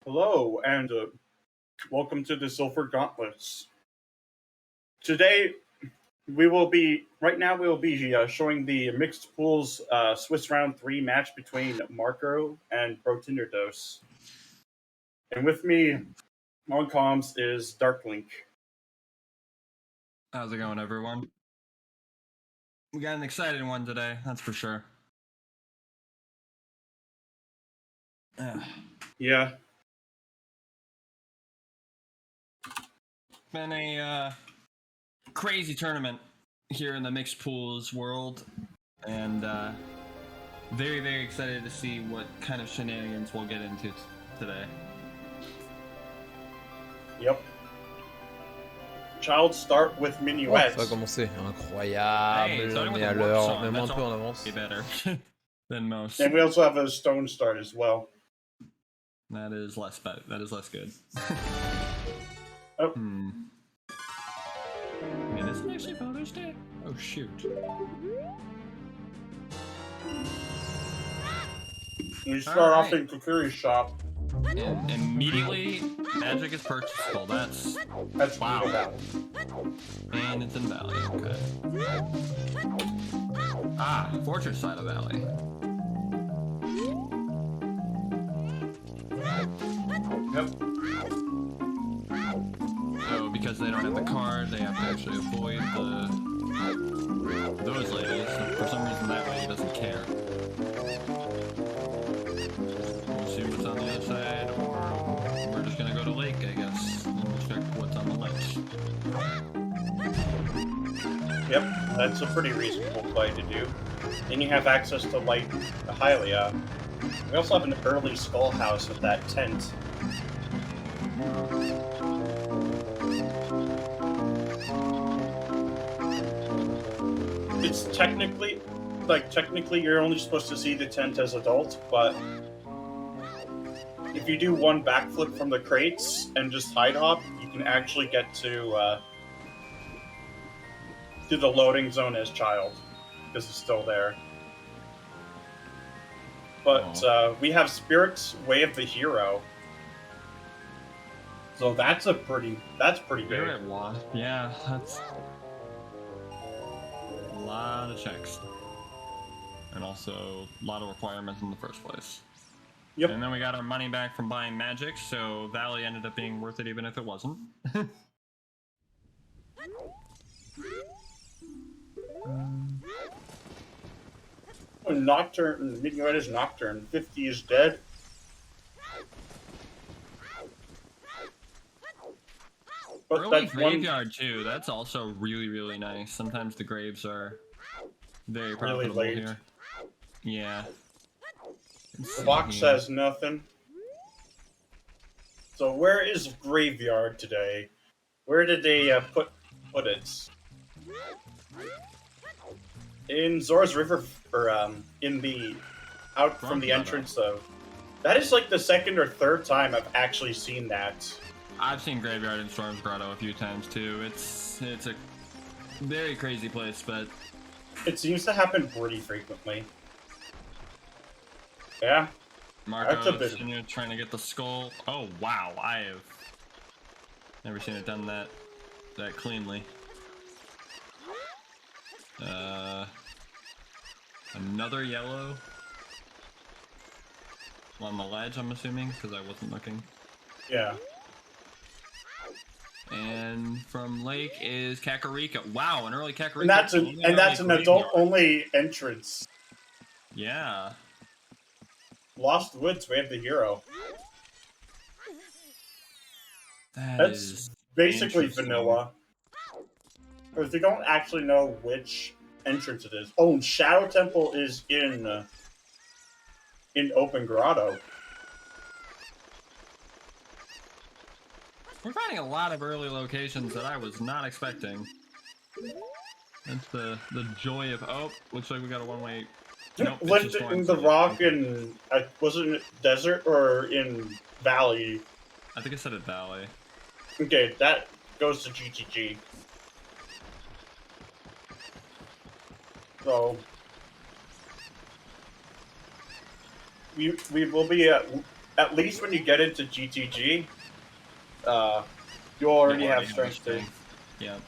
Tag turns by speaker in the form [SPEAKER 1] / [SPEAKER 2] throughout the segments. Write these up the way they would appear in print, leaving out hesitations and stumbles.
[SPEAKER 1] Hello, and welcome to the Silver Gauntlets. Today, right now, we will be showing the mixed pools Swiss round 3 match between Marco and Brotinderdose. And with me on comms is DarkxLink.
[SPEAKER 2] How's it going, everyone? We got an exciting one today, that's for sure.
[SPEAKER 1] Yeah.
[SPEAKER 2] Been a crazy tournament here in the mixed pools world, and very, very excited to see what kind of shenanigans we'll get into today.
[SPEAKER 1] Yep. Child start with minuets.
[SPEAKER 3] Ça va commencer, incroyable,
[SPEAKER 2] Hey,
[SPEAKER 3] on est à l'heure, même un peu en avance.
[SPEAKER 2] Better than most.
[SPEAKER 1] And we also have a stone start as well.
[SPEAKER 2] That is less bad. That is less good.
[SPEAKER 1] Oh.
[SPEAKER 2] Man, isn't actually Father's Day? Oh shoot.
[SPEAKER 1] You start off in Kukuri's shop.
[SPEAKER 2] And immediately, magic is purchasable. That's
[SPEAKER 1] wow.
[SPEAKER 2] And it's in Valley, okay. Ah, Fortress side of Valley.
[SPEAKER 1] Yep.
[SPEAKER 2] So because they don't have the card, they have to actually avoid those ladies. For some reason, that lady doesn't care. We'll see what's on the other side, or we're just gonna go to lake, I guess, and we'll check what's on the ledge.
[SPEAKER 1] Yep, that's a pretty reasonable play to do. Then you have access to light Hylia. We also have an early skull house with that tent. It's technically you're only supposed to see the tent as adult, but if you do one backflip from the crates and just hide hop, you can actually get to the loading zone as child, because it's still there. But we have Spirit's Way of the Hero. So that's pretty big.
[SPEAKER 2] Yeah, that's a lot of checks. And also a lot of requirements in the first place.
[SPEAKER 1] Yep.
[SPEAKER 2] And then we got our money back from buying magic, so Valley ended up being worth it even if it wasn't.
[SPEAKER 1] Nocturne, Minuet is Nocturne. 50 is dead. But
[SPEAKER 2] early
[SPEAKER 1] that's
[SPEAKER 2] graveyard too. That's also really, really nice. Sometimes the graves are very profitable
[SPEAKER 1] really late
[SPEAKER 2] here. Yeah.
[SPEAKER 1] The box says nothing. So where is graveyard today? Where did they put it? In Zora's River, or in the out from the entrance of. That is like the second or third time I've actually seen that.
[SPEAKER 2] I've seen Graveyard in Storm's Grotto a few times too. It's a very crazy place, but
[SPEAKER 1] it seems to happen pretty frequently. Yeah.
[SPEAKER 2] Marco's trying to get the skull. Oh wow, I have never seen it done that cleanly. Another yellow on the ledge, I'm assuming, because I wasn't looking.
[SPEAKER 1] Yeah.
[SPEAKER 2] And from Lake is Kakarika. Wow, an early Kakarika.
[SPEAKER 1] And that's an adult-only entrance.
[SPEAKER 2] Yeah.
[SPEAKER 1] Lost Woods, Way of the Hero. That's basically vanilla. Because you don't actually know which entrance it is. Oh, and Shadow Temple is in Open Grotto.
[SPEAKER 2] We're finding a lot of early locations that I was not expecting. That's the joy of... Oh, looks like we got a one-way... Nope,
[SPEAKER 1] lived in the rock in... was it in Desert or in Valley?
[SPEAKER 2] I think I said it Valley.
[SPEAKER 1] Okay, that goes to GTG. So... we will be at least when you get into GTG, you already
[SPEAKER 2] You
[SPEAKER 1] have strength too.
[SPEAKER 2] Yep.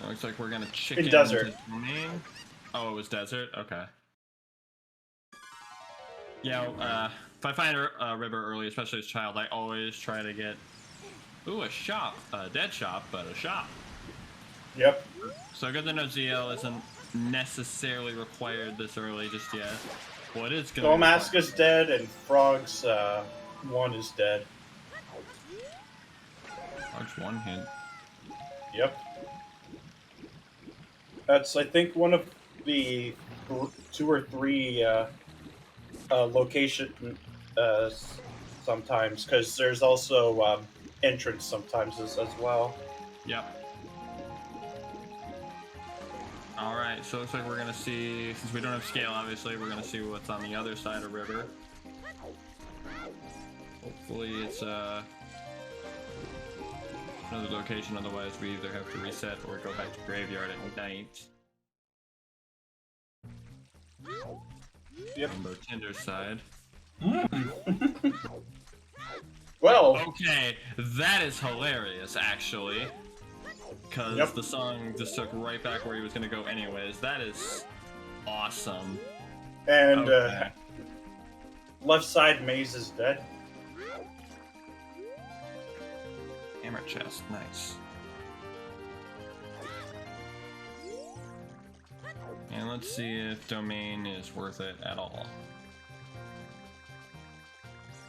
[SPEAKER 2] It looks like we're gonna chicken
[SPEAKER 1] In desert.
[SPEAKER 2] into domain. Oh, it was desert? Okay. Yeah, if I find a river early, especially as a child, I always try to get... Ooh, a shop. A dead shop, but a shop.
[SPEAKER 1] Yep.
[SPEAKER 2] So good to know ZL isn't necessarily required this early just yet. What is gonna be
[SPEAKER 1] Mask is dead, and Frog's 1 is dead.
[SPEAKER 2] Frog's 1 hit.
[SPEAKER 1] Yep. That's, I think, one of the 2 or 3 location sometimes, because there's also entrance sometimes as well.
[SPEAKER 2] Yep. Alright, so it looks like we're gonna see, since we don't have scale obviously, we're gonna see what's on the other side of river. Hopefully it's another location, otherwise we either have to reset or go back to graveyard at night.
[SPEAKER 1] Yep.
[SPEAKER 2] On Brotinderdose side.
[SPEAKER 1] Well,
[SPEAKER 2] Okay, that is hilarious actually. Because the song just took right back where he was gonna go anyways. That is awesome.
[SPEAKER 1] and
[SPEAKER 2] Okay.
[SPEAKER 1] left side maze is dead.
[SPEAKER 2] Hammer chest, nice. And let's see if domain is worth it at all.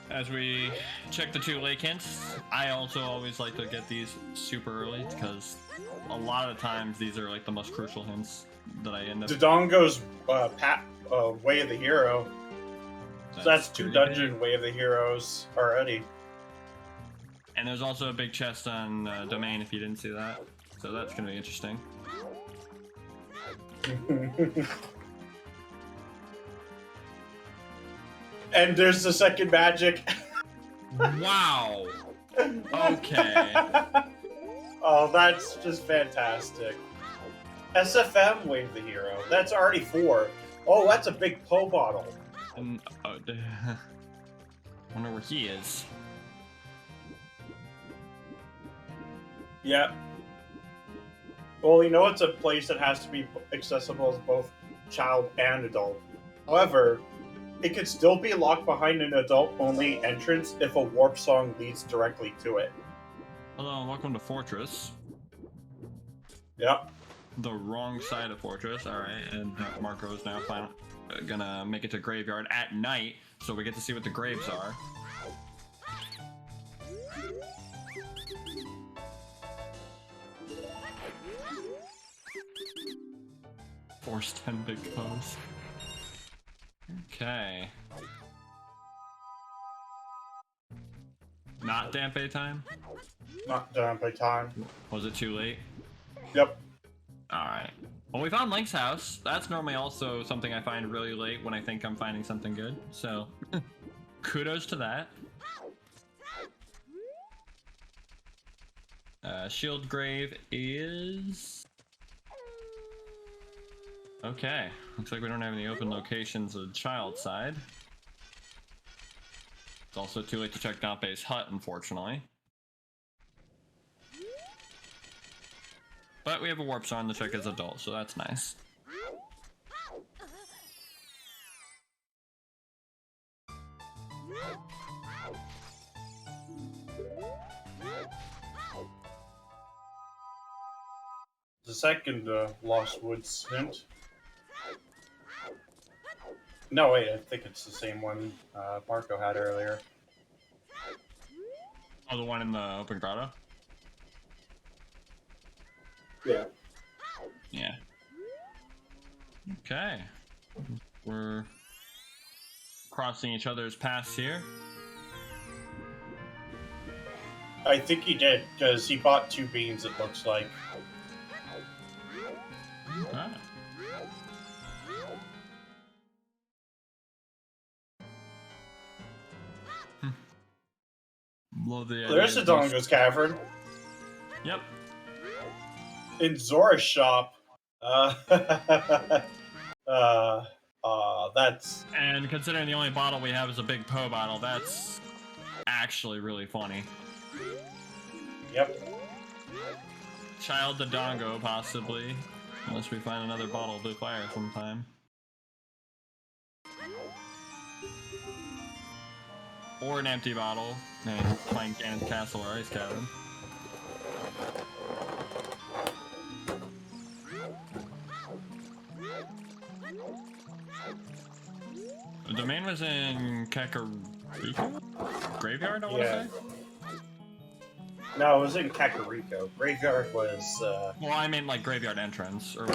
[SPEAKER 2] As we check the 2 lake hints, I also always like to get these super early because a lot of times these are like the most crucial hints that I end up.
[SPEAKER 1] Dodongo's Way of the Hero. So that's 2
[SPEAKER 2] pretty
[SPEAKER 1] dungeon
[SPEAKER 2] big.
[SPEAKER 1] Way of the Heroes already.
[SPEAKER 2] And there's also a big chest on domain if you didn't see that. So that's gonna be interesting.
[SPEAKER 1] And there's the second magic.
[SPEAKER 2] Wow. Okay.
[SPEAKER 1] Oh, that's just fantastic. SFM Wave the Hero. That's already 4. Oh, that's a big Poe bottle.
[SPEAKER 2] And wonder where he is.
[SPEAKER 1] Yep. Well, you know it's a place that has to be accessible as both child and adult. However, it could still be locked behind an adult-only entrance if a warp song leads directly to it.
[SPEAKER 2] Hello and welcome to Fortress.
[SPEAKER 1] Yep.
[SPEAKER 2] The wrong side of Fortress, alright, and Marco is now gonna make it to Graveyard at night, so we get to see what the graves are. Force 10 big pose. Okay. Not Dampe time?
[SPEAKER 1] Not done by time.
[SPEAKER 2] Was it too late?
[SPEAKER 1] Yep.
[SPEAKER 2] Alright. Well, we found Link's house. That's normally also something I find really late when I think I'm finding something good. So, kudos to that. Shield Grave is... Okay. Looks like we don't have any open locations on the child side. It's also too late to check Dampe's hut, unfortunately. But we have a warp song to check as adult, so that's nice.
[SPEAKER 1] The second Lost Woods hint. No, wait, I think it's the same one Marco had earlier.
[SPEAKER 2] Oh, the one in the open grotto?
[SPEAKER 1] Yeah.
[SPEAKER 2] Yeah. Okay. We're crossing each other's paths here.
[SPEAKER 1] I think he did, because he bought 2 beans, it looks like.
[SPEAKER 2] Ah. Love the idea.
[SPEAKER 1] There's a Dongo's Cavern.
[SPEAKER 2] Yep.
[SPEAKER 1] In Zora's shop. That's
[SPEAKER 2] And considering the only bottle we have is a big Po bottle, that's actually really funny.
[SPEAKER 1] yep.
[SPEAKER 2] Child the Dongo, possibly. Unless we find another bottle to fire sometime. Or an empty bottle, and find Ganon's Castle or Ice Cavern. The domain was in Kakariko? Graveyard, I want to say?
[SPEAKER 1] No, it was in Kakariko. Graveyard was,
[SPEAKER 2] Well, I mean, like, graveyard entrance. Or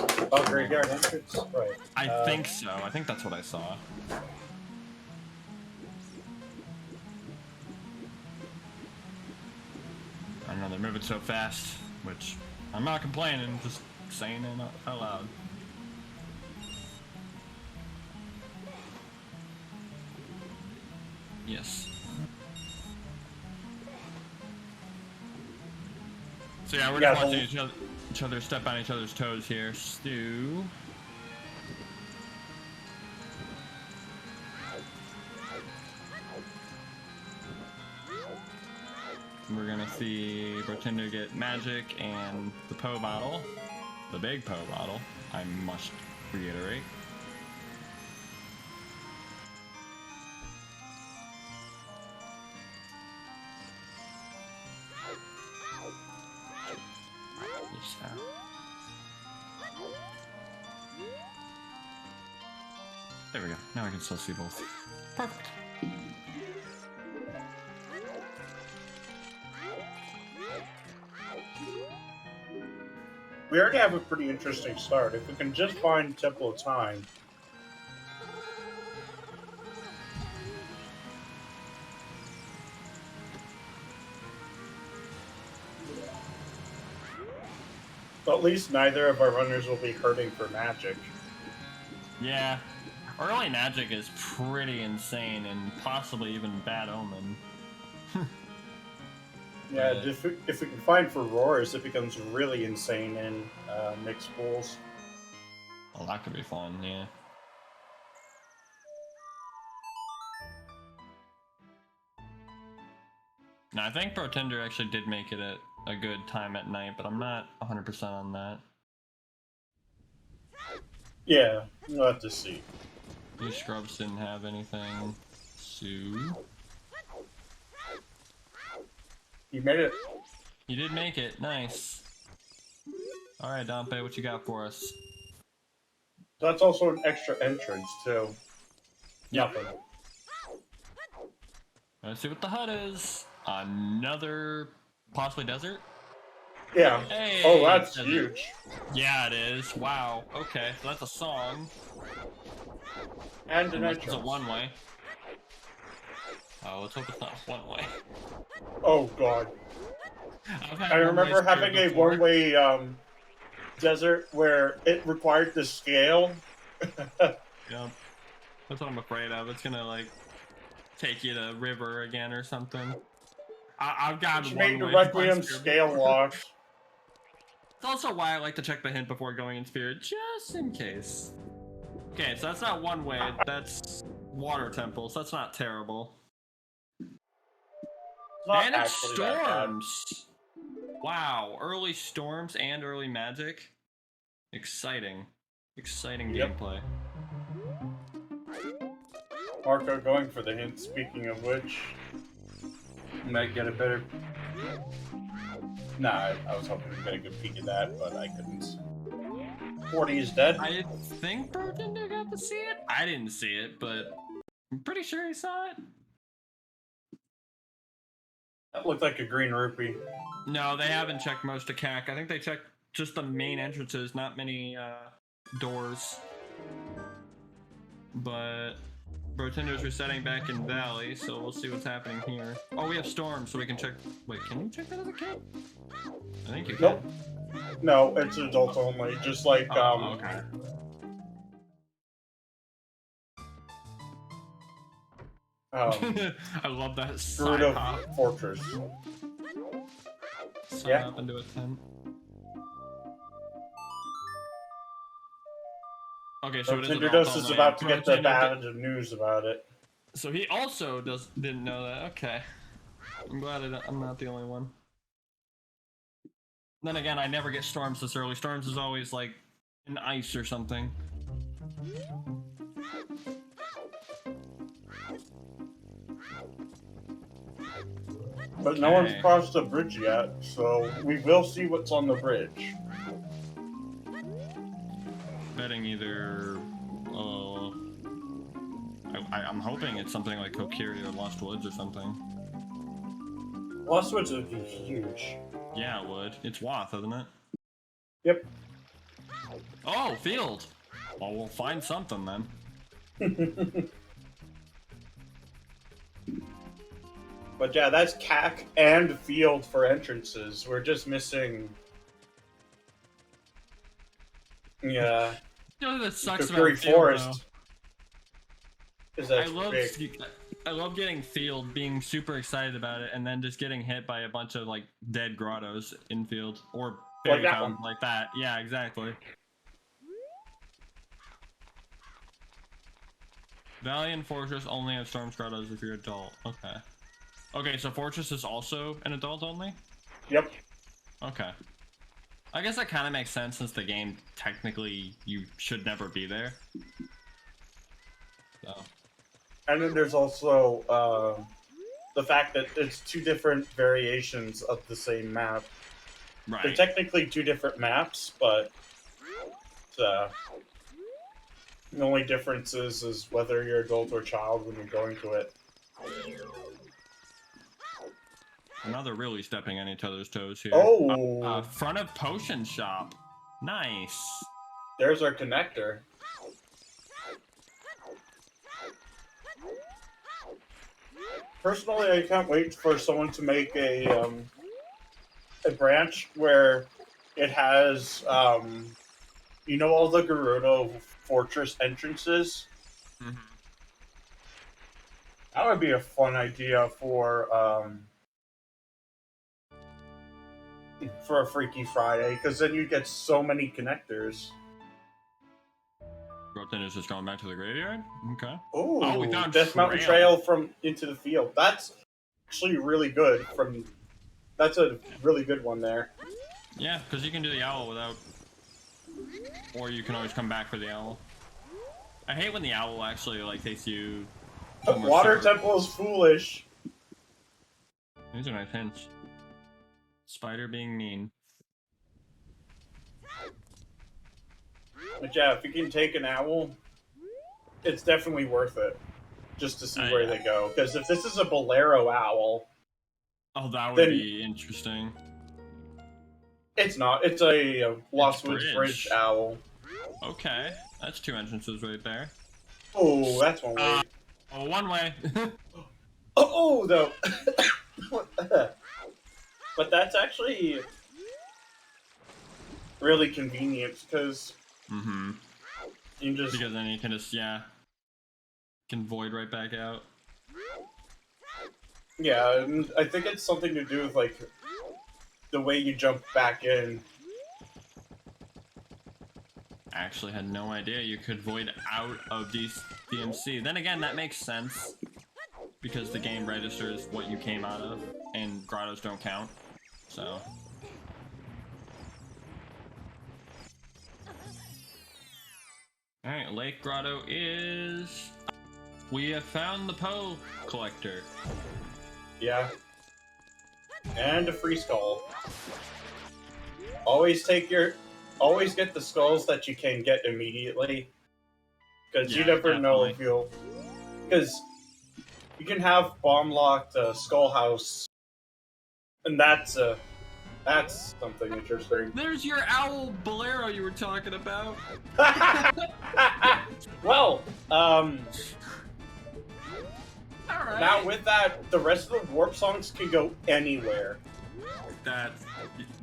[SPEAKER 1] Graveyard entrance? Right.
[SPEAKER 2] I think so. I think that's what I saw. I don't know, they're moving so fast, which I'm not complaining, just saying it out loud. Yes. So yeah, we're just watching each other step on each other's toes here. Stu. We're gonna see Brotinderdose get magic and the Po bottle. The big Po bottle, I must reiterate. There we go. Now I can still see both. Perfect.
[SPEAKER 1] We already have a pretty interesting start. If we can just find Temple of Time. But at least neither of our runners will be hurting for magic.
[SPEAKER 2] Yeah. Early magic is pretty insane and possibly even bad omen.
[SPEAKER 1] Yeah, if we can find Furores, it becomes really insane in mixed pools.
[SPEAKER 2] Well, that could be fun, yeah. Now, I think Brotinderdose actually did make it at a good time at night, but I'm not 100% on that.
[SPEAKER 1] Yeah, we'll have to see.
[SPEAKER 2] These scrubs didn't have anything. Sue.
[SPEAKER 1] You made it.
[SPEAKER 2] You did make it, nice. Alright, Dompe, what you got for us?
[SPEAKER 1] That's also an extra entrance, too.
[SPEAKER 2] Yep.
[SPEAKER 1] Nothing.
[SPEAKER 2] Let's see what the HUD is. Another, possibly desert?
[SPEAKER 1] Yeah.
[SPEAKER 2] Hey,
[SPEAKER 1] Oh, that's
[SPEAKER 2] desert.
[SPEAKER 1] huge.
[SPEAKER 2] Yeah, it is. Wow. Okay, so that's a song.
[SPEAKER 1] And an
[SPEAKER 2] Unless
[SPEAKER 1] entrance.
[SPEAKER 2] it's a one-way. Oh, let's hope it's not one-way.
[SPEAKER 1] Oh, God. I remember having a one-way desert where it required the scale.
[SPEAKER 2] Yep. That's what I'm afraid of. It's gonna, like, take you to river again or something. I've got
[SPEAKER 1] Which
[SPEAKER 2] one
[SPEAKER 1] made the
[SPEAKER 2] way
[SPEAKER 1] Requiem scale locked.
[SPEAKER 2] It's also why I like to check the hint before going in Spirit, just in case. Okay, so that's not one way, that's water temple, so that's not terrible.
[SPEAKER 1] Not
[SPEAKER 2] And it's
[SPEAKER 1] actually that bad.
[SPEAKER 2] storms! Wow, early storms and early magic. Exciting. Exciting
[SPEAKER 1] Yep.
[SPEAKER 2] gameplay.
[SPEAKER 1] Marco going for the hint, speaking of which. Might get a better... Nah, I was hoping to get a good peek at that, but I couldn't. 40 is dead.
[SPEAKER 2] I think Brotinderdose got to see it? I didn't see it, but I'm pretty sure he saw it.
[SPEAKER 1] That looked like a green rupee.
[SPEAKER 2] No, they haven't checked most of CAC. I think they checked just the main entrances, not many doors. But Brotinder's resetting back in Valley, so we'll see what's happening here. Oh, we have Storm, so we can check... Wait, can you check that as a kid? I think you can.
[SPEAKER 1] Nope. No, it's adult only, just like,
[SPEAKER 2] okay. I love that
[SPEAKER 1] Fruit
[SPEAKER 2] side
[SPEAKER 1] of
[SPEAKER 2] hop.
[SPEAKER 1] Fortress.
[SPEAKER 2] Side
[SPEAKER 1] Yeah.
[SPEAKER 2] hop into a tent. Okay, so it is
[SPEAKER 1] Brotinderdose is about to get the
[SPEAKER 2] Brotinderdose-
[SPEAKER 1] bad news about it.
[SPEAKER 2] So he also didn't know that. Okay, I'm glad I'm not the only one. Then again, I never get storms this early. Storms is always like in ice or something.
[SPEAKER 1] But no one's crossed the bridge yet, so we will see what's on the bridge.
[SPEAKER 2] Betting either. I'm hoping it's something like Kokiri or Lost Woods or something.
[SPEAKER 1] Lost Woods would be huge.
[SPEAKER 2] Yeah, it would. It's Wath, isn't it?
[SPEAKER 1] Yep.
[SPEAKER 2] Oh, field! Well, we'll find something then.
[SPEAKER 1] But yeah, that's CAC and field for entrances. We're just missing... Yeah.
[SPEAKER 2] You know that sucks
[SPEAKER 1] Kokiri
[SPEAKER 2] about field,
[SPEAKER 1] Forest.
[SPEAKER 2] I love getting field, being super excited about it, and then just getting hit by a bunch of like dead grottos in field or
[SPEAKER 1] Like that
[SPEAKER 2] town,
[SPEAKER 1] one.
[SPEAKER 2] like that. Yeah, exactly. Valley and Fortress only have Storm's grottos if you're adult. Okay. Okay, so Fortress is also an adult only?
[SPEAKER 1] Yep.
[SPEAKER 2] Okay. I guess that kind of makes sense since the game technically you should never be there. So.
[SPEAKER 1] And then there's also the fact that it's two different variations of the same map.
[SPEAKER 2] Right.
[SPEAKER 1] They're technically two different maps, but the only difference is whether you're adult or child when you're going to it.
[SPEAKER 2] Now they're really stepping on each other's toes here.
[SPEAKER 1] Oh!
[SPEAKER 2] Front of Potion Shop. Nice.
[SPEAKER 1] There's our connector. Personally, I can't wait for someone to make a branch where it has, you know, all the Gerudo Fortress entrances?
[SPEAKER 2] Mm-hmm.
[SPEAKER 1] That would be a fun idea for a Freaky Friday, because then you get so many connectors.
[SPEAKER 2] Brotinderdose is just going back to the graveyard? Okay.
[SPEAKER 1] Ooh,
[SPEAKER 2] Oh, we found
[SPEAKER 1] Death Mountain Trail from into the field. That's actually really good. That's a really good one there.
[SPEAKER 2] Yeah, because you can do the owl without... Or you can always come back for the owl. I hate when the owl actually, like, takes you...
[SPEAKER 1] Water Temple is foolish.
[SPEAKER 2] These are nice hints. Spider being mean.
[SPEAKER 1] But yeah, if you can take an owl, it's definitely worth it. Just to see where they go. Because if this is a Bolero owl...
[SPEAKER 2] Oh, that would be interesting.
[SPEAKER 1] It's not. It's a Lost Woods Bridge owl.
[SPEAKER 2] Okay. That's two entrances right there.
[SPEAKER 1] Oh, that's one way.
[SPEAKER 2] Oh, one way.
[SPEAKER 1] Oh, though. But that's actually really convenient because you can just...
[SPEAKER 2] Because then you can just, can void right back out.
[SPEAKER 1] Yeah, and I think it's something to do with, like, the way you jump back in.
[SPEAKER 2] I actually had no idea you could void out of DMC. Then again, that makes sense. Because the game registers what you came out of, and grottos don't count. So... Alright, Lake Grotto is... We have found the Poe collector.
[SPEAKER 1] Yeah. And a free skull. Always get the skulls that you can get immediately. Because you never know if you'll... Because you can have bomb-locked Skull House, and that's something interesting.
[SPEAKER 2] There's your owl Bolero you were talking about.
[SPEAKER 1] Well,
[SPEAKER 2] Alright.
[SPEAKER 1] now with that, the rest of the warp songs can go anywhere.
[SPEAKER 2] That's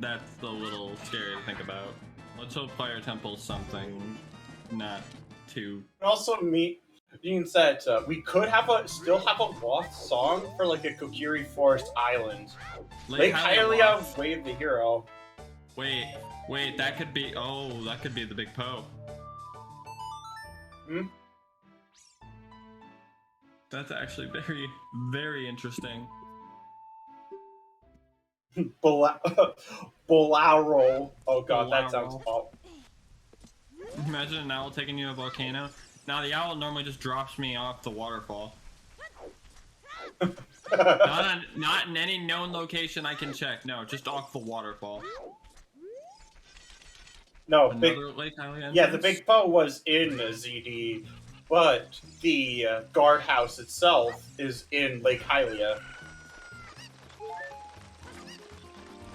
[SPEAKER 2] a little scary to think about. Let's hope Fire Temple's something not too...
[SPEAKER 1] It also means that we could still have a Wath song for like a Kokiri Forest Island. Lake Hylia, Wave the Hero.
[SPEAKER 2] Wait, that could be... Oh, that could be the Big Poe.
[SPEAKER 1] Hmm?
[SPEAKER 2] That's actually very, very interesting.
[SPEAKER 1] Bolaro. Oh god, that sounds
[SPEAKER 2] Bolaro.
[SPEAKER 1] awful.
[SPEAKER 2] Imagine an owl taking you to a volcano. Now the owl normally just drops me off the waterfall. Not in any known location I can check. No, just off the waterfall.
[SPEAKER 1] No,
[SPEAKER 2] Another Lake Highway
[SPEAKER 1] yeah, the
[SPEAKER 2] entrance?
[SPEAKER 1] Big Foe was in ZD, but the guardhouse itself is in Lake Hylia.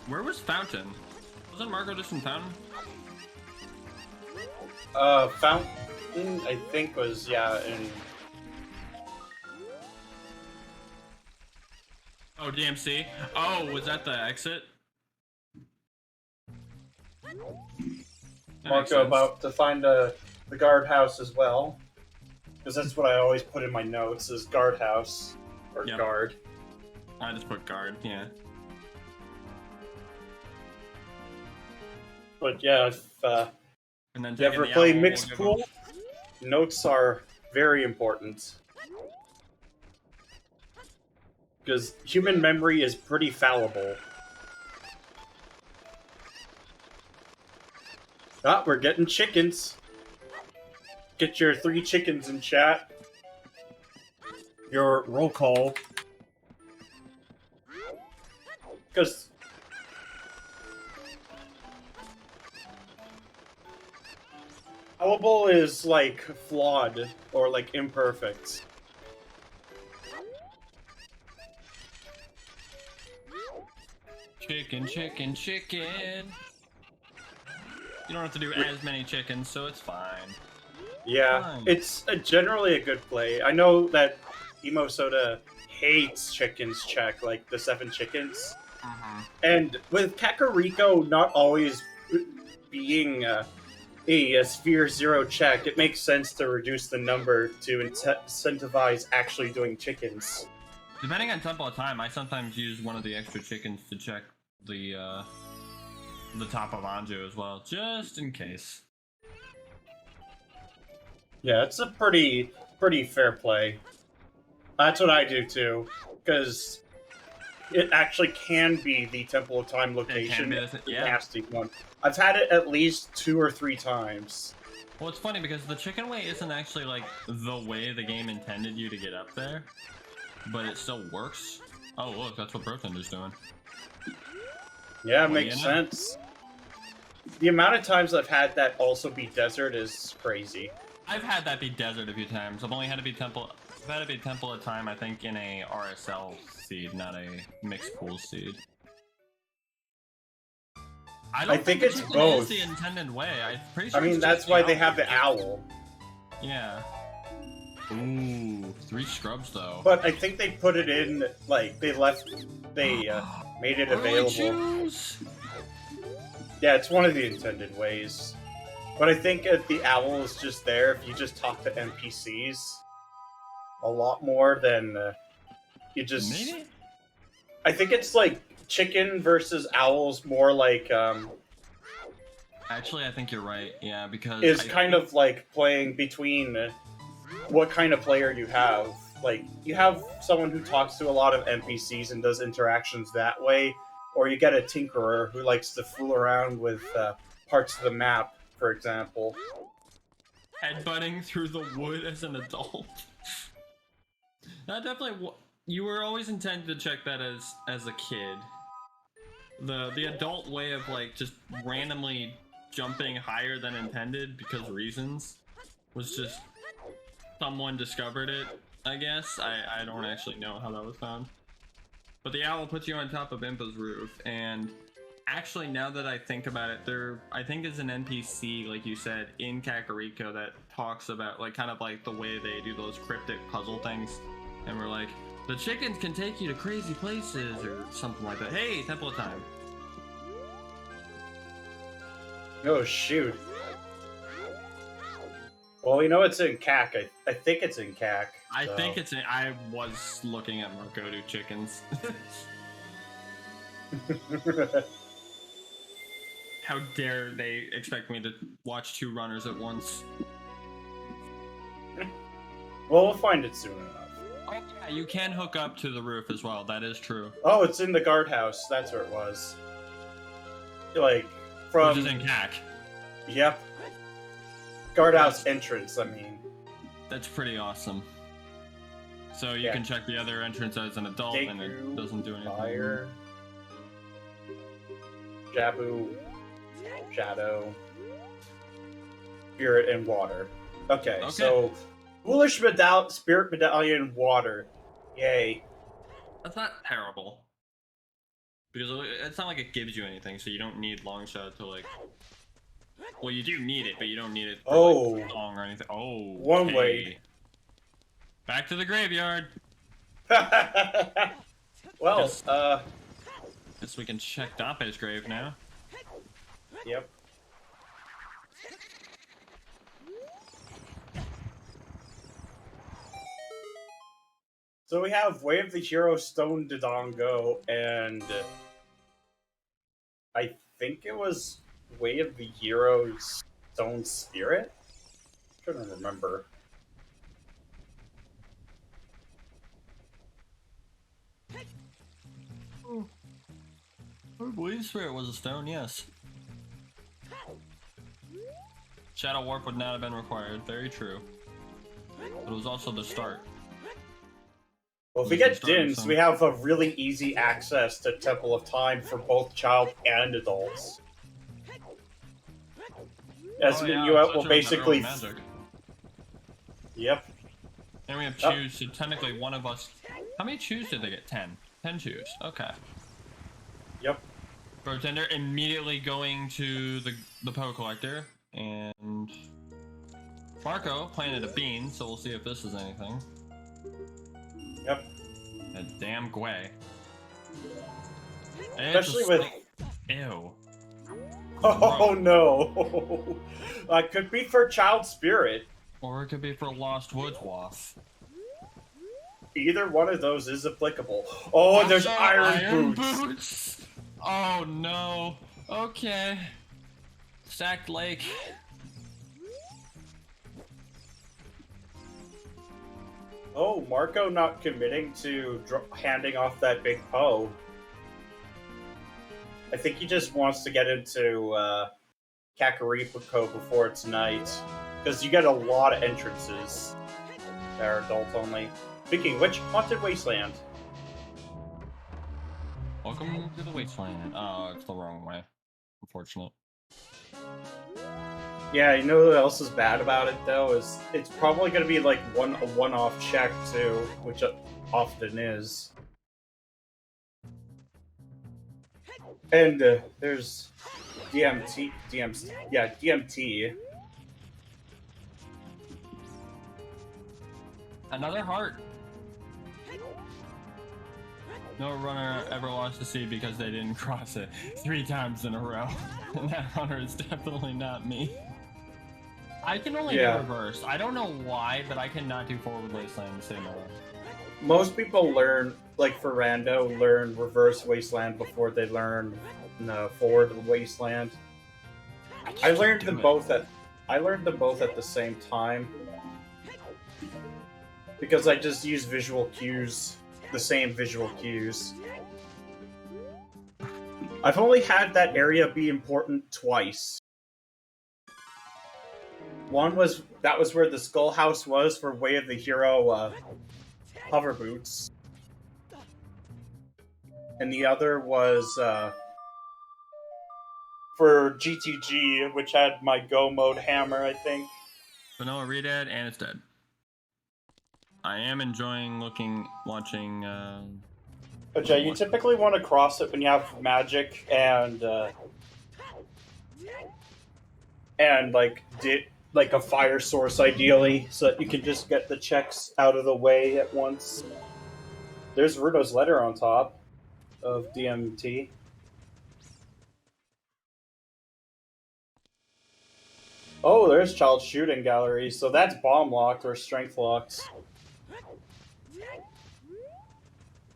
[SPEAKER 2] Where was Fountain? Wasn't Marco just in Fountain?
[SPEAKER 1] Fountain, I think was, yeah, in...
[SPEAKER 2] Oh, DMC? Oh, was that the exit? That makes
[SPEAKER 1] Marco
[SPEAKER 2] sense.
[SPEAKER 1] about to find the guardhouse as well. Because that's what I always put in my notes, is guardhouse. Or
[SPEAKER 2] Yep.
[SPEAKER 1] guard.
[SPEAKER 2] I just put guard, yeah.
[SPEAKER 1] But yeah, if
[SPEAKER 2] And then
[SPEAKER 1] you ever
[SPEAKER 2] taking the
[SPEAKER 1] play
[SPEAKER 2] owl,
[SPEAKER 1] mixed
[SPEAKER 2] we'll
[SPEAKER 1] pool, notes are very important. Because human memory is pretty fallible. Ah, we're getting chickens. Get your 3 chickens in chat. Your roll call. Because... fallible is, like, flawed, or, like, imperfect.
[SPEAKER 2] Chicken, chicken, chicken. You don't have to do as many chickens, so it's fine.
[SPEAKER 1] Yeah,
[SPEAKER 2] Fine.
[SPEAKER 1] it's generally a good play. I know that Emo Soda hates chickens check, like the 7 chickens. And with Kakariko not always being a Sphere 0 check, it makes sense to reduce the number to incentivize actually doing chickens.
[SPEAKER 2] Depending on Temple of Time, I sometimes use one of the extra chickens to check the top of Anju as well, just in case.
[SPEAKER 1] Yeah, it's a pretty fair play. That's what I do too, because it actually can be the Temple of Time location.
[SPEAKER 2] Yeah.
[SPEAKER 1] Nasty one. I've had it at least 2 or 3 times.
[SPEAKER 2] Well, it's funny because the chicken way isn't actually like the way the game intended you to get up there, but it still works. Oh, look, that's what Brothinder's doing.
[SPEAKER 1] Yeah, it
[SPEAKER 2] Well,
[SPEAKER 1] makes
[SPEAKER 2] you know.
[SPEAKER 1] sense. The amount of times I've had that also be desert is crazy.
[SPEAKER 2] I've had that be desert a few times. I've only had to be temple. I've had to be temple at a time. I think in a RSL seed, not a mixed pool seed. I don't
[SPEAKER 1] think
[SPEAKER 2] the
[SPEAKER 1] it's
[SPEAKER 2] chicken
[SPEAKER 1] both.
[SPEAKER 2] Is the intended way. I'm pretty sure.
[SPEAKER 1] I mean,
[SPEAKER 2] it's
[SPEAKER 1] that's
[SPEAKER 2] just
[SPEAKER 1] why
[SPEAKER 2] the
[SPEAKER 1] they have
[SPEAKER 2] owl.
[SPEAKER 1] the owl.
[SPEAKER 2] Yeah. Ooh, 3 scrubs though.
[SPEAKER 1] But I think they put it in, like, they made it
[SPEAKER 2] Early
[SPEAKER 1] available.
[SPEAKER 2] choose.
[SPEAKER 1] Yeah, it's one of the intended ways. But I think the owl is just there if you just talk to NPCs a lot more than you just...
[SPEAKER 2] Maybe?
[SPEAKER 1] I think it's like chicken versus owls more like...
[SPEAKER 2] Actually, I think you're right. Yeah, because
[SPEAKER 1] is kind of like playing between what kind of player you have. Like, you have someone who talks to a lot of NPCs and does interactions that way, or you get a tinkerer who likes to fool around with parts of the map, for example.
[SPEAKER 2] headbutting through the wood as an adult. That definitely. You were always intended to check that as a kid. The adult way of like just randomly jumping higher than intended because reasons was just someone discovered it. I guess I don't actually know how that was found. But the owl puts you on top of Impa's roof, and actually, now that I think about it, there I think is an NPC, like you said, in Kakariko that talks about like kind of like the way they do those cryptic puzzle things, and we're like, the chickens can take you to crazy places or something like that. Hey, Temple of Time.
[SPEAKER 1] Oh, shoot. Well, we know it's in CAC. I think it's in CAC.
[SPEAKER 2] I think it's. I was looking at Marco do chickens. How dare they expect me to watch 2 runners at once?
[SPEAKER 1] Well, we'll find it soon enough.
[SPEAKER 2] Oh yeah, you can hook up to the roof as well. That is true.
[SPEAKER 1] Oh, it's in the guardhouse. That's where it was. Like, from...
[SPEAKER 2] Which is in CAC.
[SPEAKER 1] Yep. Guardhouse entrance, I mean.
[SPEAKER 2] That's pretty awesome. So you can check the other entrance as an adult, and it doesn't do anything.
[SPEAKER 1] Fire. Jabu. Shadow. Spirit and water. Okay. So... Foolish Spirit Medallion, Water. Yay.
[SPEAKER 2] That's not terrible. Because it's not like it gives you anything, so you don't need Longshot to, like... Well, you do need it, but you don't need it for, like, song or anything. Oh,
[SPEAKER 1] one way.
[SPEAKER 2] Back to the graveyard.
[SPEAKER 1] Well,
[SPEAKER 2] guess we can check Dape's grave now.
[SPEAKER 1] Yep. So we have Way of the Hero, Stone Dodongo, and I think it was Way of the Hero, Stone Spirit? I'm trying to remember.
[SPEAKER 2] I believe Spirit was a stone, yes. Shadow Warp would not have been required, very true. But it was also the start.
[SPEAKER 1] Well, if we get Dins, we have a really easy access to Temple of Time for both child and adults. As you will basically... Yep.
[SPEAKER 2] And we have Chews, so technically one of us... How many Chews did they get? 10. 10 Chews, okay.
[SPEAKER 1] Yep.
[SPEAKER 2] Brotender immediately going to the Poe Collector, and... Marco planted a bean, so we'll see if this is anything.
[SPEAKER 1] Yep.
[SPEAKER 2] A damn Gwei.
[SPEAKER 1] Especially with...
[SPEAKER 2] Ew.
[SPEAKER 1] Oh no! It could be for Child Spirit.
[SPEAKER 2] Or it could be for Lost Woods Waff.
[SPEAKER 1] Either one of those is applicable. Oh, there's iron boots!
[SPEAKER 2] Oh no. Okay. Stacked Lake.
[SPEAKER 1] Oh, Marco not committing to handing off that big Poe. I think he just wants to get into Kakariko before it's night. Because you get a lot of entrances that are adult only. Speaking of which, Haunted Wasteland.
[SPEAKER 2] Welcome to the Wasteland. Oh, it's the wrong way. Unfortunate.
[SPEAKER 1] Yeah, you know what else is bad about it, though? Is it's probably going to be like a one-off check, too, which it often is. And there's DMT.
[SPEAKER 2] Another heart. No runner ever wants to see because they didn't cross it 3 times in a row. And that runner is definitely not me. I can only do reverse. I don't know why, but I cannot do forward wasteland the same way.
[SPEAKER 1] Most people learn, like for Rando, learn reverse wasteland before they learn forward wasteland. I learned them both at the same time. Because I just use visual cues, the same visual cues. I've only had that area be important twice. One was, that was where the Skull House was for Way of the Hero hover boots. And the other was for GTG, which had my Go mode hammer, I think.
[SPEAKER 2] Vanilla Redad, and it's dead. I am enjoying launching.
[SPEAKER 1] Okay, you typically want to cross it when you have magic and like a fire source, ideally, so that you can just get the checks out of the way at once. There's Rudo's letter on top of DMT. Oh, there's child shooting gallery, so that's bomb locked or strength locked.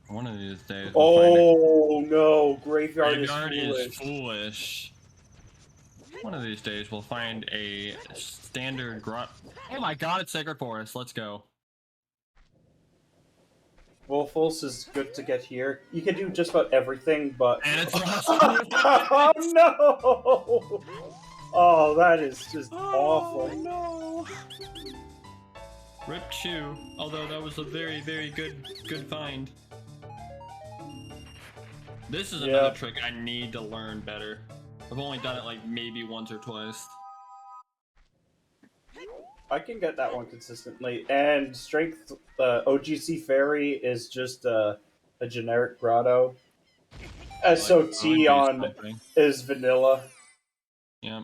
[SPEAKER 2] One of these days.
[SPEAKER 1] We'll no, graveyard
[SPEAKER 2] is foolish. One of these days we'll find a standard grot. Oh my god, it's Sacred Forest. Let's go.
[SPEAKER 1] Wolfos is good to get here. You can do just about everything, but...
[SPEAKER 2] And it's
[SPEAKER 1] oh no! Oh, that is just awful.
[SPEAKER 2] No! Rip Chew, although that was a very, very good find. This is another trick I need to learn better. I've only done it like maybe once or twice.
[SPEAKER 1] I can get that one consistently. And Strength, OGC Fairy is just a generic grotto. SOT on is vanilla.
[SPEAKER 2] Yep.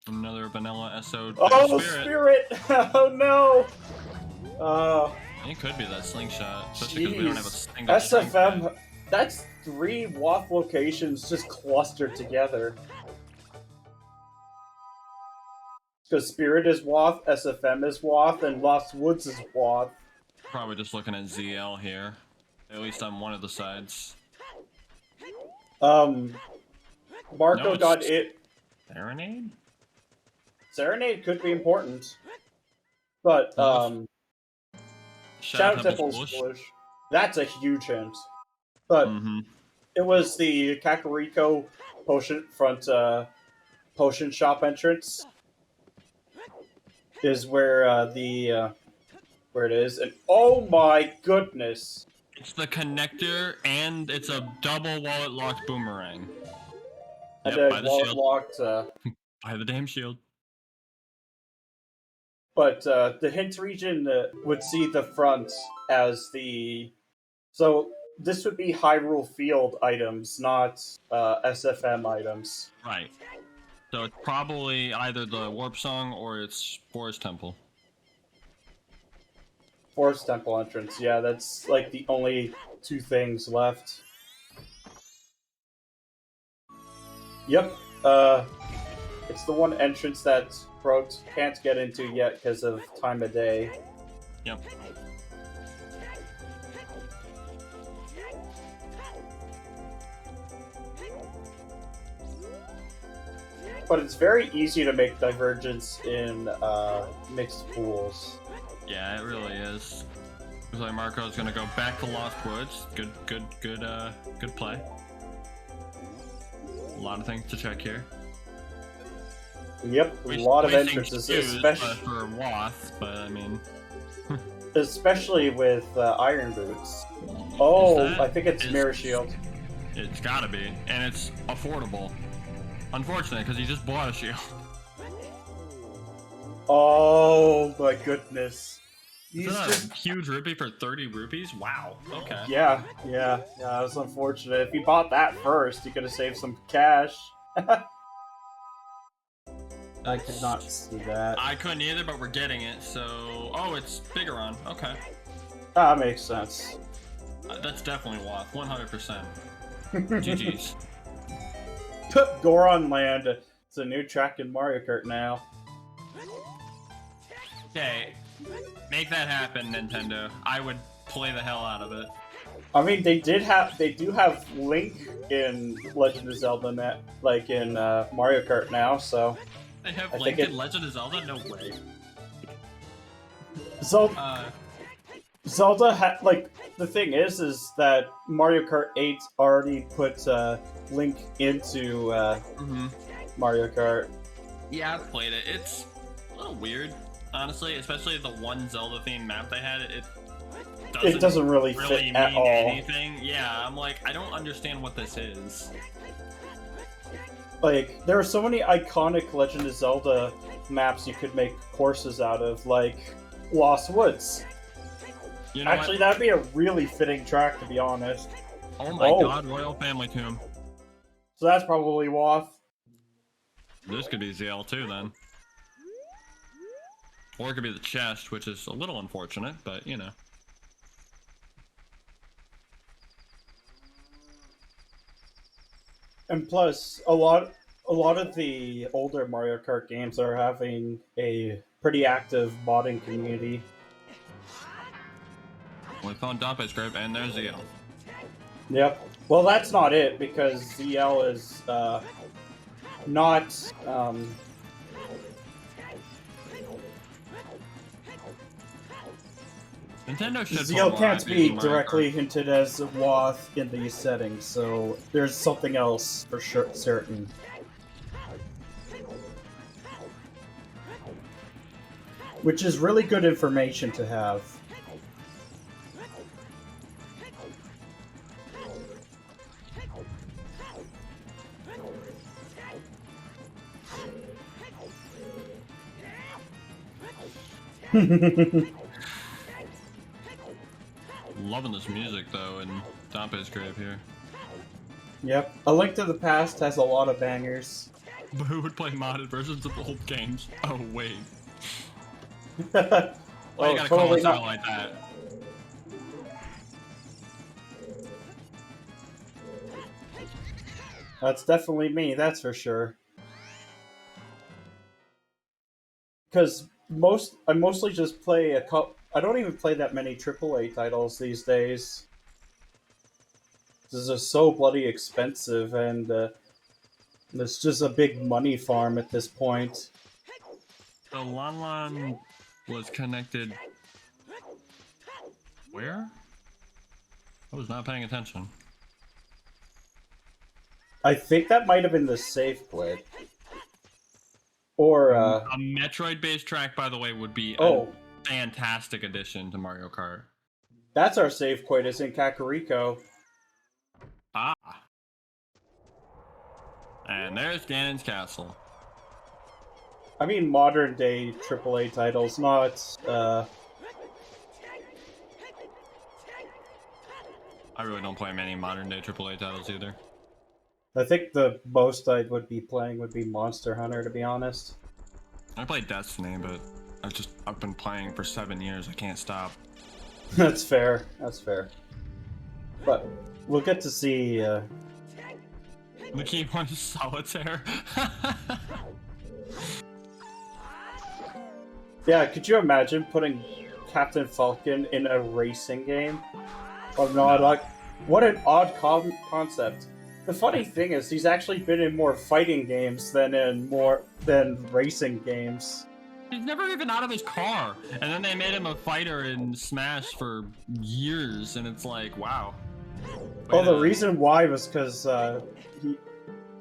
[SPEAKER 2] Another vanilla SO.
[SPEAKER 1] Oh, Spirit! Oh no!
[SPEAKER 2] It could be that slingshot, especially because we don't have a single
[SPEAKER 1] SFM, that's 3 WAF locations just clustered together. Because Spirit is WAF, SFM is WAF, and Lost Woods is WAF.
[SPEAKER 2] Probably just looking at ZL here. At least on one of the sides.
[SPEAKER 1] Marco got it.
[SPEAKER 2] Serenade?
[SPEAKER 1] Serenade could be important. But, Shadow Temple's Bush. That's a huge hint. But it was the Kakariko potion shop entrance. Is where where it is, and oh my goodness!
[SPEAKER 2] It's the connector, and it's a double wallet locked boomerang.
[SPEAKER 1] And yep, by the wallet shield. Locked.
[SPEAKER 2] By the damn shield.
[SPEAKER 1] But the hint region would see the front as the. So this would be Hyrule Field items, not SFM items.
[SPEAKER 2] Right. So it's probably either the Warp Song or it's Forest Temple.
[SPEAKER 1] Forest Temple entrance, yeah, that's like the only 2 things left. Yep, it's the one entrance that Brot can't get into yet because of time of day.
[SPEAKER 2] Yep.
[SPEAKER 1] But it's very easy to make divergence in mixed pools.
[SPEAKER 2] Yeah, it really is. Looks like Marco's gonna go back to Lost Woods. Good play. A lot of things to check here.
[SPEAKER 1] Yep, a lot of entrances, especially
[SPEAKER 2] for Wath, but I mean,
[SPEAKER 1] especially with Iron Boots. Oh, I think it's Mirror Shield.
[SPEAKER 2] It's gotta be, and it's affordable. Unfortunate, because he just bought a shield.
[SPEAKER 1] Oh my goodness.
[SPEAKER 2] Is that a huge rupee for 30 rupees? Wow, okay.
[SPEAKER 1] Yeah, that was unfortunate. If he bought that first, he could have saved some cash. I could not see that.
[SPEAKER 2] I couldn't either, but we're getting it, so... Oh, it's Bigoron, okay.
[SPEAKER 1] That makes sense.
[SPEAKER 2] That's definitely Wath, 100%. GG's.
[SPEAKER 1] Goron Land. It's a new track in Mario Kart now.
[SPEAKER 2] Okay, make that happen, Nintendo. I would play the hell out of it.
[SPEAKER 1] I mean, they do have Link in Legend of Zelda, like in Mario Kart now. So
[SPEAKER 2] they have Link in Legend of Zelda? No way.
[SPEAKER 1] Zelda like the thing is that Mario Kart 8 already put Link into Mario Kart.
[SPEAKER 2] Yeah, I've played it. It's a little weird, honestly, especially the one Zelda themed map they had. It
[SPEAKER 1] doesn't really fit at all.
[SPEAKER 2] Anything. Yeah, I'm like, I don't understand what this is.
[SPEAKER 1] Like, there are so many iconic Legend of Zelda maps you could make courses out of, like Lost Woods. You know Actually, that'd be a really fitting track, to be honest.
[SPEAKER 2] Oh my god, Royal Family Tomb.
[SPEAKER 1] So that's probably Wath.
[SPEAKER 2] This could be ZL2 then. Or it could be the chest, which is a little unfortunate, but you know.
[SPEAKER 1] And plus, a lot of the older Mario Kart games are having a pretty active modding community.
[SPEAKER 2] We found Dampe's grave, and there's ZL.
[SPEAKER 1] Yep. Well, that's not it, because ZL is not...
[SPEAKER 2] Nintendo should put
[SPEAKER 1] Zio
[SPEAKER 2] more
[SPEAKER 1] can't
[SPEAKER 2] IPs
[SPEAKER 1] be
[SPEAKER 2] in Mario
[SPEAKER 1] directly
[SPEAKER 2] Kart.
[SPEAKER 1] hinted as Woth in these settings, so there's something else for sure, certain. Which is really good information to have.
[SPEAKER 2] Loving this music though, and Dante's grave here.
[SPEAKER 1] Yep. A Link to the Past has a lot of bangers.
[SPEAKER 2] But who would play modded versions of old games? Oh wait. Why you gotta call us out like that?
[SPEAKER 1] That's definitely me, that's for sure. Because I mostly just play a couple. I don't even play that many AAA titles these days. This is so bloody expensive, and it's just a big money farm at this point.
[SPEAKER 2] So Lan was connected. Where? I was not paying attention.
[SPEAKER 1] I think that might have been the save quit. Or,
[SPEAKER 2] A Metroid-based track, by the way, would be a fantastic addition to Mario Kart.
[SPEAKER 1] That's our save quit, is in Kakariko.
[SPEAKER 2] Ah. And there's Ganon's castle.
[SPEAKER 1] I mean modern day AAA titles, not,
[SPEAKER 2] I really don't play many modern day AAA titles either.
[SPEAKER 1] I think the most I would be playing would be Monster Hunter, to be honest.
[SPEAKER 2] I play Destiny, but I've been playing for 7 years. I can't stop.
[SPEAKER 1] That's fair. That's fair. But we'll get to see.
[SPEAKER 2] The key one is solitaire.
[SPEAKER 1] Yeah, could you imagine putting Captain Falcon in a racing game? Or not? Like, what an odd concept. The funny thing is, he's actually been in more fighting games than racing games.
[SPEAKER 2] He's never even out of his car, and then they made him a fighter in Smash for years, and it's like, wow.
[SPEAKER 1] Well, the reason why was because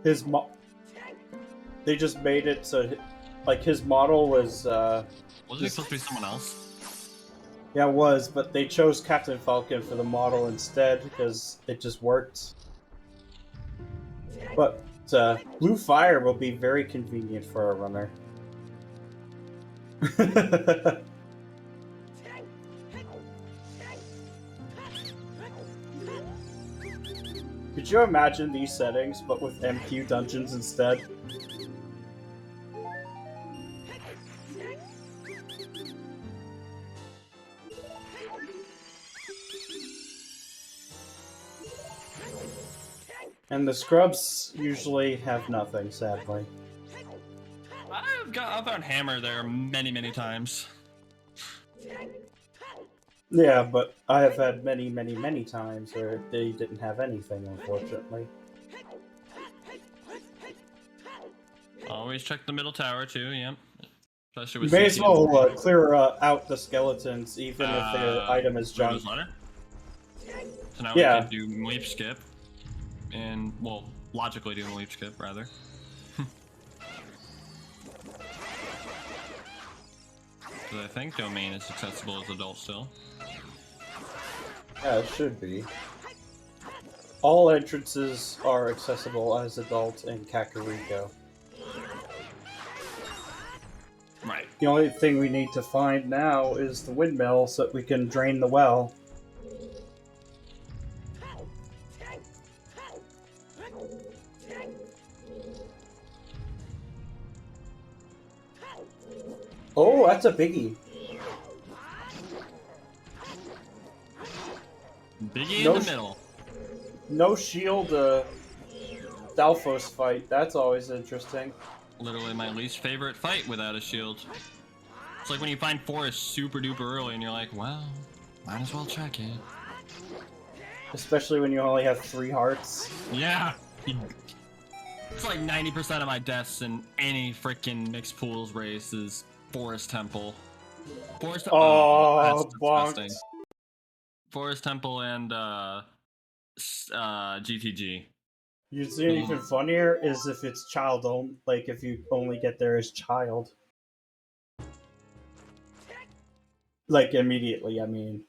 [SPEAKER 1] they just made it so, like, his model was.
[SPEAKER 2] Wasn't it supposed to be someone else?
[SPEAKER 1] Yeah, it was, but they chose Captain Falcon for the model instead because it just worked. But Blue Fire will be very convenient for a runner. Could you imagine these settings, but with MQ dungeons instead? And the scrubs usually have nothing, sadly.
[SPEAKER 2] I've found Hammer there many, many times.
[SPEAKER 1] Yeah, but I have had many, many, many times where they didn't have anything, unfortunately.
[SPEAKER 2] Always check the middle tower too, yeah.
[SPEAKER 1] You may as well clear out the skeletons, even if the item is junk.
[SPEAKER 2] So now we can do leap skip. And, well, logically do a leap skip, rather. Because I think Domain is accessible as adult still.
[SPEAKER 1] Yeah, it should be. All entrances are accessible as adult in Kakariko.
[SPEAKER 2] Right.
[SPEAKER 1] The only thing we need to find now is the windmill so that we can drain the well. Oh, that's a biggie.
[SPEAKER 2] Biggie in the middle.
[SPEAKER 1] No shield Dalphos fight. That's always interesting.
[SPEAKER 2] Literally my least favorite fight without a shield. It's like when you find Forest super duper early and you're like, well, might as well check it.
[SPEAKER 1] Especially when you only have 3 hearts.
[SPEAKER 2] Yeah. It's like 90% of my deaths in any freaking mixed pools race is Forest Temple. Forest.
[SPEAKER 1] Oh,
[SPEAKER 2] that's disgusting. Forest Temple and GTG.
[SPEAKER 1] You'd see even funnier is if it's child only, like if you only get there as child. Like immediately, I mean.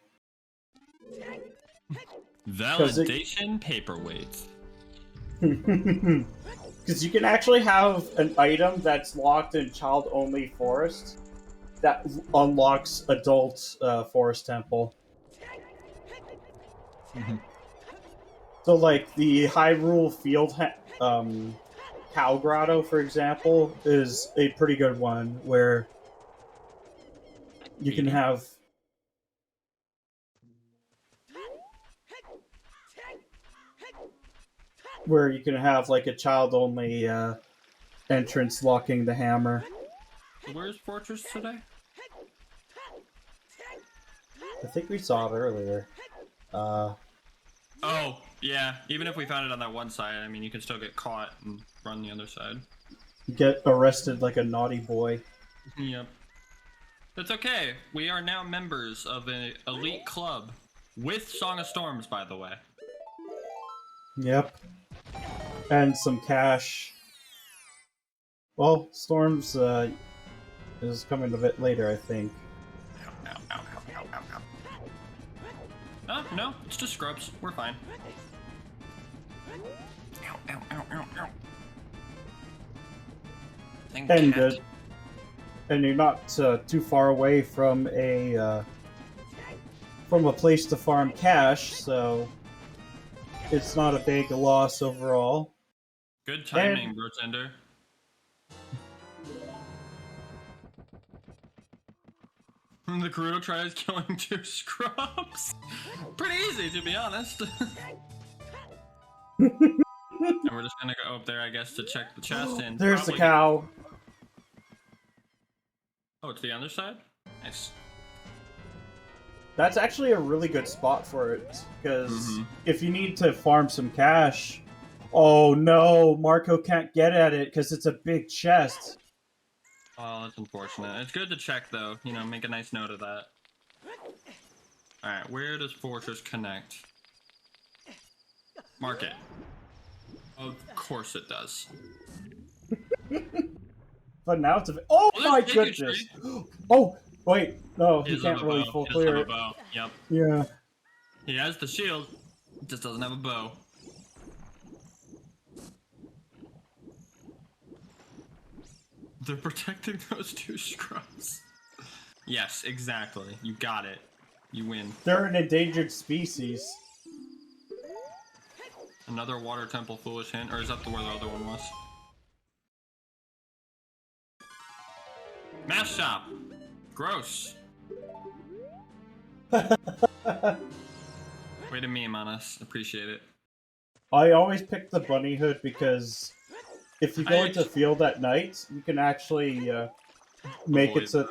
[SPEAKER 2] Validation paperweights.
[SPEAKER 1] Because you can actually have an item that's locked in child only forest that unlocks adult Forest Temple. So, like, the Hyrule Field Cow Grotto, for example, is a pretty good one where you can have. Where you can have, like, a child only entrance locking the hammer.
[SPEAKER 2] Where's Fortress today?
[SPEAKER 1] I think we saw it earlier.
[SPEAKER 2] Oh, yeah. Even if we found it on that one side, I mean, you can still get caught and run the other side.
[SPEAKER 1] Get arrested like a naughty boy.
[SPEAKER 2] Yep. That's okay. We are now members of an elite club with Song of Storms, by the way.
[SPEAKER 1] Yep. And some cash. Well, Storms is coming a bit later, I think.
[SPEAKER 2] Oh, no, it's just scrubs. We're fine.
[SPEAKER 1] And good. And you're not too far away from a place to farm cash, so it's not a big loss overall.
[SPEAKER 2] Good timing, Brotender. The Gerudo tries killing 2 scrubs. Pretty easy, to be honest. And we're just gonna go up there, I guess, to check the chest in.
[SPEAKER 1] There's the cow.
[SPEAKER 2] Oh, it's the other side? Nice.
[SPEAKER 1] That's actually a really good spot for it, because if you need to farm some cash... Oh no, Marco can't get at it because it's a big chest.
[SPEAKER 2] Oh, that's unfortunate. It's good to check, though. You know, make a nice note of that. Alright, where does Fortress connect? Mark it. Of course it does.
[SPEAKER 1] But now it's a... Oh my goodness! Oh, wait. No, he can't really full clear it.
[SPEAKER 2] Yep.
[SPEAKER 1] Yeah.
[SPEAKER 2] He has the shield, just doesn't have a bow. They're protecting those 2 scrubs. Yes, exactly. You got it. You win.
[SPEAKER 1] They're an endangered species.
[SPEAKER 2] Another water temple foolish hint, or is that where the other one was? Mass shop. Gross. Way to meme on us. Appreciate it.
[SPEAKER 1] I always pick the bunny hood because if you go into field at night, you can actually make it so...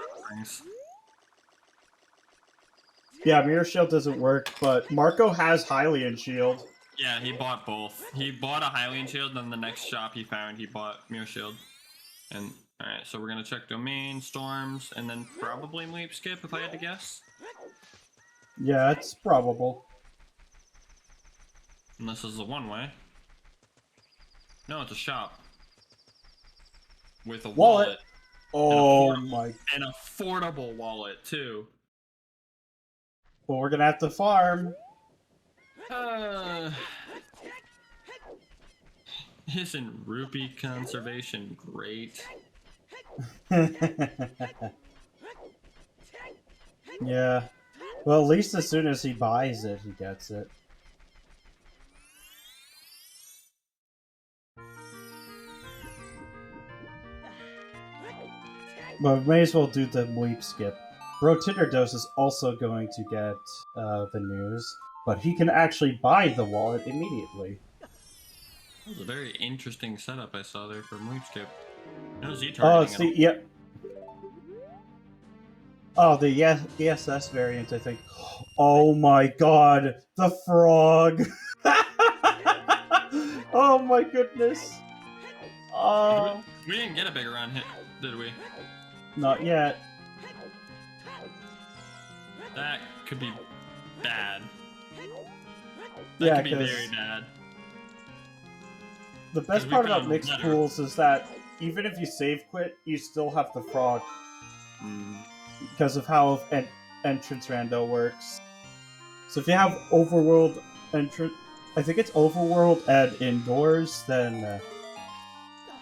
[SPEAKER 1] Yeah, Mirror Shield doesn't work, but Marco has Hylian Shield.
[SPEAKER 2] Yeah, he bought both. He bought a Hylian Shield, then the next shop he found, he bought Mirror Shield. And, alright, so we're gonna check Domain, Storms, and then probably Leap Skip, if I had to guess.
[SPEAKER 1] Yeah, it's probable.
[SPEAKER 2] Unless this is a one-way. No, it's a shop. With a wallet.
[SPEAKER 1] Oh my...
[SPEAKER 2] An affordable wallet, too.
[SPEAKER 1] Well, we're gonna have to farm.
[SPEAKER 2] Isn't rupee conservation great?
[SPEAKER 1] Yeah. Well, at least as soon as he buys it, he gets it. But we may as well do the Weep Skip. Brotinderdose is also going to get the news, but he can actually buy the wallet immediately.
[SPEAKER 2] That was a very interesting setup I saw there for Leap Skip. No Z targeting.
[SPEAKER 1] Oh, it's the... Yep. Oh, the ESS variant, I think. Oh my god, the frog! Oh my goodness!
[SPEAKER 2] We didn't get a big round hit, did we?
[SPEAKER 1] Not yet.
[SPEAKER 2] That could be bad. That
[SPEAKER 1] Yeah,
[SPEAKER 2] could be
[SPEAKER 1] 'cause
[SPEAKER 2] very bad.
[SPEAKER 1] the best
[SPEAKER 2] we
[SPEAKER 1] part
[SPEAKER 2] found
[SPEAKER 1] about mixed
[SPEAKER 2] better.
[SPEAKER 1] pools is that even if you save quit, you still have the frog because of how entrance rando works. So if you have overworld entrance, I think it's overworld and indoors, then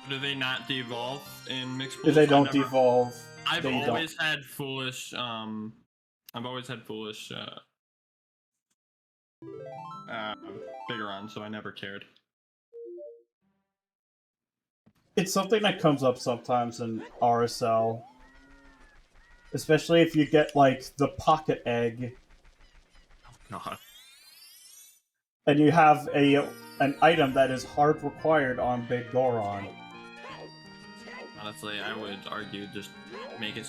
[SPEAKER 2] Do they not devolve in mixed pools?
[SPEAKER 1] they don't devolve.
[SPEAKER 2] I've
[SPEAKER 1] They
[SPEAKER 2] always had foolish. I've always had foolish. Bigger on, so I never cared.
[SPEAKER 1] It's something that comes up sometimes in RSL, especially if you get like the pocket egg.
[SPEAKER 2] God.
[SPEAKER 1] And you have an item that is hard required on Big Goron.
[SPEAKER 2] Honestly, I would argue just make it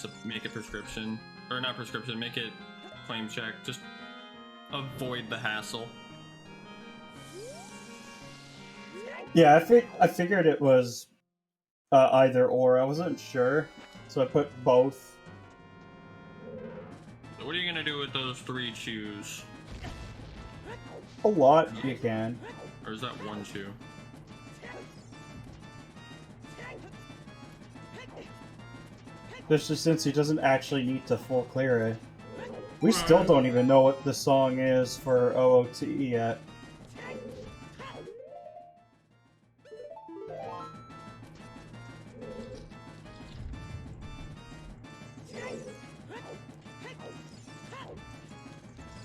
[SPEAKER 2] prescription, or not prescription. Make it claim check. Just avoid the hassle.
[SPEAKER 1] Yeah, I figured it was either or. I wasn't sure, so I put both.
[SPEAKER 2] So what are you gonna do with those 3 chews?
[SPEAKER 1] A lot you can.
[SPEAKER 2] Or is that 1 chew?
[SPEAKER 1] Especially since he doesn't actually need to full clear it. We still don't even know what the song is for OOT yet.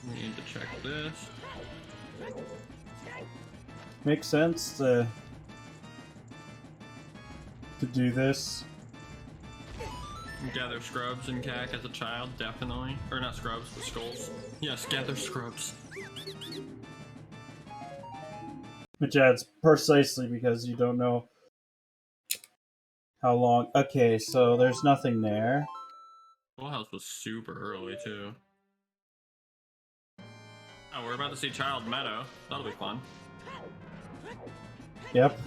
[SPEAKER 2] We need to check this.
[SPEAKER 1] Makes sense to do this.
[SPEAKER 2] Gather scrubs in CAC as a child, definitely. Or not scrubs, but skulls. Yes, gather scrubs.
[SPEAKER 1] Which adds precisely because you don't know how long. Okay, so there's nothing there.
[SPEAKER 2] Full House was super early, too. Oh, we're about to see Child Meadow. That'll be fun.
[SPEAKER 1] Yep.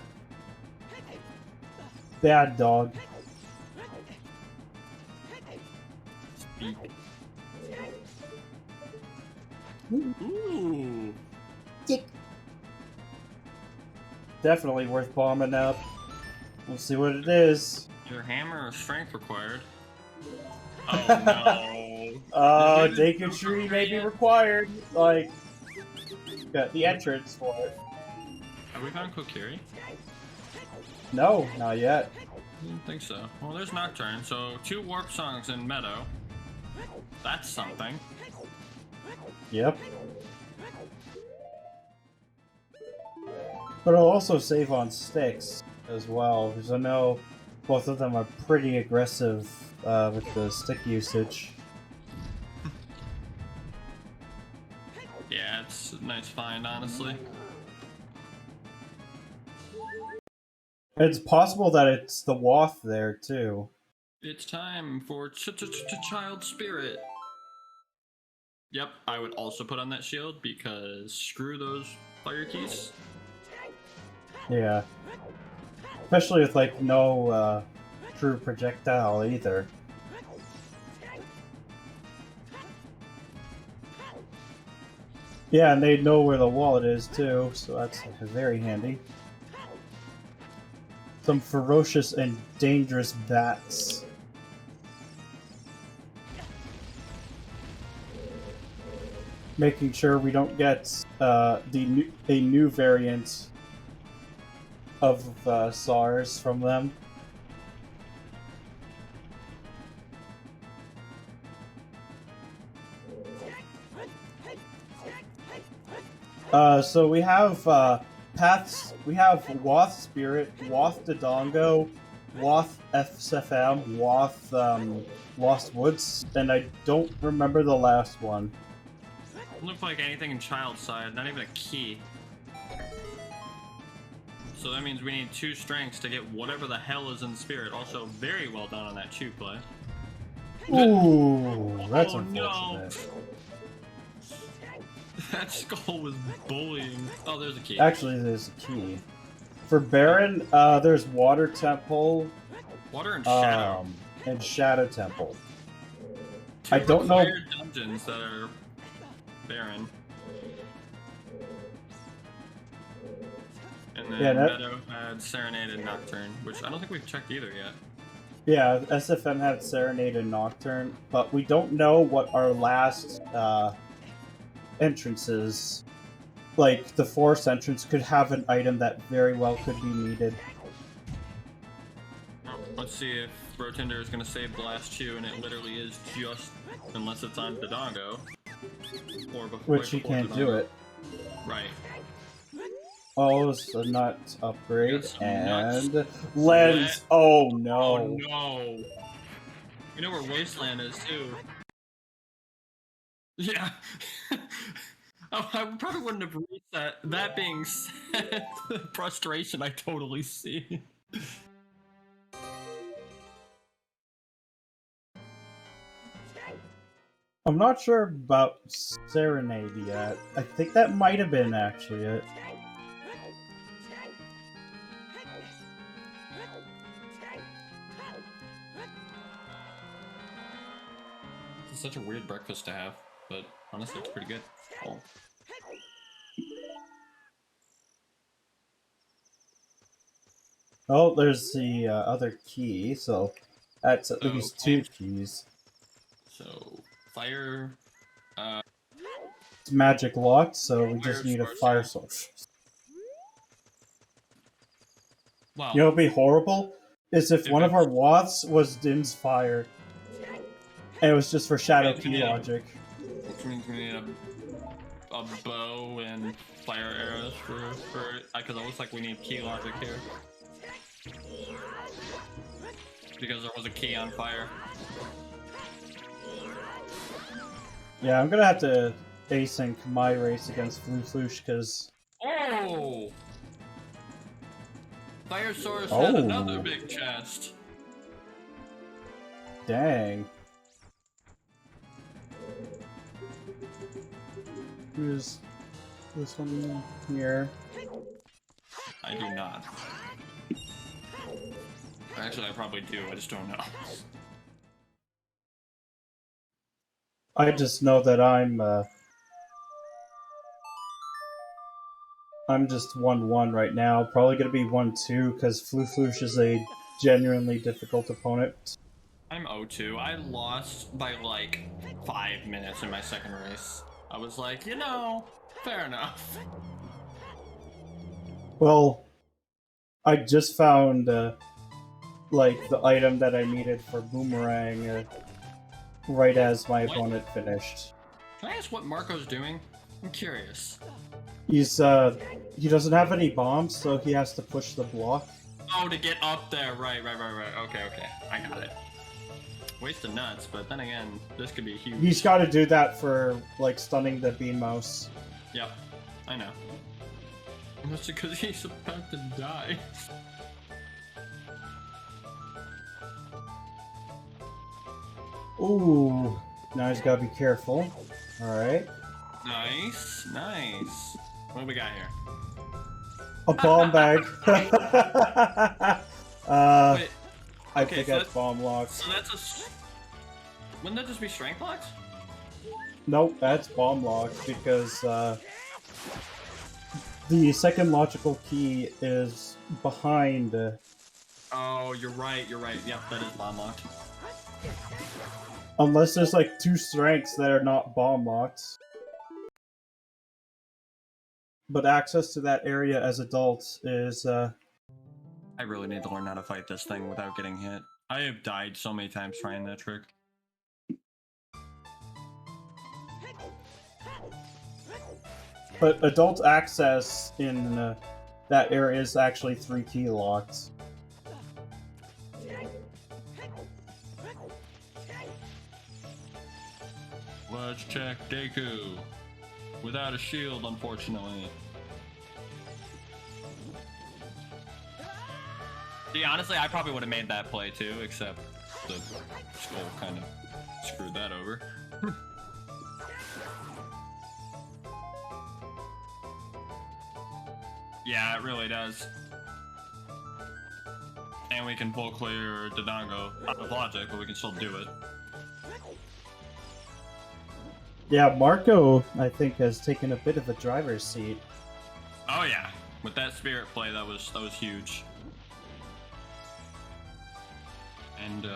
[SPEAKER 1] Bad dog.
[SPEAKER 2] Speak. Ooh.
[SPEAKER 1] Definitely worth bombing up. We'll see what it is.
[SPEAKER 2] Your hammer or strength required. Oh no.
[SPEAKER 1] Deku Tree may be required. Like, got the entrance for it.
[SPEAKER 2] Have we found Kokiri?
[SPEAKER 1] No, not yet.
[SPEAKER 2] I didn't think so. Well, there's Nocturne, so 2 warp songs in Meadow. That's something.
[SPEAKER 1] Yep. But I'll also save on sticks as well, because I know both of them are pretty aggressive with the stick usage.
[SPEAKER 2] Yeah, it's a nice find, honestly.
[SPEAKER 1] It's possible that it's the Wath there, too.
[SPEAKER 2] It's time for Child Spirit. Yep, I would also put on that shield because screw those fire keys.
[SPEAKER 1] Yeah. Especially with, like, no true projectile either. Yeah, and they know where the wallet is, too, so that's very handy. Some ferocious and dangerous bats. Making sure we don't get a new variant of SARS from them. So we have paths. We have Wath Spirit, Wath Dodongo, Wath FSFM, Wath Lost Woods, and I don't remember the last one.
[SPEAKER 2] Look like anything in Child side, not even a key. So that means we need 2 strengths to get whatever the hell is in Spirit. Also, very well done on that chew play.
[SPEAKER 1] Ooh, that's unfortunate.
[SPEAKER 2] No. That skull was bullying. Oh, there's a key.
[SPEAKER 1] Actually, there's a key. For Baron, there's Water Temple.
[SPEAKER 2] Water and Shadow.
[SPEAKER 1] And Shadow Temple.
[SPEAKER 2] 2
[SPEAKER 1] I don't know.
[SPEAKER 2] dungeons that are barren. And then
[SPEAKER 1] Yeah,
[SPEAKER 2] Meadow had Serenade and Nocturne, which I don't think we've checked either yet.
[SPEAKER 1] Yeah, SFM had Serenade and Nocturne, but we don't know what our last entrances. Like, the Forest entrance could have an item that very well could be needed.
[SPEAKER 2] Oh, let's see if Brotinder is going to save the last two, and it literally is just, unless it's on Dodongo. Or
[SPEAKER 1] Which he can't do it.
[SPEAKER 2] Right.
[SPEAKER 1] Oh, it's a nut upgrade, and
[SPEAKER 2] nuts.
[SPEAKER 1] lens. Oh no!
[SPEAKER 2] Oh no! You know where Wasteland is too. Yeah. I probably wouldn't have reset. That being said, the frustration I totally see.
[SPEAKER 1] I'm not sure about Serenade yet. I think that might have been actually it.
[SPEAKER 2] It's such a weird breakfast to have, but honestly, it's pretty good. Oh.
[SPEAKER 1] Oh, there's the other key, so that's at least two keys.
[SPEAKER 2] So, fire...
[SPEAKER 1] It's magic locked, so we just need a fire source.
[SPEAKER 2] Wow.
[SPEAKER 1] You know what would be horrible? Is if one of our Woths was Din's fire, and it was just for shadow key logic.
[SPEAKER 2] Which means we need a bow and fire arrows for because it looks like we need key logic here. Because there was a key on fire.
[SPEAKER 1] Yeah, I'm gonna have to async my race against Floosh because...
[SPEAKER 2] Oh! Fire Source had another big chest.
[SPEAKER 1] Dang. Who's this one here?
[SPEAKER 2] I do not. Actually, I probably do, I just don't know.
[SPEAKER 1] I just know that I'm just 1-1 right now. Probably gonna be 1-2 because Floosh is a genuinely difficult opponent.
[SPEAKER 2] I'm 0-2. I lost by like 5 minutes in my second race. I was like, you know, fair enough.
[SPEAKER 1] Well, I just found like the item that I needed for Boomerang right as my opponent finished.
[SPEAKER 2] Can I ask what Marco's doing? I'm curious.
[SPEAKER 1] He's he doesn't have any bombs, so he has to push the block.
[SPEAKER 2] Oh, to get up there. Right. Okay. I got it. Waste of nuts, but then again, this could be huge.
[SPEAKER 1] He's got to do that for, like, stunning the beam mouse.
[SPEAKER 2] Yep, I know. That's because he's about to die.
[SPEAKER 1] Ooh, now he's got to be careful. Alright.
[SPEAKER 2] Nice. What do we got here?
[SPEAKER 1] A bomb bag.
[SPEAKER 2] Wait.
[SPEAKER 1] I think
[SPEAKER 2] so
[SPEAKER 1] that's bomb locked.
[SPEAKER 2] So that's a... Wouldn't that just be strength locked?
[SPEAKER 1] Nope, that's bomb locked because the second logical key is behind.
[SPEAKER 2] Oh, you're right. Yep, that is bomb locked.
[SPEAKER 1] Unless there's like 2 strengths that are not bomb locked. But access to that area as adults is
[SPEAKER 2] I really need to learn how to fight this thing without getting hit. I have died so many times trying that trick.
[SPEAKER 1] But adult access in that area is actually 3 key locked.
[SPEAKER 2] Let's check Deku. Without a shield, unfortunately. See, honestly, I probably would have made that play too, except the skull kind of screwed that over. Yeah, it really does. And we can full clear Dodongo out of logic, but we can still do it.
[SPEAKER 1] Yeah, Marco, I think, has taken a bit of a driver's seat.
[SPEAKER 2] Oh yeah. With that spirit play, that was huge. And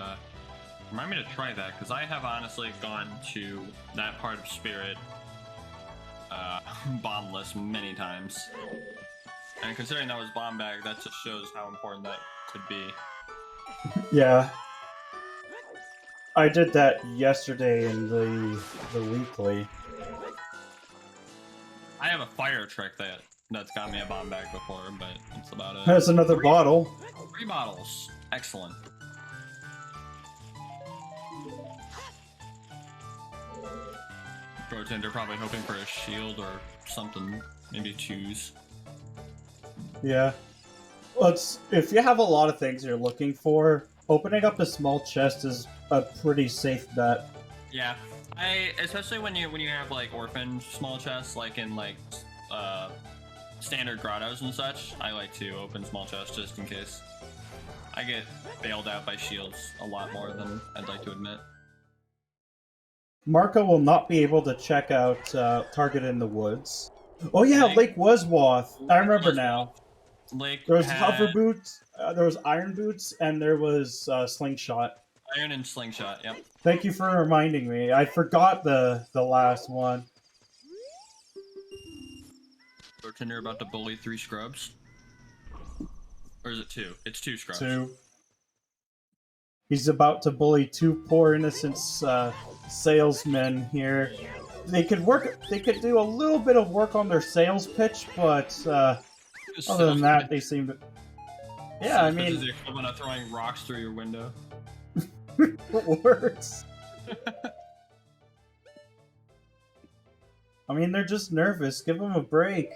[SPEAKER 2] remind me to try that, because I have honestly gone to that part of spirit bombless many times. And considering that was bomb bag, that just shows how important that could be.
[SPEAKER 1] Yeah. I did that yesterday in the weekly.
[SPEAKER 2] I have a fire trick that's got me a bomb bag before, but that's about it.
[SPEAKER 1] There's another bottle.
[SPEAKER 2] 3 bottles. Excellent. Brotender probably hoping for a shield or something. Maybe choose.
[SPEAKER 1] Yeah. Well, if you have a lot of things you're looking for, opening up a small chest is a pretty safe bet.
[SPEAKER 2] Yeah. Especially when you have like orphan small chests, like in like standard grottos and such, I like to open small chests just in case. I get bailed out by shields a lot more than I'd like to admit.
[SPEAKER 1] Marco will not be able to check out Target in the Woods. Oh yeah, Lake Wuzwoth. I remember now. There was hover boots, there was iron boots, and there was slingshot.
[SPEAKER 2] Iron and slingshot, yep.
[SPEAKER 1] Thank you for reminding me. I forgot the last one.
[SPEAKER 2] Brotender about to bully 3 scrubs? Or is it 2? It's 2 scrubs.
[SPEAKER 1] 2. He's about to bully 2 poor innocent salesmen here. They could do a little bit of work on their sales pitch, but other than that, they seem to. Yeah, I mean,
[SPEAKER 2] the equivalent of throwing rocks through your window.
[SPEAKER 1] It works. I mean, they're just nervous. Give them a break.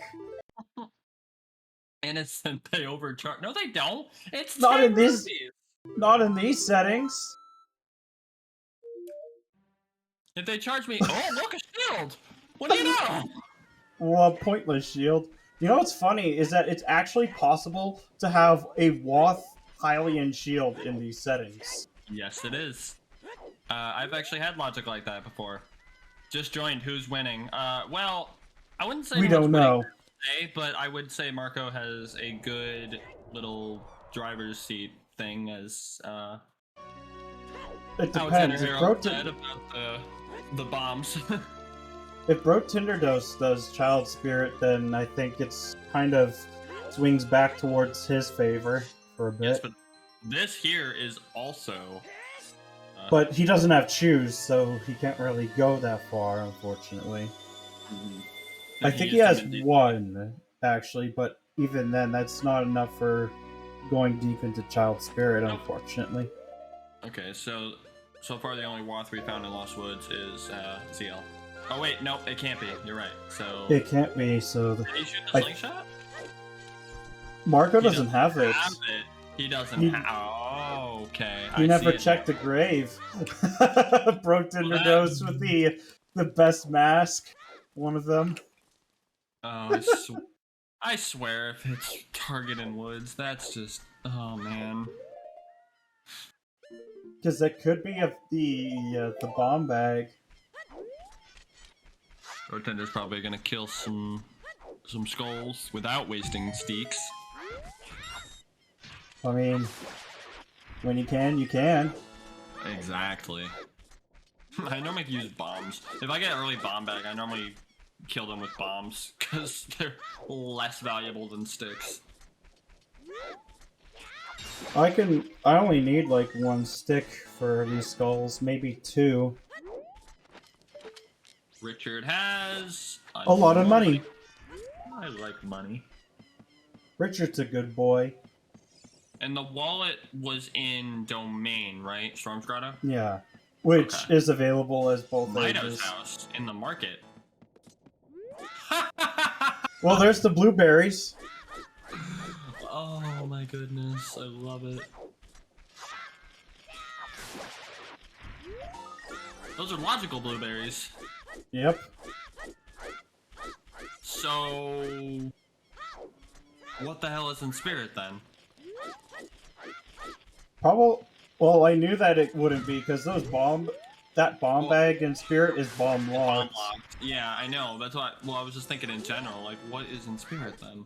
[SPEAKER 2] Innocent, they overcharge. No, they don't. It's
[SPEAKER 1] not in
[SPEAKER 2] this.
[SPEAKER 1] Not in these settings.
[SPEAKER 2] If they charge me, oh look, a shield. What do you know?
[SPEAKER 1] Well, a pointless shield. You know what's funny is that it's actually possible to have a Woth Hylian shield in these settings.
[SPEAKER 2] Yes, it is. I've actually had logic like that before. Just joined. Who's winning? Well, I wouldn't say
[SPEAKER 1] we don't know.
[SPEAKER 2] Today, but I would say Marco has a good little driver's seat thing as.
[SPEAKER 1] It depends.
[SPEAKER 2] About the bombs.
[SPEAKER 1] If Brotinderdose does Child Spirit, then I think it's kind of swings back towards his favor for a bit.
[SPEAKER 2] Yes, but this here is also.
[SPEAKER 1] But he doesn't have shoes, so he can't really go that far, unfortunately. I think he has 1, actually, but even then, that's not enough for going deep into Child Spirit, unfortunately.
[SPEAKER 2] Okay, so far the only Woth we found in Lost Woods is CL. Oh wait, nope, it can't be. You're right. So
[SPEAKER 1] it can't be. So
[SPEAKER 2] did he shoot the slingshot?
[SPEAKER 1] Marco doesn't have it.
[SPEAKER 2] He doesn't have. Oh, okay.
[SPEAKER 1] He never checked the grave. Brotinderdose with the best mask. One of them.
[SPEAKER 2] Oh, I swear, if it's Target in Woods, that's just. Oh man.
[SPEAKER 1] Because that could be the bomb bag.
[SPEAKER 2] Brotender's probably gonna kill some skulls without wasting steaks.
[SPEAKER 1] I mean, when you can, you can.
[SPEAKER 2] Exactly. I normally use bombs. If I get early bomb bag, I normally kill them with bombs because they're less valuable than sticks.
[SPEAKER 1] I only need like 1 stick for these skulls, maybe 2.
[SPEAKER 2] Richard has
[SPEAKER 1] a lot of money.
[SPEAKER 2] I like money.
[SPEAKER 1] Richard's a good boy.
[SPEAKER 2] And the wallet was in Domain, right? Storm's Grotto?
[SPEAKER 1] Yeah. Which is available as both
[SPEAKER 2] Mido's
[SPEAKER 1] ages.
[SPEAKER 2] house in the market.
[SPEAKER 1] Well, there's the blueberries.
[SPEAKER 2] Oh my goodness, I love it. Those are logical blueberries.
[SPEAKER 1] Yep.
[SPEAKER 2] So, what the hell is in spirit then?
[SPEAKER 1] Probably. Well, I knew that it wouldn't be because that bomb bag in spirit is bomb locked.
[SPEAKER 2] Yeah, I know. That's why. Well, I was just thinking in general. Like, what is in spirit then?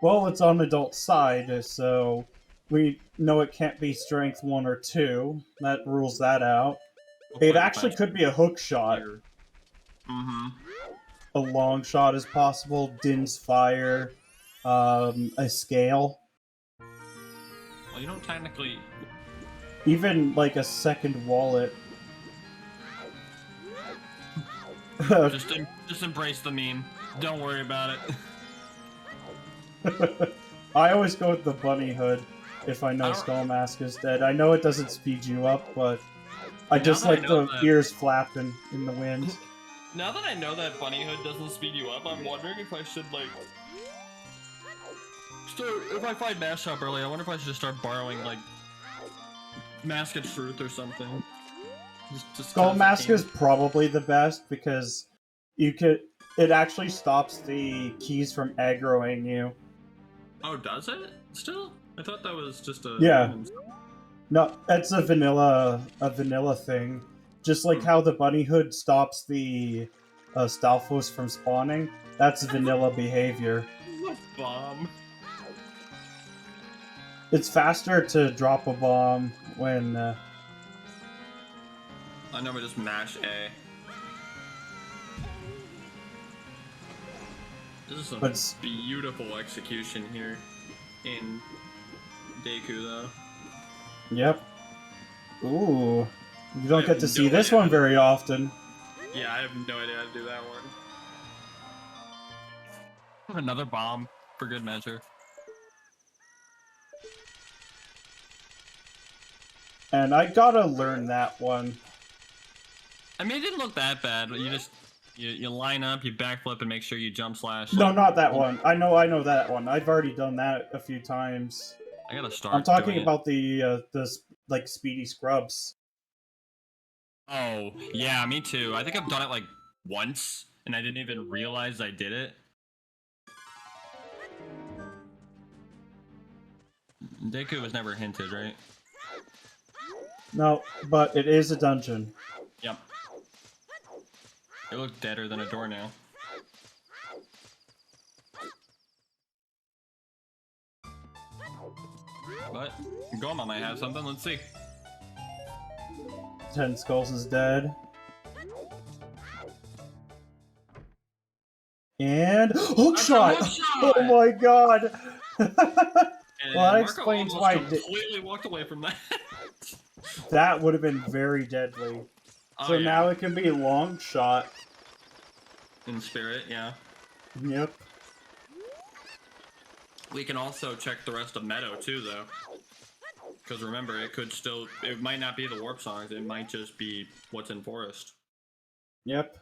[SPEAKER 1] Well, it's on adult side, so we know it can't be strength 1 or 2. That rules that out. It actually could be a hook shot.
[SPEAKER 2] Mm-hmm.
[SPEAKER 1] A long shot is possible. Din's fire, a scale.
[SPEAKER 2] Well, you don't technically.
[SPEAKER 1] Even like a second wallet.
[SPEAKER 2] just embrace the meme. Don't worry about
[SPEAKER 1] it. I always go with the bunny hood if I know Skull Mask is dead. I know it doesn't speed you up, but I just like the ears flapping in the wind.
[SPEAKER 2] Now that I know that bunny hood doesn't speed you up, I'm wondering if I should like. If I find Mask Shop early, I wonder if I should just start borrowing like Mask of Truth or something. Just
[SPEAKER 1] Skull Mask is probably the best because it actually stops the keys from aggroing you.
[SPEAKER 2] Oh, does it? Still? I thought that was just a...
[SPEAKER 1] Yeah. No, that's a vanilla thing. Just like how the bunny hood stops the Stalfos from spawning, that's vanilla behavior.
[SPEAKER 2] Bomb.
[SPEAKER 1] It's faster to drop a bomb when...
[SPEAKER 2] I know we just mash A. This is some beautiful execution here in Deku, though.
[SPEAKER 1] Yep. Ooh. You don't get to see this one very often.
[SPEAKER 2] Yeah, I have no idea how to do that one. Another bomb, for good measure.
[SPEAKER 1] And I gotta learn that one.
[SPEAKER 2] I mean, it didn't look that bad, but you just... You line up, you backflip, and make sure you jump slash.
[SPEAKER 1] No, not that one. I know that one. I've already done that a few times.
[SPEAKER 2] I gotta start.
[SPEAKER 1] I'm talking about the like speedy scrubs.
[SPEAKER 2] Oh yeah, me too. I think I've done it like once, and I didn't even realize I did it. Deku was never hinted, right?
[SPEAKER 1] No, but it is a dungeon.
[SPEAKER 2] Yep. It looked deader than a door now. But Goma might have something. Let's see.
[SPEAKER 1] 10 Skulls is dead. And hook shot! Oh my god! Well, that explains why I
[SPEAKER 2] completely walked away from that.
[SPEAKER 1] That would have been very deadly. So now it can be long shot.
[SPEAKER 2] In spirit, yeah.
[SPEAKER 1] Yep.
[SPEAKER 2] We can also check the rest of Meadow too, though. Because remember, it might not be the warp songs, it might just be what's in forest.
[SPEAKER 1] Yep.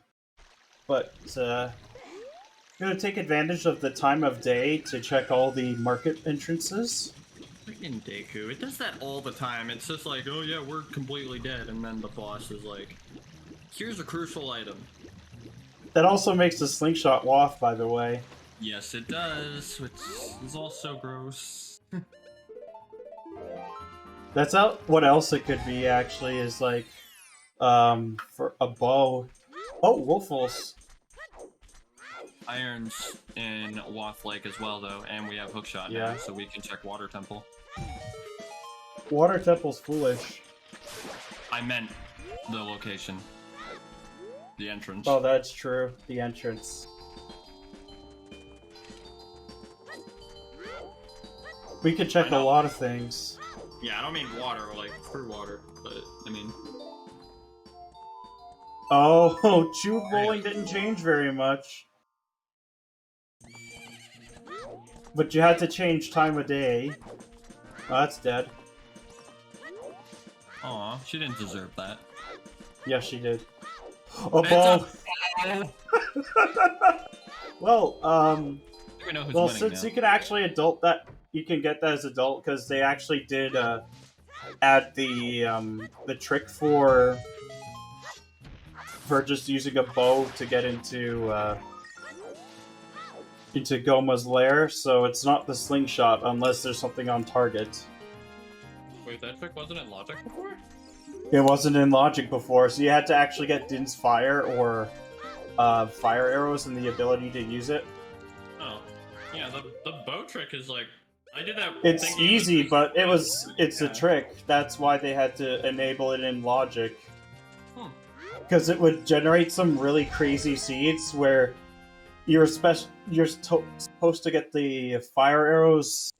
[SPEAKER 1] But, gonna take advantage of the time of day to check all the market entrances.
[SPEAKER 2] Freaking Deku, it does that all the time. It's just like, oh yeah, we're completely dead, and then the boss is like, here's a crucial item.
[SPEAKER 1] That also makes the slingshot waft, by the way.
[SPEAKER 2] Yes, it does, which is also gross.
[SPEAKER 1] That's what else it could be, actually, is like, for a bow. Oh, Wolfels.
[SPEAKER 2] Irons in Waft Lake as well, though, and we have Hookshot now, so we can check Water Temple.
[SPEAKER 1] Water Temple's foolish.
[SPEAKER 2] I meant the location. The entrance.
[SPEAKER 1] Oh, that's true. The entrance. We could check a lot of things.
[SPEAKER 2] Yeah, I don't mean water, like through water, but I mean...
[SPEAKER 1] Oh, tube rolling didn't change very much. But you had to change time of day. Oh, that's dead.
[SPEAKER 2] Aw, she didn't deserve that.
[SPEAKER 1] Yes, she did. A ball! Well, well, since you can actually adult that, you can get that as adult, because they actually did, add the trick for just using a bow to get into Goma's lair, so it's not the slingshot unless there's something on target.
[SPEAKER 2] Wait, that trick wasn't in Logic before?
[SPEAKER 1] It wasn't in Logic before, so you had to actually get Din's Fire or fire arrows and the ability to use it.
[SPEAKER 2] Oh. Yeah, the bow trick is like, I did that.
[SPEAKER 1] It's easy, but it's
[SPEAKER 2] Yeah.
[SPEAKER 1] a trick. That's why they had to enable it in logic.
[SPEAKER 2] Hmm.
[SPEAKER 1] Because it would generate some really crazy seeds where you're supposed to get the fire arrows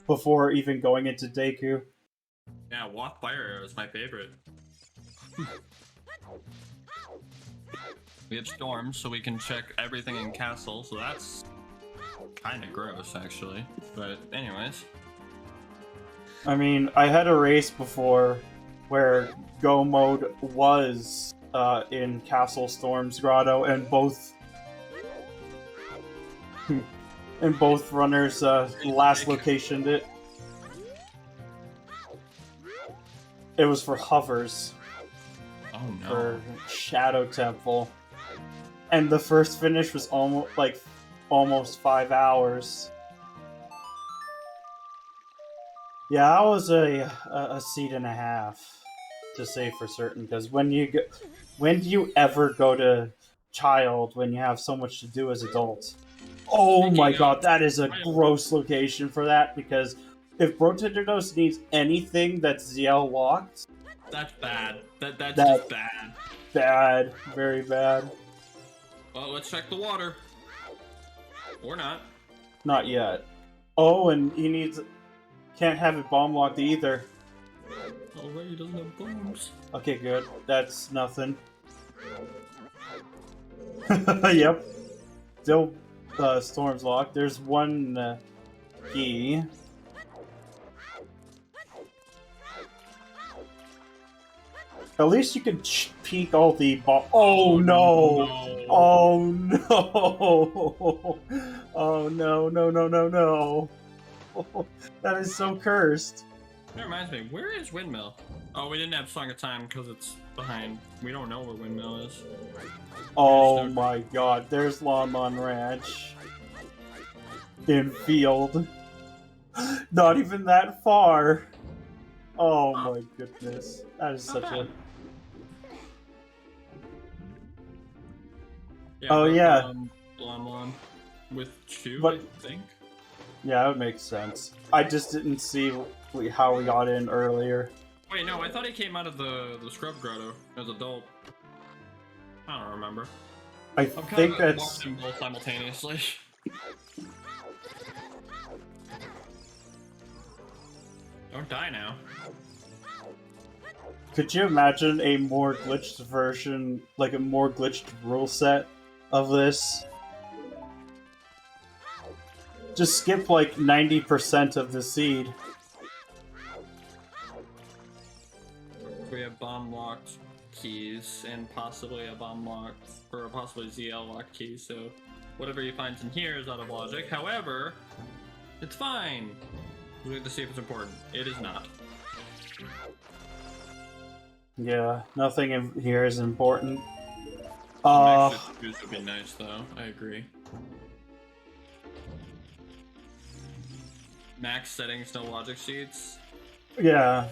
[SPEAKER 1] before even going into Deku.
[SPEAKER 2] Yeah, walk fire arrow is my favorite. We have storms, so we can check everything in castle, so that's kind of gross, actually. But anyways.
[SPEAKER 1] I mean, I had a race before where Go mode was in Castle Storm's Grotto, and both runners last locationed it. It was for hovers.
[SPEAKER 2] Oh no.
[SPEAKER 1] For Shadow Temple. And the first finish was almost 5 hours. Yeah, that was a seed and a half, to say for certain. Because when do you ever go to child when you have so much to do as adult? Oh my god, that is a gross location for that. Because if Brotinderdose needs anything that's ZL locked,
[SPEAKER 2] that's bad. That's just bad.
[SPEAKER 1] Bad, very bad.
[SPEAKER 2] Well, let's check the water. Or not.
[SPEAKER 1] Not yet. Oh, and he can't have it bomb locked either.
[SPEAKER 2] Alright, he doesn't have bombs.
[SPEAKER 1] Okay, good. That's nothing. Yep. Still, storm's locked. There's one key. At least you can peek all the bomb. Oh no! Oh no! Oh no! No! That is so cursed.
[SPEAKER 2] That reminds me, where is Windmill? Oh, we didn't have Song of Time because it's behind. We don't know where Windmill is.
[SPEAKER 1] Oh my god, there's Lamon Ranch. In field. Not even that far. Oh my goodness. That is such a...
[SPEAKER 2] Yeah,
[SPEAKER 1] oh yeah.
[SPEAKER 2] Lamon with Chu,
[SPEAKER 1] But,
[SPEAKER 2] I think.
[SPEAKER 1] Yeah, that would make sense. I just didn't see how we got in earlier.
[SPEAKER 2] Wait, no, I thought he came out of the Scrub Grotto as adult. I don't remember.
[SPEAKER 1] I think that's...
[SPEAKER 2] watching them both simultaneously. Don't die now.
[SPEAKER 1] Could you imagine a more glitched version, like a more glitched rule set of this? Just skip like 90% of the seed.
[SPEAKER 2] We have bomb locked keys and possibly a bomb locked, or possibly ZL locked key, so whatever he finds in here is out of logic. However, it's fine. We have to see if it's important. It is not.
[SPEAKER 1] Yeah, nothing in here is important.
[SPEAKER 2] Some extra twos would be nice, though. I agree. Max settings, no logic seeds.
[SPEAKER 1] Yeah.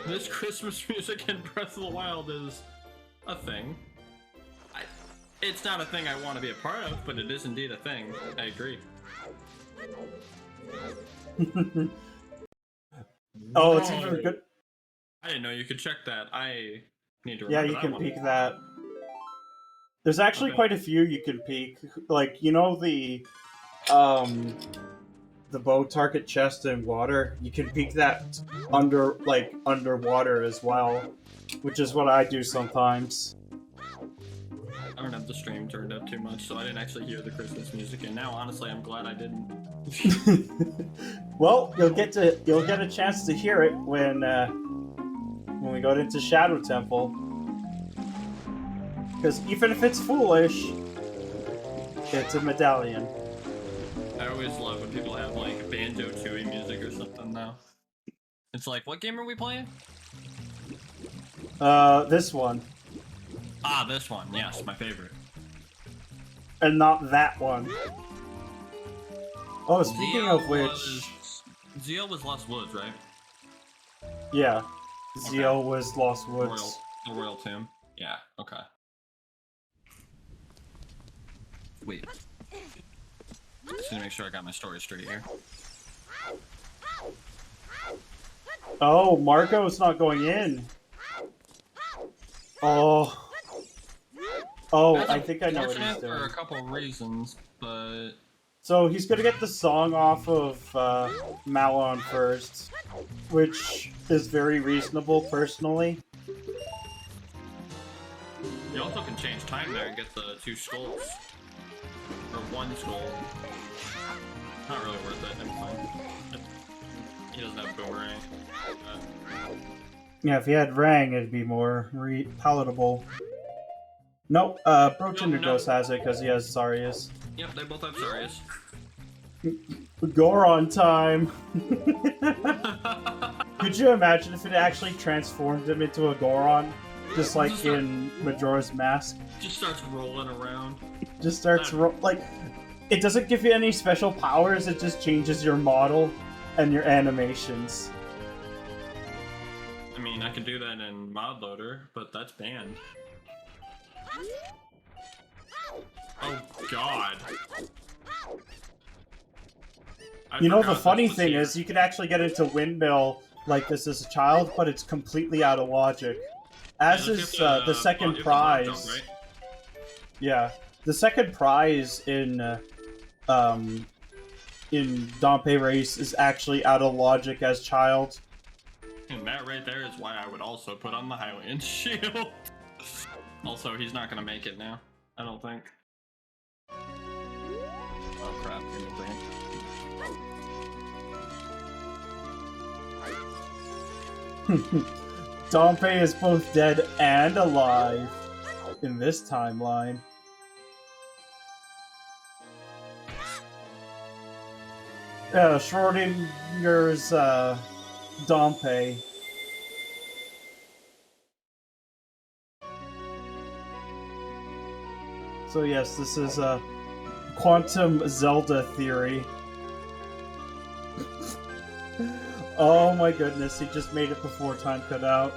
[SPEAKER 2] This Christmas music in Breath of the Wild is a thing. It's not a thing I want to be a part of, but it is indeed a thing. I agree.
[SPEAKER 1] Oh, it's even good.
[SPEAKER 2] I didn't know you could check that. I need to remember.
[SPEAKER 1] Yeah, you can peek that. There's actually quite a few you can peek. Like, you know the bow target chest in water? You can peek that underwater as well, which is what I do sometimes.
[SPEAKER 2] I don't have the stream turned up too much, so I didn't actually hear the Christmas music, and now honestly I'm glad I didn't.
[SPEAKER 1] Well, you'll get a chance to hear it when we go into Shadow Temple. Because even if it's foolish, it's a medallion.
[SPEAKER 2] I always love when people have like Banjo Tooie music or something now. It's like, what game are we playing?
[SPEAKER 1] This one.
[SPEAKER 2] Ah, this one. Yes, my favorite.
[SPEAKER 1] And not that one. Oh, speaking of which...
[SPEAKER 2] ZL was Lost Woods, right?
[SPEAKER 1] Yeah. ZL was Lost Woods.
[SPEAKER 2] The Royal Tomb. Yeah, okay. Wait. just need to make sure I got my story straight here.
[SPEAKER 1] Oh, Marco's not going in. Oh. Oh,
[SPEAKER 2] That's
[SPEAKER 1] I think I know what he's
[SPEAKER 2] unfortunate
[SPEAKER 1] doing.
[SPEAKER 2] for a couple reasons, but
[SPEAKER 1] So he's gonna get the song off of Malon first, which is very reasonable, personally.
[SPEAKER 2] you also can change time there and get the 2 skulls. Or 1 skull. Not really worth it, I'm fine. He doesn't have boomerang.
[SPEAKER 1] Yeah, if he had Rang, it'd be more palatable. Nope, Brotinderdose has it because he has Sarius.
[SPEAKER 2] Yep, they both have Sarius.
[SPEAKER 1] Goron time! Could you imagine if it actually transformed him into a Goron? Just like in Majora's Mask?
[SPEAKER 2] Just starts rolling around.
[SPEAKER 1] Just starts like, it doesn't give you any special powers, it just changes your model and your animations.
[SPEAKER 2] I mean, I could do that in Mod Loader, but that's banned. Oh god.
[SPEAKER 1] You know, the funny thing is, you can actually get into Windmill like this as a child, but it's completely out of logic. As is the second prize. Right? Yeah, the second prize in Dompe Race is actually out of logic as child.
[SPEAKER 2] And that right there is why I would also put on the Hylian shield. Also, he's not gonna make it now. I don't think. Oh crap! Give me a second.
[SPEAKER 1] Dompe is both dead and alive in this timeline. Yeah, Schrodinger's Dompe. So yes, this is a quantum Zelda theory. Oh my goodness, he just made it before time cut out.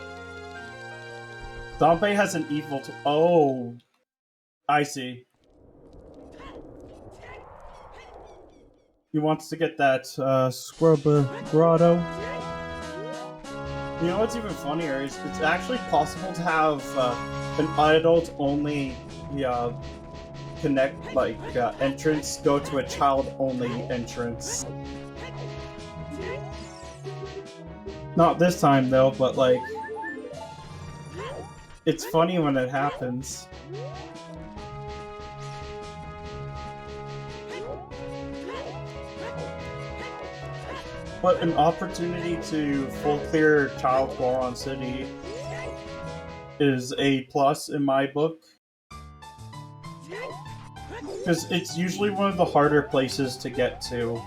[SPEAKER 1] Dompe has an evil oh, I see. He wants to get that Scrub Grotto. You know what's even funnier is it's actually possible to have an adult only connect entrance go to a child only entrance. Not this time though, but like, it's funny when it happens. But an opportunity to full clear Child Goron City is a plus in my book. Because it's usually one of the harder places to get to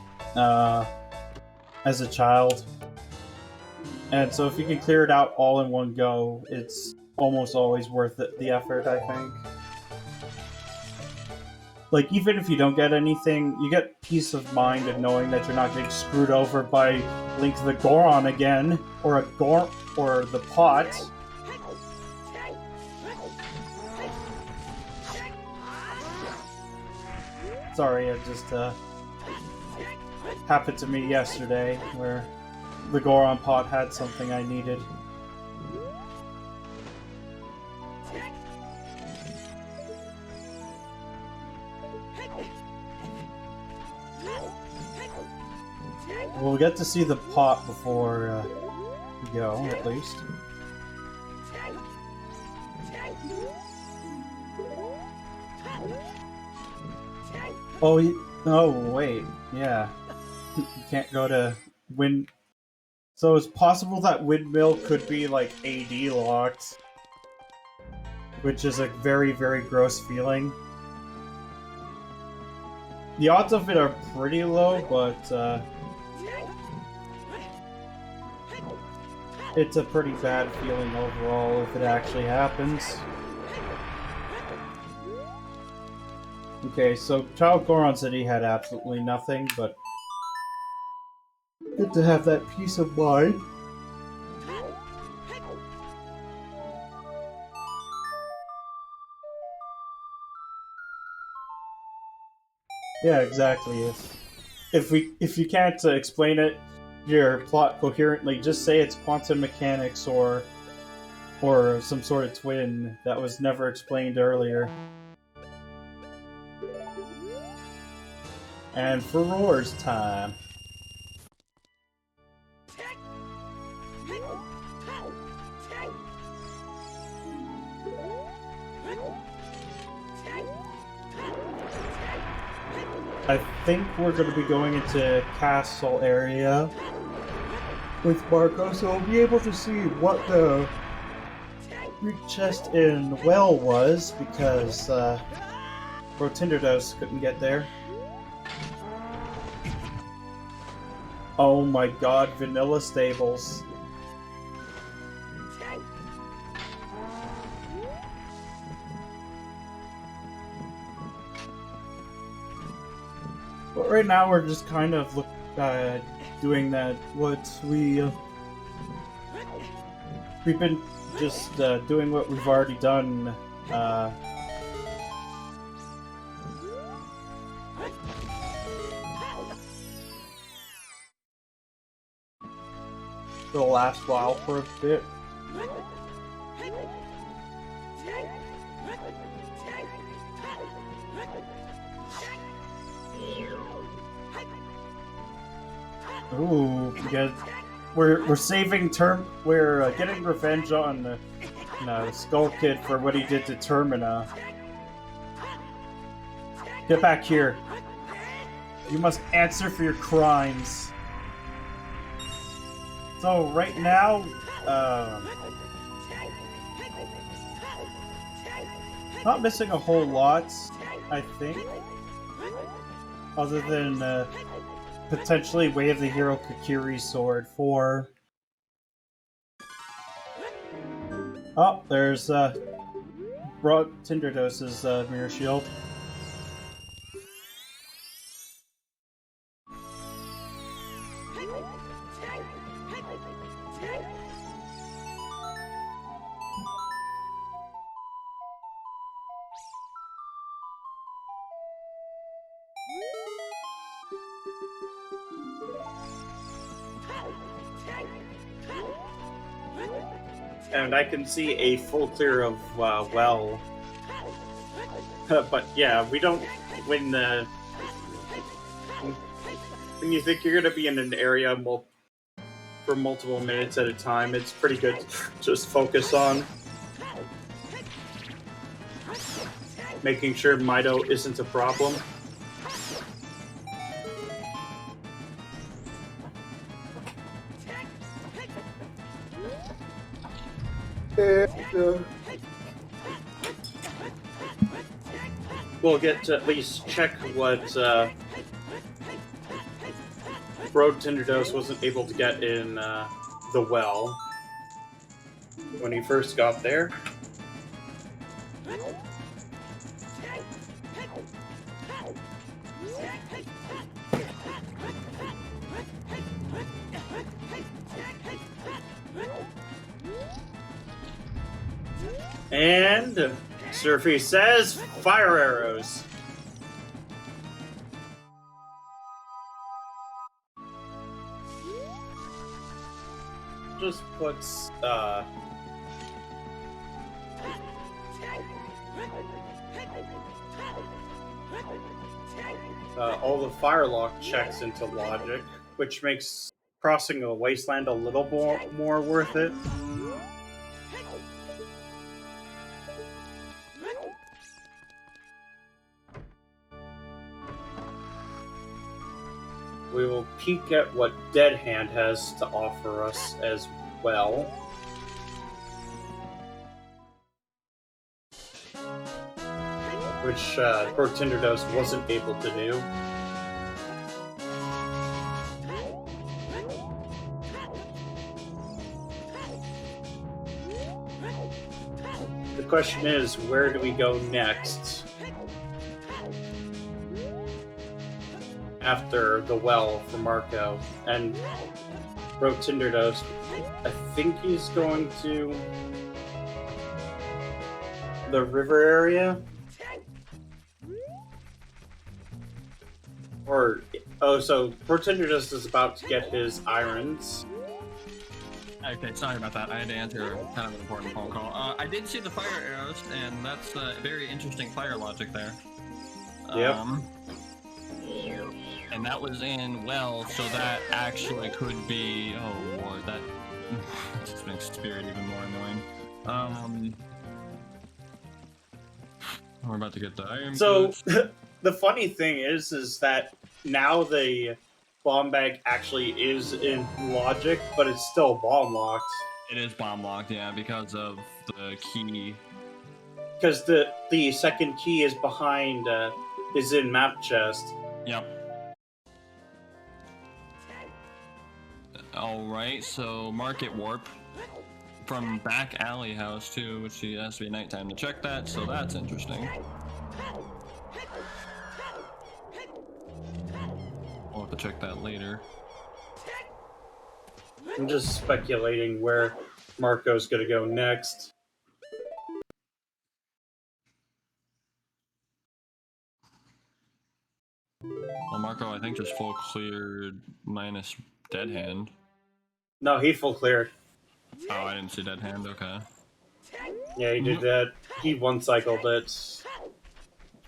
[SPEAKER 1] as a child. And so if you can clear it out all in one go, it's almost always worth it, the effort, I think. Like, even if you don't get anything, you get peace of mind in knowing that you're not getting screwed over by Link the Goron again, or or the pot. Sorry, it just happened to me yesterday, where the Goron pot had something I needed. We'll get to see the pot before we go, at least. Oh, wait, yeah. You can't go to Wind... So it's possible that Windmill could be, like, AD locked. Which is a very, very gross feeling. The odds of it are pretty low, but, it's a pretty bad feeling overall if it actually happens. Okay, so Child Goron City had absolutely nothing, but good to have that peace of mind. Yeah, exactly. If you can't explain it, your plot coherently, just say it's quantum mechanics or some sort of twin that was never explained earlier. And for roars time. I think we're going to be going into castle area with Marco, so we'll be able to see what the Greek chest in well was, because Brotinderdose couldn't get there. Oh my god, vanilla stables. But right now we're just kind of doing that. We've been just doing what we've already done. For the last while for a bit. Ooh, we're saving we're getting revenge on Skull Kid for what he did to Termina. Get back here. You must answer for your crimes. So right now, not missing a whole lot, I think, other than potentially Way of the Hero Kakiri sword for... Oh, there's Tinderdose's mirror shield. And I can see a full clear of well. But yeah, we don't when you think you're gonna be in an area for multiple minutes at a time, it's pretty good to just focus on making sure Mido isn't a problem. We'll get to at least check what Brotinderdose wasn't able to get in the well when he first got there. And Surfy says fire arrows. Just puts all the firelock checks into logic, which makes crossing a wasteland a little more worth it. We will peek at what Dead Hand has to offer us as well. Which Brotinderdose wasn't able to do. The question is, where do we go next? After the well for Marco. And Brotinderdose, I think he's going to the river area. so Brotinderdose is about to get his irons.
[SPEAKER 2] Okay, sorry about that. I had to answer kind of an important phone call. I did see the fire arrows, and that's very interesting fire logic there.
[SPEAKER 1] Yep.
[SPEAKER 2] And that was in well, so that actually could be. Oh lord, that just makes Spirit even more annoying. We're about to get the iron.
[SPEAKER 1] So the funny thing is that now the bomb bag actually is in logic, but it's still bomb locked.
[SPEAKER 2] It is bomb locked, yeah, because of the key.
[SPEAKER 1] Because the second key is behind, is in map chest.
[SPEAKER 2] Yep. Alright, so Market Warp from back alley house too, which has to be nighttime to check that, so that's interesting. We'll have to check that later.
[SPEAKER 1] I'm just speculating where Marco's gonna go next.
[SPEAKER 2] Well, Marco, I think just full cleared minus dead hand.
[SPEAKER 1] No, he full cleared.
[SPEAKER 2] Oh, I didn't see dead hand, okay.
[SPEAKER 1] Yeah, he did that. He one-cycled it.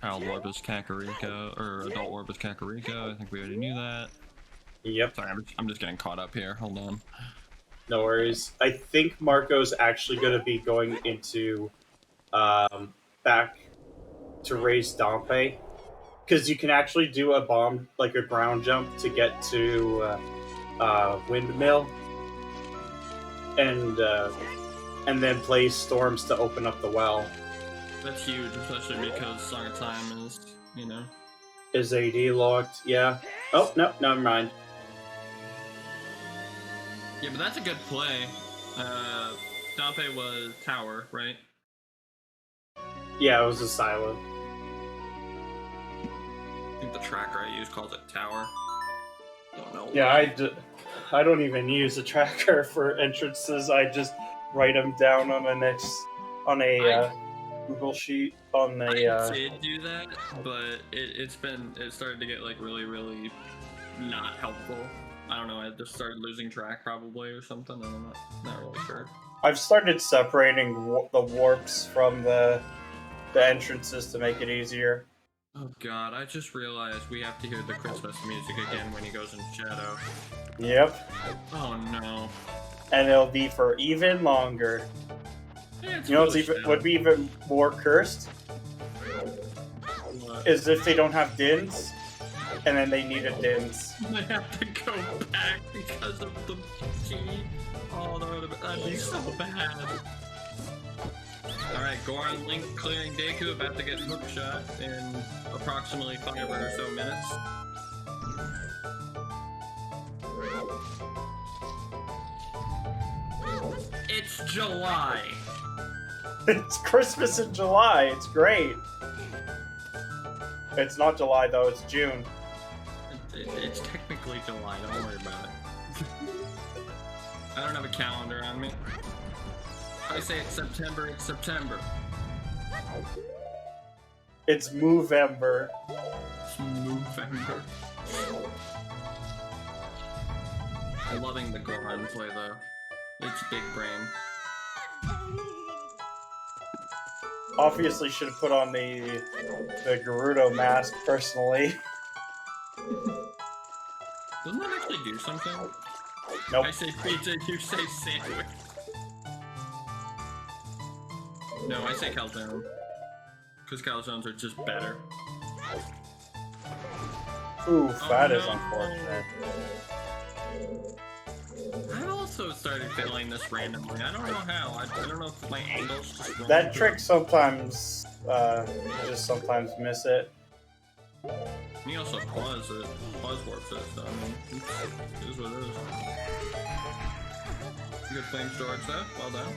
[SPEAKER 2] Child Warp is Kakariko, or Adult Warp is Kakariko, I think we already knew that.
[SPEAKER 1] Yep.
[SPEAKER 2] Sorry, I'm just getting caught up here, hold on.
[SPEAKER 1] No worries. I think Marco's actually going to be going into back to raise Dompe, because you can actually do a bomb, like a ground jump, to get to Windmill, and then play Storms to open up the well.
[SPEAKER 2] That's huge, especially because Song of Time is, you know.
[SPEAKER 1] Is AD locked? Yeah. Oh, no, never mind.
[SPEAKER 2] Yeah, but that's a good play. Dompe was tower, right?
[SPEAKER 1] Yeah, it was a silo.
[SPEAKER 2] I think the tracker I use calls it tower. Don't know.
[SPEAKER 1] Yeah, I don't even use a tracker for entrances. I just write them down on a Google sheet on a.
[SPEAKER 2] I did do that, but it started to get like really not helpful. I don't know. I just started losing track probably or something. I'm not really sure.
[SPEAKER 1] I've started separating the warps from the entrances to make it easier.
[SPEAKER 2] Oh god, I just realized we have to hear the Christmas music again when he goes in shadow.
[SPEAKER 1] Yep.
[SPEAKER 2] Oh no.
[SPEAKER 1] And it'll be for even longer.
[SPEAKER 2] Yeah,
[SPEAKER 1] you know what's would be even more cursed?
[SPEAKER 2] What?
[SPEAKER 1] Is if they don't have dins, and then they need a dins.
[SPEAKER 2] They have to go back because of the key. Oh, that'd be so bad. Alright, Goron Link clearing Deku, about to get hookshot in approximately 5 or so minutes. It's July!
[SPEAKER 1] It's Christmas in July, it's great! It's not July though, it's June.
[SPEAKER 2] It's technically July, don't worry about it. I don't have a calendar on me. If I say it's September, it's September.
[SPEAKER 1] It's Movember.
[SPEAKER 2] It's Movember. I'm loving the Gohan play though. It's big brain.
[SPEAKER 1] Obviously should have put on the Gerudo mask personally.
[SPEAKER 2] Doesn't that actually do something?
[SPEAKER 1] Nope.
[SPEAKER 2] I say pizza, you say sandwich. No, I say calzone. Because calzones are just better.
[SPEAKER 1] Ooh, that is
[SPEAKER 2] no.
[SPEAKER 1] unfortunate.
[SPEAKER 2] I also started failing this randomly. I don't know how. I don't know if my angle's just wrong.
[SPEAKER 1] That trick sometimes, you just sometimes miss it.
[SPEAKER 2] He also pause warps it, so I mean, it is what it is. Good thing, George, though. Well done.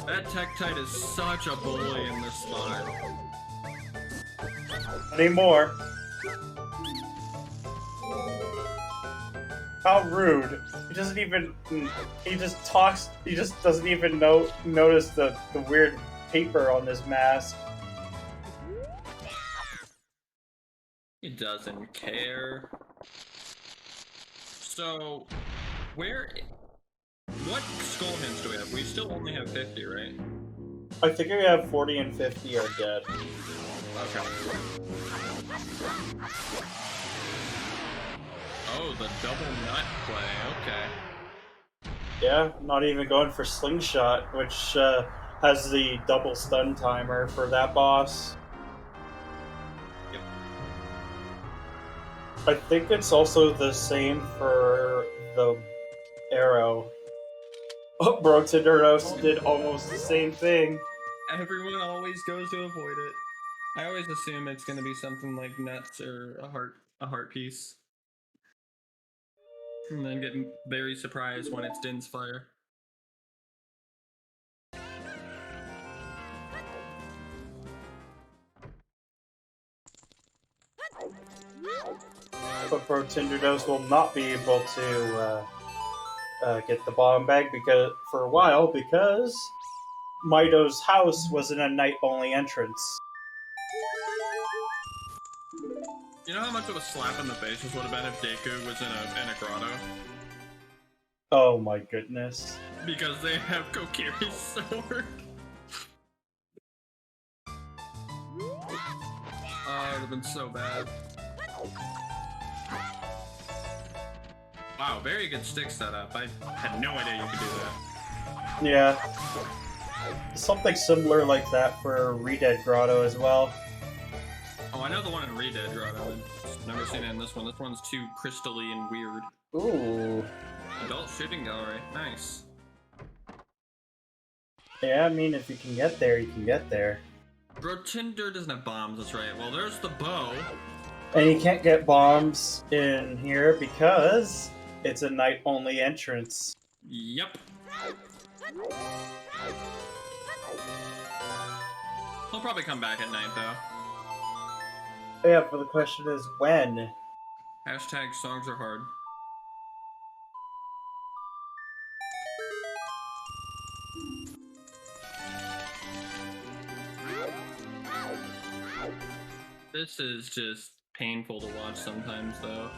[SPEAKER 2] That Tektite is such a bully in this spot.
[SPEAKER 1] Anymore. How rude. He doesn't even... He just talks... He just doesn't even notice the weird paper on his mask.
[SPEAKER 2] He doesn't care. So, what skull hints do we have? We still only have 50, right?
[SPEAKER 1] I think we have 40 and 50 are dead.
[SPEAKER 2] Okay. Oh, the double nut play, okay.
[SPEAKER 1] Yeah, not even going for Slingshot, which has the double stun timer for that boss.
[SPEAKER 2] Yep.
[SPEAKER 1] I think it's also the same for the arrow. Oh, Brotinderdose did almost the same thing.
[SPEAKER 2] Everyone always goes to avoid it. I always assume it's gonna be something like nuts or a heart piece. And then get very surprised when it's Din's fire.
[SPEAKER 1] But Brotinderdose will not be able to get the bomb bag for a while because Mido's house was in a night-only entrance.
[SPEAKER 2] You know how much of a slap in the face this would have been if Deku was in a grotto?
[SPEAKER 1] Oh my goodness.
[SPEAKER 2] Because they have Kokiri's sword. Oh, it would have been so bad. Wow, very good stick setup. I had no idea you could do that.
[SPEAKER 1] Yeah. Something similar like that for Redead Grotto as well.
[SPEAKER 2] Oh, I know the one in Redead Grotto. I've never seen it in this one. This one's too crystally and weird.
[SPEAKER 1] Ooh.
[SPEAKER 2] Adult shooting gallery. Nice.
[SPEAKER 1] Yeah, I mean, if you can get there, you can get there.
[SPEAKER 2] Brotinder doesn't have bombs, that's right. Well, there's the bow.
[SPEAKER 1] And you can't get bombs in here because it's a night-only entrance.
[SPEAKER 2] Yep. He'll probably come back at night, though.
[SPEAKER 1] Yeah, but the question is when?
[SPEAKER 2] Hashtag songs are hard. This is just painful to watch sometimes, though.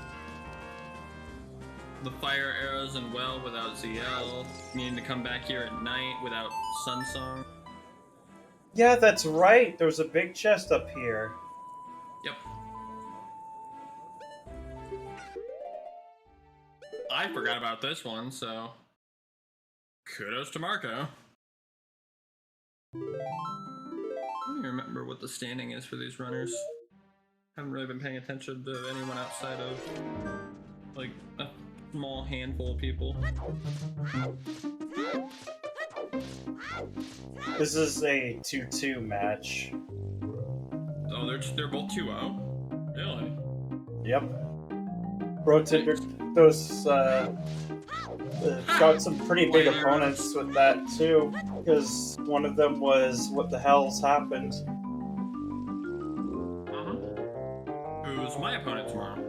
[SPEAKER 2] The fire arrows and well without ZL, needing to come back here at night without Sunsong.
[SPEAKER 1] Yeah, that's right. There's a big chest up here.
[SPEAKER 2] Yep. I forgot about this one, so kudos to Marco. I don't even remember what the standing is for these runners. Haven't really been paying attention to anyone outside of like a small handful of people.
[SPEAKER 1] This is a 2-2 match.
[SPEAKER 2] Oh, they're both 2-0? Really?
[SPEAKER 1] Yep. Brotinderdose got some pretty big opponents with that too, because one of them was what the hell's happened.
[SPEAKER 2] Who's my opponent tomorrow?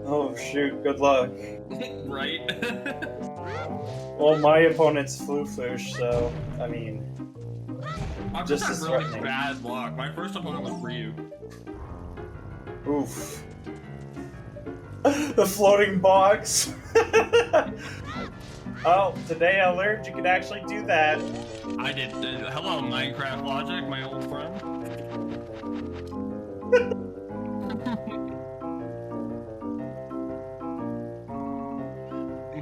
[SPEAKER 1] Oh shoot, good luck.
[SPEAKER 2] Right?
[SPEAKER 1] Well, my opponent's Floosh, so, I mean...
[SPEAKER 2] I've
[SPEAKER 1] just
[SPEAKER 2] just had
[SPEAKER 1] as
[SPEAKER 2] really
[SPEAKER 1] threatening.
[SPEAKER 2] bad luck. My first opponent was Ryu.
[SPEAKER 1] Oof. The floating box! Oh, today I learned you can actually do that.
[SPEAKER 2] I did. Hello, Minecraft Logic, my old friend.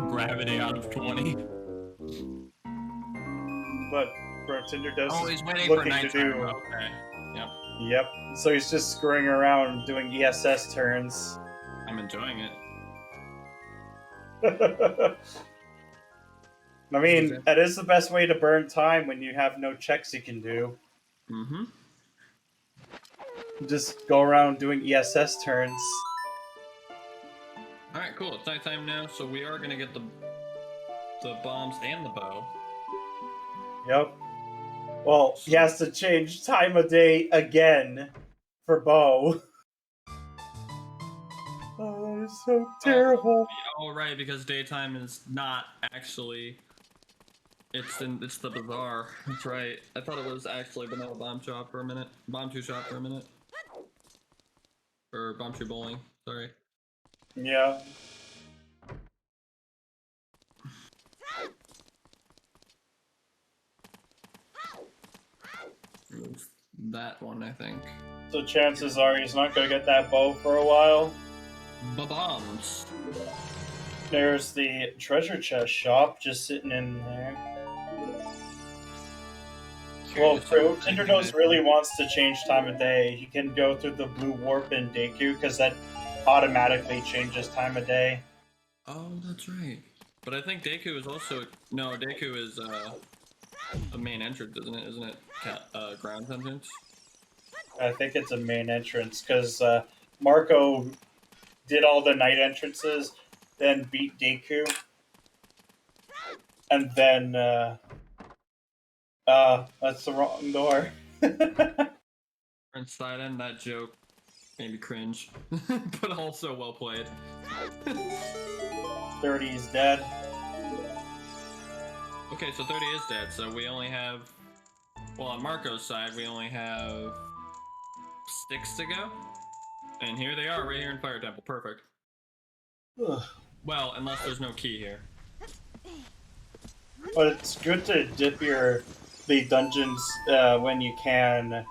[SPEAKER 2] Gravity out of 20.
[SPEAKER 1] But Brotinderdose
[SPEAKER 2] Oh,
[SPEAKER 1] is
[SPEAKER 2] he's waiting for
[SPEAKER 1] looking to
[SPEAKER 2] nighttime.
[SPEAKER 1] do...
[SPEAKER 2] Okay. Yep.
[SPEAKER 1] Yep. So he's just screwing around doing ESS turns.
[SPEAKER 2] I'm enjoying it.
[SPEAKER 1] I mean, that is the best way to burn time when you have no checks you can do.
[SPEAKER 2] Mm-hmm.
[SPEAKER 1] Just go around doing ESS turns.
[SPEAKER 2] Alright, cool. It's nighttime now, so we are gonna get the bombs and the bow.
[SPEAKER 1] Yep. Well, he has to change time of day again for Bo. Oh, is so terrible.
[SPEAKER 2] Oh, right, because daytime is not actually. It's the bazaar. That's right. I thought it was actually Vanilla Bomb Shop for a minute. Bomb Shoe Shop for a minute. Or Bomb Shoe Bowling. Sorry.
[SPEAKER 1] Yeah.
[SPEAKER 2] It's that one, I think.
[SPEAKER 1] So chances are he's not gonna get that bow for a while.
[SPEAKER 2] Bombs.
[SPEAKER 1] There's the treasure chest shop just sitting in there. Well, if Brotinderdose really wants to change time of day, he can go through the blue warp in Deku, because that automatically changes time of day.
[SPEAKER 2] Oh, that's right. But I think Deku is also... No, Deku is a main entrance, isn't it? Isn't it ground entrance?
[SPEAKER 1] I think it's a main entrance, because Marco did all the night entrances, then beat Deku, and then... that's the wrong door.
[SPEAKER 2] Prince Sidon, that joke made me cringe, but also well played.
[SPEAKER 1] 30 is dead.
[SPEAKER 2] Okay, so 30 is dead, so we only have... Well, on Marco's side, we only have 6 to go. And here they are, right here in Fire Temple. Perfect.
[SPEAKER 1] Ugh.
[SPEAKER 2] Well, unless there's no key here.
[SPEAKER 1] But it's good to dip the dungeons when you can,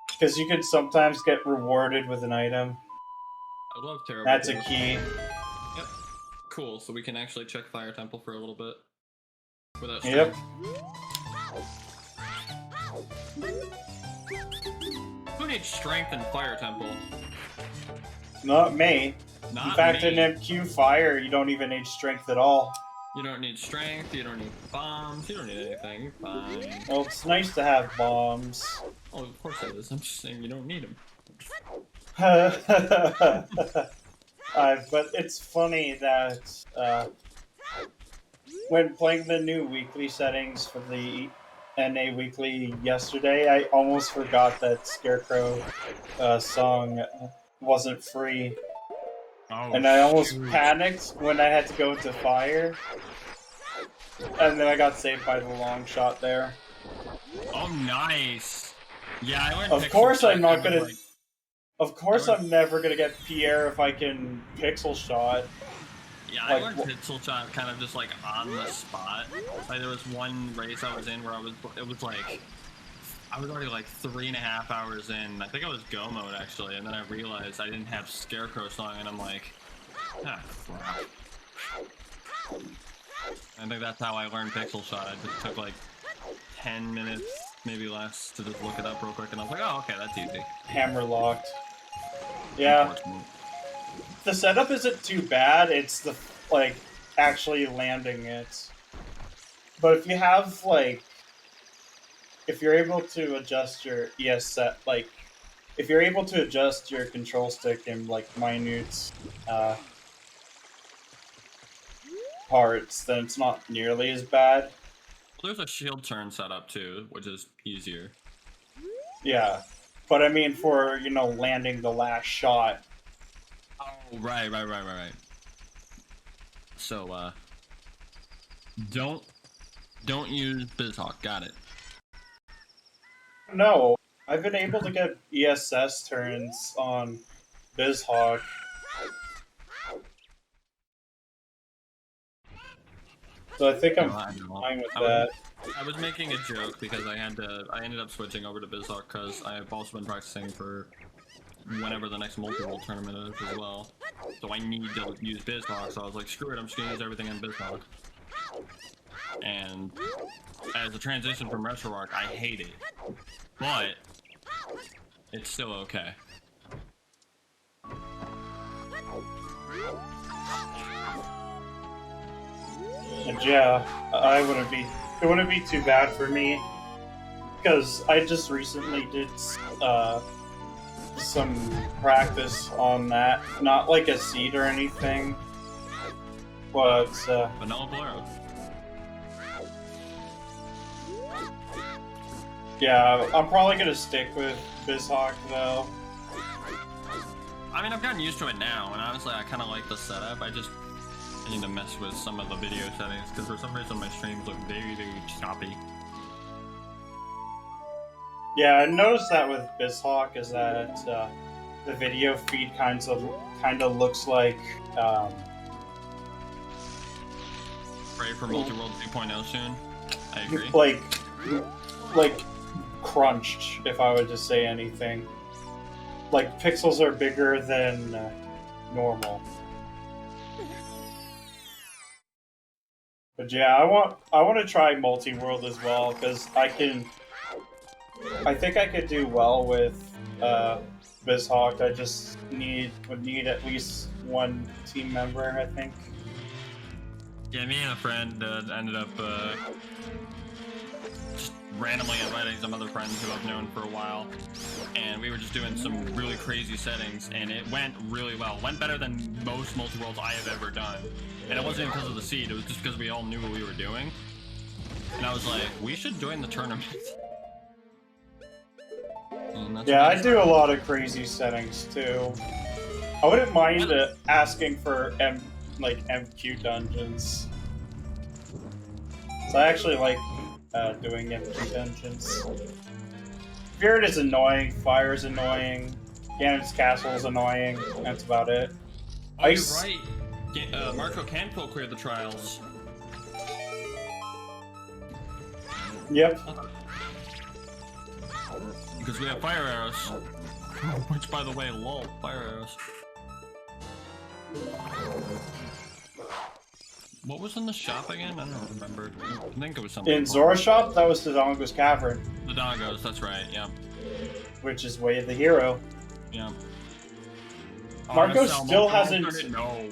[SPEAKER 1] because you can sometimes get rewarded with an item.
[SPEAKER 2] I love terrible.
[SPEAKER 1] That's a key.
[SPEAKER 2] Yep. Cool. So we can actually check Fire Temple for a little bit without.
[SPEAKER 1] Yep.
[SPEAKER 2] Who needs strength in Fire Temple?
[SPEAKER 1] Not me.
[SPEAKER 2] Not
[SPEAKER 1] in fact,
[SPEAKER 2] me.
[SPEAKER 1] in MQ Fire, you don't even need strength at all.
[SPEAKER 2] You don't need strength, you don't need bombs, you don't need anything, you're fine.
[SPEAKER 1] Well, it's nice to have bombs.
[SPEAKER 2] Oh, of course it is. I'm just saying you don't need them.
[SPEAKER 1] But it's funny that when playing the new weekly settings for the NA Weekly yesterday, I almost forgot that Scarecrow song wasn't free.
[SPEAKER 2] Oh,
[SPEAKER 1] and I almost panicked when I had to go to Fire. And then I got saved by the long shot there.
[SPEAKER 2] Oh, nice. Yeah, I learned.
[SPEAKER 1] Of course I'm not gonna... Of course I'm never gonna get Pierre if I can pixel shot.
[SPEAKER 2] Yeah, I learned pixel shot kind of just like on the spot. Like there was one race I was in where it was like, I was already like 3.5 hours in. I think I was go mode actually, and then I realized I didn't have Scarecrow song, and I'm like, ah, crap. I think that's how I learned pixel shot. I just took like 10 minutes, maybe less, to just look it up real quick, and I was like, oh, okay, that's easy.
[SPEAKER 1] Hammer locked. Yeah. The setup isn't too bad, it's the, like, actually landing it. But if you have, like, if you're able to adjust your if you're able to adjust your control stick in, like, minute, parts, then it's not nearly as bad.
[SPEAKER 2] Well, there's a shield turn setup, too, which is easier.
[SPEAKER 1] Yeah. But, I mean, for, you know, landing the last shot.
[SPEAKER 2] Oh, right. So, don't use BizHawk, got it.
[SPEAKER 1] No, I've been able to get ESS turns on BizHawk. So I think I'm fine with that.
[SPEAKER 2] I was making a joke because I ended up switching over to BizHawk because I've also been practicing for whenever the next multi-world tournament is as well. So I need to use BizHawk, so I was like, screw it, I'm just gonna use everything in BizHawk. And as a transition from RetroArch, I hate it. But it's still okay.
[SPEAKER 1] And yeah, it wouldn't be too bad for me, because I just recently did some practice on that. Not like a seed or anything, but
[SPEAKER 2] Vanilla Bolero.
[SPEAKER 1] Yeah, I'm probably gonna stick with BizHawk though.
[SPEAKER 2] I mean, I've gotten used to it now, and honestly, I kind of like the setup. I need to mess with some of the video settings, because for some reason my streams look very, very choppy.
[SPEAKER 1] Yeah, I noticed that with BizHawk is that the video feed kind of looks like
[SPEAKER 2] Pray for Multiworld 2.0 soon. I agree.
[SPEAKER 1] Like crunched, if I would just say anything. Like pixels are bigger than normal. But yeah, I want to try multi-world as well, because I think I could do well with BizHawk. I just would need at least one team member, I think.
[SPEAKER 2] Yeah, me and a friend ended up just randomly inviting some other friends who I've known for a while, and we were just doing some really crazy settings, and it went really well. It went better than most multi-worlds I have ever done. And it wasn't even because of the seed, it was just because we all knew what we were doing. And I was like, we should join the tournament.
[SPEAKER 1] Yeah, I do a lot of crazy settings too. I wouldn't mind asking for MQ dungeons. So I actually like doing MQ dungeons. Spirit is annoying, Fire is annoying, Ganon's Castle is annoying, that's about it.
[SPEAKER 2] Oh, Ice... you're right. Marco can full clear the trials.
[SPEAKER 1] Yep.
[SPEAKER 2] Because we have fire arrows. Which, by the way, lol, fire arrows. What was in the shop again? I don't remember. I think it was something.
[SPEAKER 1] In Zora's shop, that was the Dodongo's Cavern.
[SPEAKER 2] The Dodongos, that's right, yeah.
[SPEAKER 1] Which is Way of the Hero.
[SPEAKER 2] Yeah.
[SPEAKER 1] Marco still hasn't...
[SPEAKER 2] No.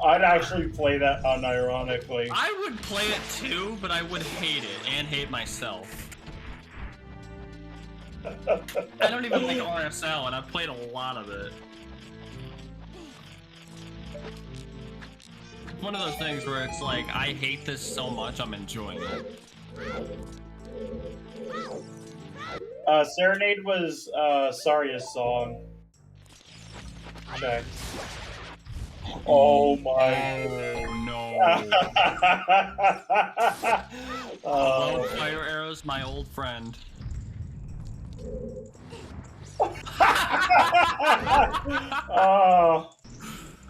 [SPEAKER 1] I'd actually play that unironically.
[SPEAKER 2] I would play it too, but I would hate it and hate myself. I don't even like RSL, and I've played a lot of it. It's one of those things where it's like, I hate this so much, I'm enjoying it.
[SPEAKER 1] Serenade was Saria's song. Check. Oh my.
[SPEAKER 2] Oh no.
[SPEAKER 1] Oh.
[SPEAKER 2] Fire arrows, my old friend.
[SPEAKER 1] Oh.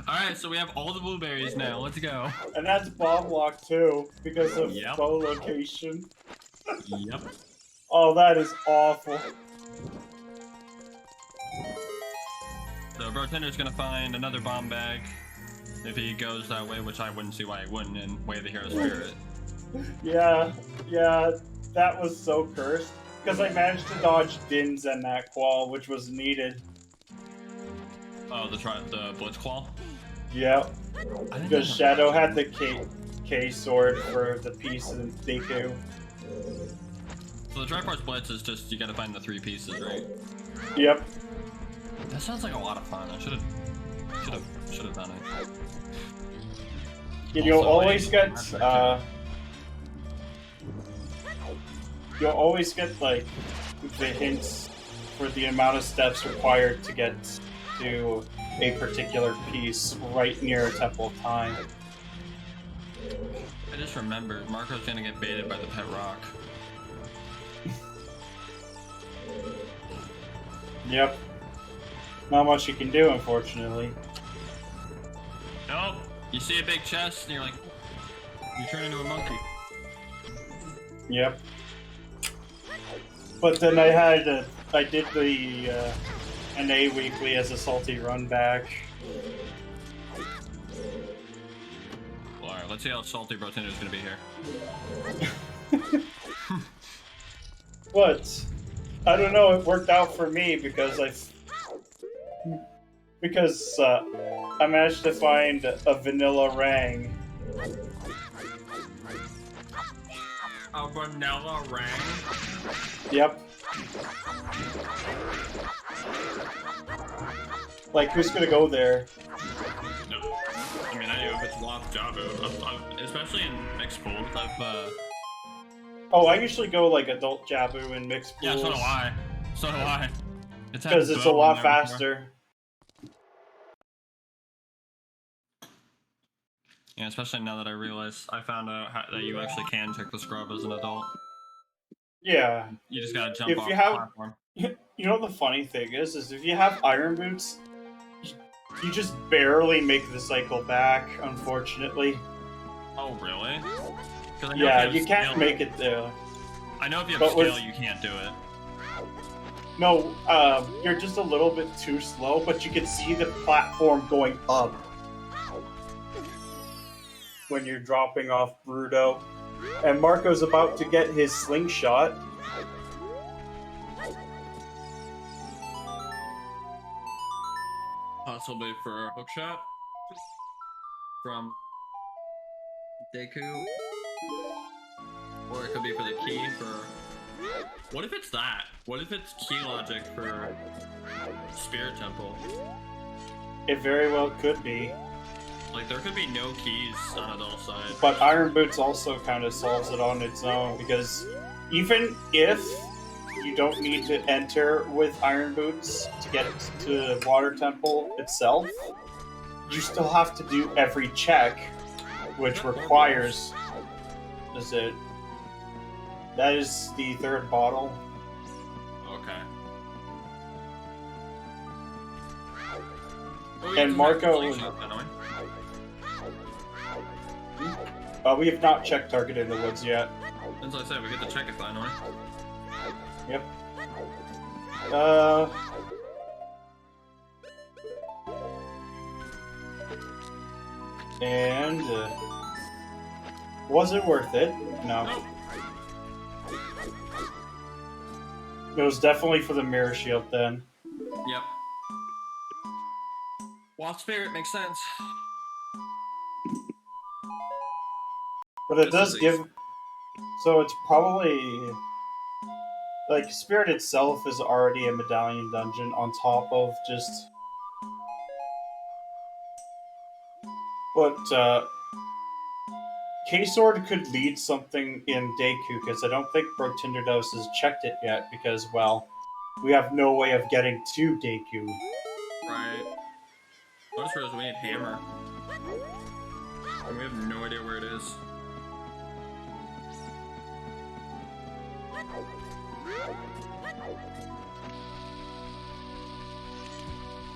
[SPEAKER 2] Alright, so we have all the blueberries now. Let's go.
[SPEAKER 1] And that's bomb lock too, because of bow location.
[SPEAKER 2] Yep.
[SPEAKER 1] Oh, that is awful.
[SPEAKER 2] So Brotinder's gonna find another bomb bag if he goes that way, which I wouldn't see why he wouldn't in Way of the Hero Spirit.
[SPEAKER 1] Yeah, that was so cursed. Because I managed to dodge Dins and that Qual, which was needed.
[SPEAKER 2] Oh, the Blitz Claw?
[SPEAKER 1] Yep. Because Shadow had the K sword for the piece and Deku.
[SPEAKER 2] So the Triforce Blitz is just, you gotta find the 3 pieces, right?
[SPEAKER 1] Yep.
[SPEAKER 2] That sounds like a lot of fun. I should have done it.
[SPEAKER 1] You'll always get like the hints for the amount of steps required to get to a particular piece right near a Temple of Time.
[SPEAKER 2] I just remembered Marco's gonna get baited by the pet rock.
[SPEAKER 1] Yep. Not much you can do, unfortunately.
[SPEAKER 2] Nope. You see a big chest, and you're like, you turn into a monkey.
[SPEAKER 1] Yep. But then I did the NA weekly as a salty run back.
[SPEAKER 2] Well, alright, let's see how salty Brotinder is gonna be here.
[SPEAKER 1] But I don't know. It worked out for me because I managed to find a vanilla Rang.
[SPEAKER 2] A vanilla Rang?
[SPEAKER 1] Yep. Like, who's gonna go there?
[SPEAKER 2] No. I mean, I know if it's locked job, especially in mixed pools,
[SPEAKER 1] Oh, I usually go like adult Jabu and mixed pools.
[SPEAKER 2] Yeah, so do I. So do I.
[SPEAKER 1] Because it's a lot faster.
[SPEAKER 2] Yeah, especially now that I realize I found out that you actually can check the scrub as an adult.
[SPEAKER 1] Yeah.
[SPEAKER 2] You just gotta jump
[SPEAKER 1] if
[SPEAKER 2] off
[SPEAKER 1] you
[SPEAKER 2] the
[SPEAKER 1] have,
[SPEAKER 2] platform.
[SPEAKER 1] You know the funny thing is if you have iron boots, you just barely make the cycle back, unfortunately.
[SPEAKER 2] Oh, really?
[SPEAKER 1] Yeah, you can't make it there.
[SPEAKER 2] I know if you have scale, you can't do it.
[SPEAKER 1] No, you're just a little bit too slow, but you can see the platform going up when you're dropping off Bruto. And Marco's about to get his slingshot.
[SPEAKER 2] Possibly for a hookshot from Deku. Or it could be for the key for... What if it's that? What if it's key logic for Spirit Temple?
[SPEAKER 1] It very well could be.
[SPEAKER 2] Like, there could be no keys on adult side.
[SPEAKER 1] But Iron Boots also kind of solves it on its own, because even if you don't need to enter with Iron Boots to get to the Water Temple itself, you still have to do every check, which requires... Is it... That is the third bottle.
[SPEAKER 2] Okay.
[SPEAKER 1] And Marco... we have not checked Target in the Woods yet.
[SPEAKER 2] As I said, we get to check it finally.
[SPEAKER 1] Yep. And... was it worth it? No.
[SPEAKER 2] Nope.
[SPEAKER 1] It was definitely for the Mirror Shield then.
[SPEAKER 2] Yep. Wild Spirit makes sense.
[SPEAKER 1] But it does give... So it's probably... Like, Spirit itself is already a medallion dungeon on top of just... But, K-Sword could lead something in Deku, because I don't think Brotinderdose has checked it yet, because, well, we have no way of getting to Deku.
[SPEAKER 2] Right. I just realized we need Hammer. And we have no idea where it is. I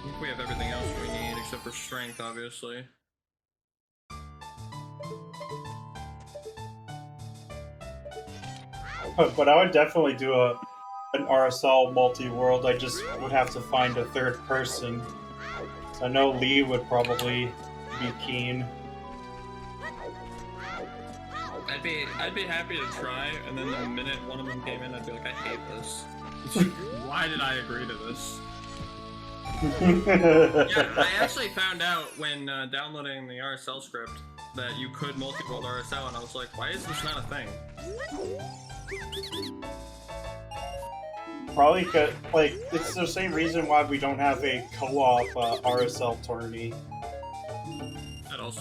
[SPEAKER 2] think we have everything else we need, except for strength, obviously.
[SPEAKER 1] But I would definitely do an RSL multi-world. I just would have to find a third person. So I know Lee would probably be keen.
[SPEAKER 2] I'd be happy to try, and then the minute one of them came in, I'd be like, I hate this. Why did I agree to this? Yeah, I actually found out when downloading the RSL script that you could multi-world RSL, and I was like, why is this not a thing?
[SPEAKER 1] Probably because, like, it's the same reason why we don't have a co-op RSL tourney.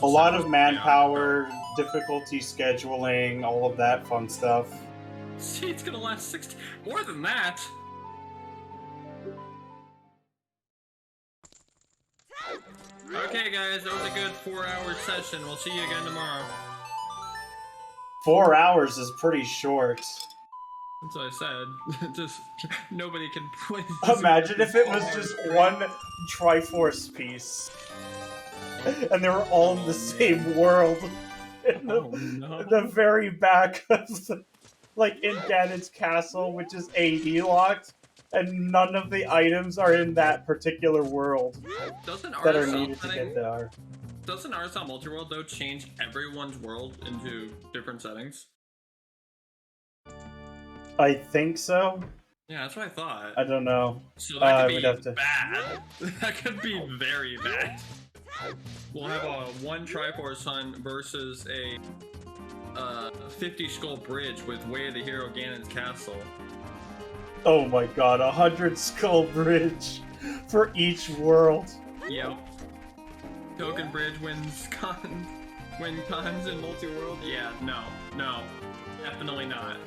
[SPEAKER 1] A lot of manpower, difficulty scheduling, all of that fun stuff.
[SPEAKER 2] See, it's gonna last 60... More than that! Okay, guys, that was a good 4-hour session. We'll see you again tomorrow.
[SPEAKER 1] 4 hours is pretty short.
[SPEAKER 2] That's what I said. Just nobody can play.
[SPEAKER 1] Imagine if it was just one Triforce piece. And they were all in the same world. In the very back of the, like, in Ganon's castle, which is AD locked, and none of the items are in that particular world that are needed to get there.
[SPEAKER 2] Doesn't RSL Multiworld, though, change everyone's world into different settings?
[SPEAKER 1] I think so.
[SPEAKER 2] Yeah, that's what I thought.
[SPEAKER 1] I don't know.
[SPEAKER 2] So that could be bad. That could be very bad. We'll have a 1 Triforce Hunt versus a 50 Skull Bridge with Way of the Hero Ganon's Castle.
[SPEAKER 1] Oh my god, 100 Skull Bridge for each world.
[SPEAKER 2] Yep. Token Bridge wins con. win times in multi-world? Yeah, no, definitely not.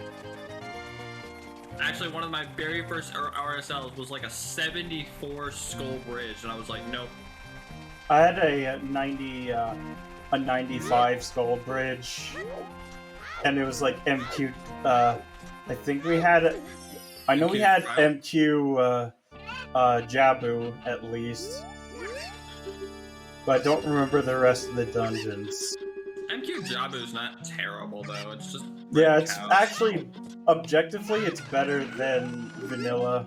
[SPEAKER 2] Actually, one of my very first RSLs was like a 74 skull bridge, and I was like, nope.
[SPEAKER 1] I had a 95 skull bridge, and it was like MQ. I think we had. I know we had MQ Jabu at least, but I don't remember the rest of the dungeons.
[SPEAKER 2] MQ Jabu's not terrible though. It's just
[SPEAKER 1] yeah, it's actually objectively it's better than vanilla.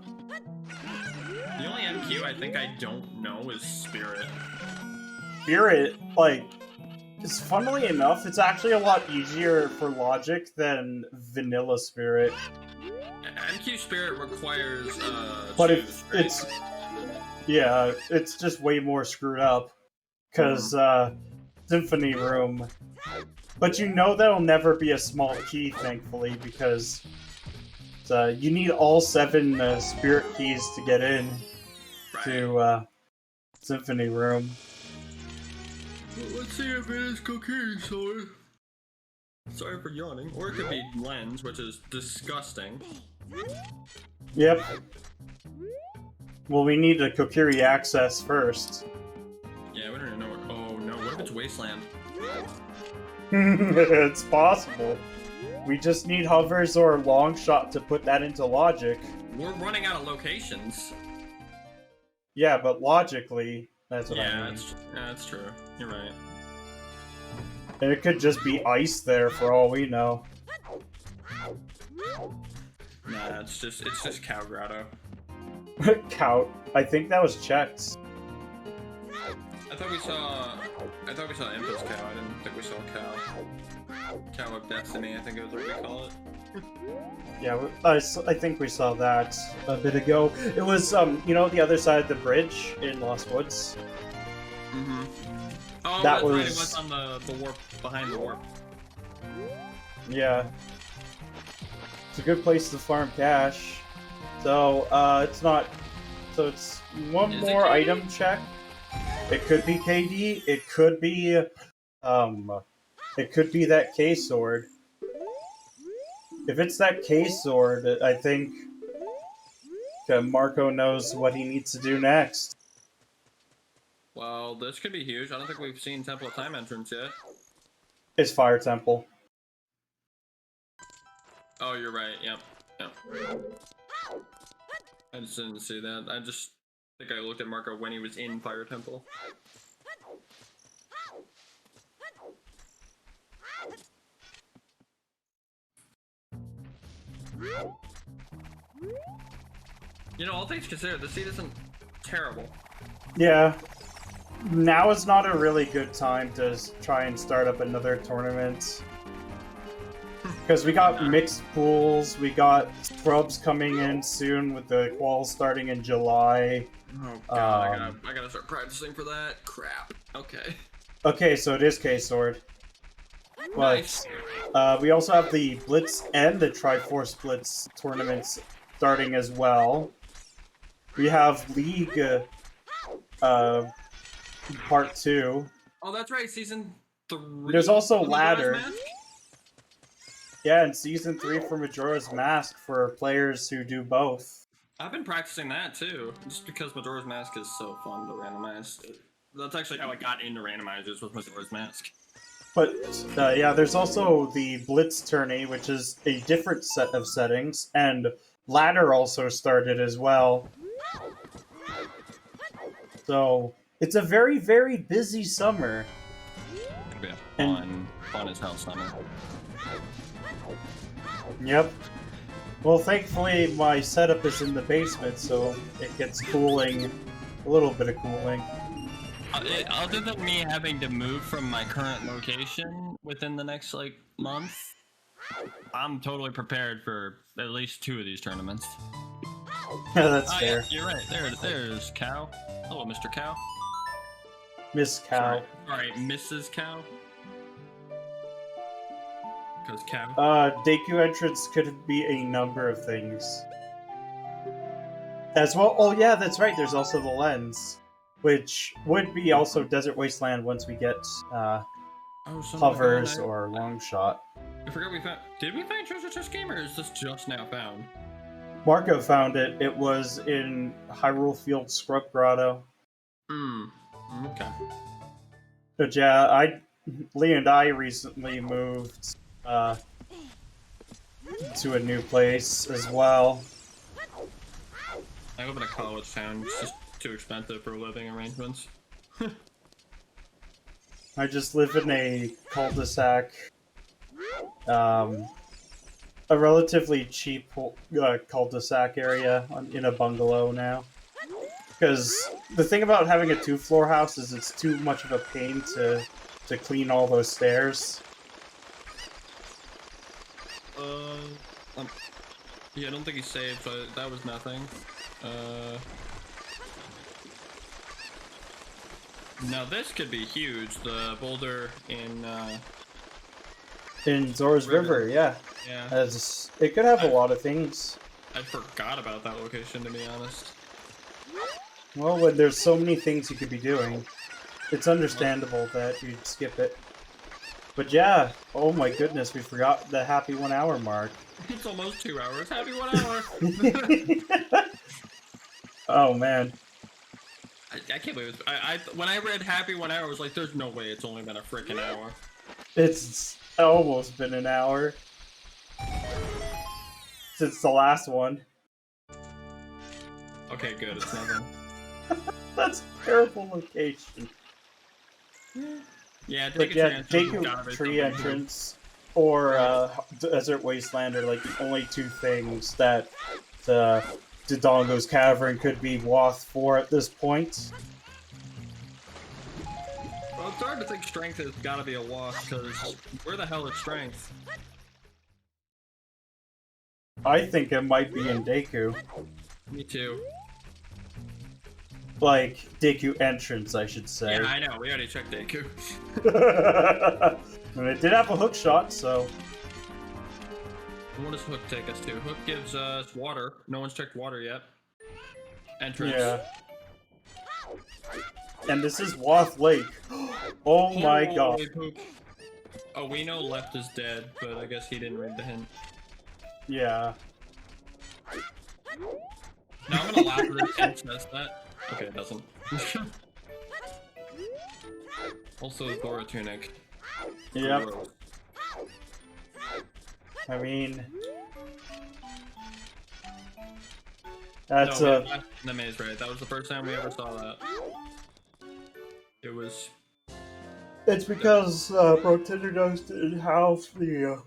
[SPEAKER 2] The only MQ I think I don't know is Spirit.
[SPEAKER 1] Spirit, like, it's funnily enough, it's actually a lot easier for logic than vanilla Spirit.
[SPEAKER 2] MQ Spirit requires
[SPEAKER 1] but it's yeah, it's just way more screwed up because Symphony Room. But you know that'll never be a small key, thankfully, because you need all 7 Spirit keys to get in to Symphony Room.
[SPEAKER 2] Let's see if it is cookie, sorry for yawning. Or it could be lens, which is disgusting.
[SPEAKER 1] Yep. Well, we need a Kokiri access first.
[SPEAKER 2] Yeah, we don't even know what. Oh no, what if it's Wasteland?
[SPEAKER 1] It's possible. We just need hovers or long shot to put that into logic.
[SPEAKER 2] We're running out of locations.
[SPEAKER 1] Yeah, but logically, that's what I mean.
[SPEAKER 2] That's true. You're right.
[SPEAKER 1] And it could just be ice there for all we know.
[SPEAKER 2] Nah, it's just Cow Grotto.
[SPEAKER 1] Cow. I think that was checked.
[SPEAKER 2] I thought we saw Impulse Cow. I didn't think we saw Cow. Cow of Destiny, I think it was what we call it.
[SPEAKER 1] Yeah, I think we saw that a bit ago. It was, you know, the other side of the bridge in Lost Woods?
[SPEAKER 2] Mm-hmm. Oh,
[SPEAKER 1] that was...
[SPEAKER 2] right, it was on the warp, behind the warp.
[SPEAKER 1] Yeah. It's a good place to farm cash. So, it's not... So it's one more item check. It could be KD, it could be that K-Sword. If it's that K-Sword, I think Marco knows what he needs to do next.
[SPEAKER 2] Well, this could be huge. I don't think we've seen Temple of Time entrance yet.
[SPEAKER 1] It's Fire Temple.
[SPEAKER 2] Oh, you're right. Yep. I just didn't see that. I just think I looked at Marco when he was in Fire Temple. You know, all things considered, the seed isn't terrible.
[SPEAKER 1] Yeah. Now is not a really good time to try and start up another tournament. Because we got mixed pools, we got scrubs coming in soon with the quals starting in July.
[SPEAKER 2] Oh god, I gotta start practicing for that. Crap. Okay.
[SPEAKER 1] Okay, so it is K-Sword. But
[SPEAKER 2] Nice.
[SPEAKER 1] We also have the Blitz and the Triforce Blitz tournaments starting as well. We have League Part 2.
[SPEAKER 2] Oh, that's right, Season 3.
[SPEAKER 1] There's also Ladder. Yeah, and Season 3 for Majora's Mask for players who do both.
[SPEAKER 2] I've been practicing that too, just because Majora's Mask is so fun to randomize. That's actually how I got into randomizers with Majora's Mask.
[SPEAKER 1] But, yeah, there's also the Blitz tourney, which is a different set of settings, and Ladder also started as well. So, it's a very, very busy summer.
[SPEAKER 2] It'll be a fun as hell summer.
[SPEAKER 1] Yep. Well, thankfully, my setup is in the basement, so it gets cooling. A little bit of cooling.
[SPEAKER 2] Other than me having to move from my current location within the next, month, I'm totally prepared for at least 2 of these tournaments.
[SPEAKER 1] That's fair.
[SPEAKER 2] Yeah, you're right. There's Cow. Hello, Mr. Cow.
[SPEAKER 1] Miss Cow.
[SPEAKER 2] Sorry, Mrs. Cow. Because Cow.
[SPEAKER 1] Deku entrance could be a number of things. As well, oh yeah, that's right, there's also the lens. Which would be also Desert Wasteland once we get, hovers or long shot.
[SPEAKER 2] I forgot we found. Did we find treasure chest game, or is this just now found?
[SPEAKER 1] Marco found it. It was in Hyrule Field Scrub Grotto.
[SPEAKER 2] Okay.
[SPEAKER 1] But yeah, Lee and I recently moved to a new place as well.
[SPEAKER 2] I live in a college town. It's just too expensive for living arrangements.
[SPEAKER 1] I just live in a cul-de-sac. A relatively cheap cul-de-sac area in a bungalow now. Because the thing about having a 2-floor house is it's too much of a pain to clean all those stairs.
[SPEAKER 2] Yeah, I don't think he saved, but that was nothing. Now this could be huge. The boulder in
[SPEAKER 1] Zora's River, yeah.
[SPEAKER 2] Yeah.
[SPEAKER 1] It could have a lot of things.
[SPEAKER 2] I forgot about that location, to be honest.
[SPEAKER 1] Well, when there's so many things you could be doing, it's understandable that you'd skip it. But yeah, oh my goodness, we forgot the happy 1 hour mark.
[SPEAKER 2] It's almost 2 hours. Happy 1 hour!
[SPEAKER 1] Oh man.
[SPEAKER 2] I can't believe it. When I read happy 1 hour, I was like, there's no way it's only been a freaking hour.
[SPEAKER 1] It's almost been an hour. Since the last one.
[SPEAKER 2] Okay, good, it's nothing.
[SPEAKER 1] That's a terrible location.
[SPEAKER 2] Yeah,
[SPEAKER 1] take a tree entrance or Desert Wasteland are like the only two things that Dodongo's Cavern could be Woth for at this point.
[SPEAKER 2] Well, it's hard to think strength has gotta be a Woth, because where the hell is strength?
[SPEAKER 1] I think it might be in Deku.
[SPEAKER 2] Me too.
[SPEAKER 1] Like, Deku entrance, I should say.
[SPEAKER 2] Yeah, I know, we already checked Deku.
[SPEAKER 1] And it did have a hook shot, so...
[SPEAKER 2] What does Hook take us to? Hook gives us water. No one's checked water yet. Entrance.
[SPEAKER 1] Yeah. And this is Woth Lake. Oh my god.
[SPEAKER 2] Poop. Oh, we know left is dead, but I guess he didn't read the hint.
[SPEAKER 1] Yeah.
[SPEAKER 2] Now I'm gonna laugh at this hint says that. Okay, it doesn't. Also, Thora Tunic.
[SPEAKER 1] Yep.
[SPEAKER 2] Gross.
[SPEAKER 1] I mean... That's
[SPEAKER 2] no, in the maze, right? That was the first time we ever saw that. It was...
[SPEAKER 1] It's because Brotinderdose didn't have the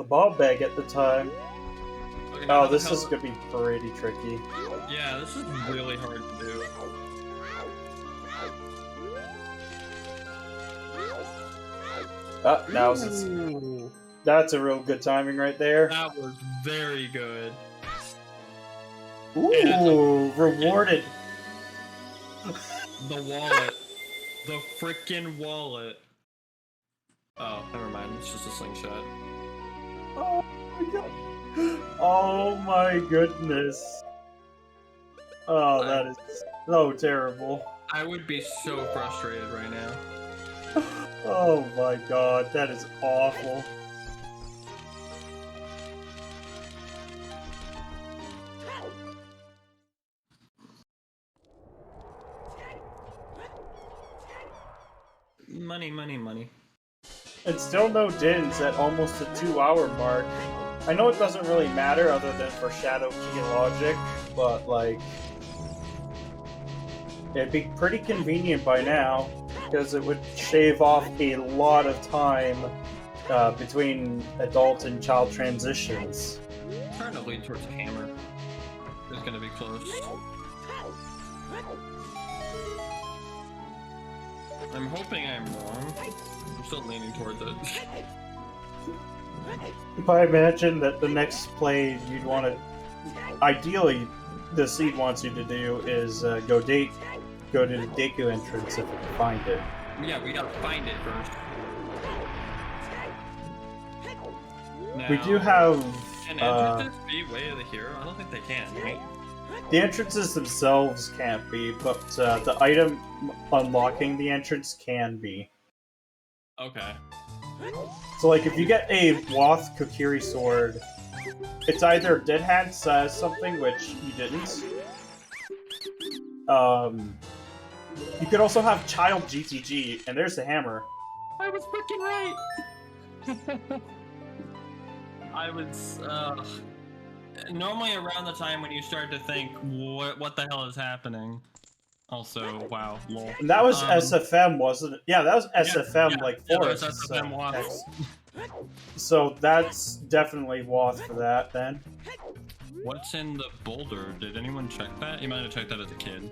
[SPEAKER 1] bomb bag at the time.
[SPEAKER 2] Okay,
[SPEAKER 1] oh, this is gonna be pretty tricky.
[SPEAKER 2] Yeah, this is really hard to do.
[SPEAKER 1] That's a real good timing right there.
[SPEAKER 2] That was very good.
[SPEAKER 1] Ooh, rewarded.
[SPEAKER 2] The wallet. The frickin' wallet. Oh, never mind. It's just a slingshot.
[SPEAKER 1] Oh my god. Oh my goodness. Oh, that is so terrible.
[SPEAKER 2] I would be so frustrated right now.
[SPEAKER 1] Oh my god, that is awful.
[SPEAKER 2] Money, money, money.
[SPEAKER 1] And still no dins at almost the 2 hour mark. I know it doesn't really matter other than for Shadow Key logic, but like... It'd be pretty convenient by now, because it would shave off a lot of time between adult and child transitions.
[SPEAKER 2] I'm trying to lean towards a hammer. It's gonna be close. I'm hoping I'm wrong. I'm still leaning towards it.
[SPEAKER 1] If I imagine that the next play you'd want to... Ideally, the seed wants you to do is go to the Deku entrance if you can find it.
[SPEAKER 2] Yeah, we gotta find it first. Now,
[SPEAKER 1] we do have...
[SPEAKER 2] Can entrances be way of the hero? I don't think they can, right?
[SPEAKER 1] The entrances themselves can't be, but the item unlocking the entrance can be.
[SPEAKER 2] Okay.
[SPEAKER 1] So, like, if you get a Wath Kokiri sword, it's either Dead Hand says something, which you didn't. You could also have Child GTG, and there's the hammer.
[SPEAKER 2] I was freaking right! I was, normally around the time when you start to think, what the hell is happening? Also, wow, lol.
[SPEAKER 1] And that was SFM, wasn't it? Yeah, that was SFM, like, Forest.
[SPEAKER 2] Yeah, SFM Wath.
[SPEAKER 1] So that's definitely Wath for that, then.
[SPEAKER 2] What's in the boulder? Did anyone check that? You might have checked that as a kid.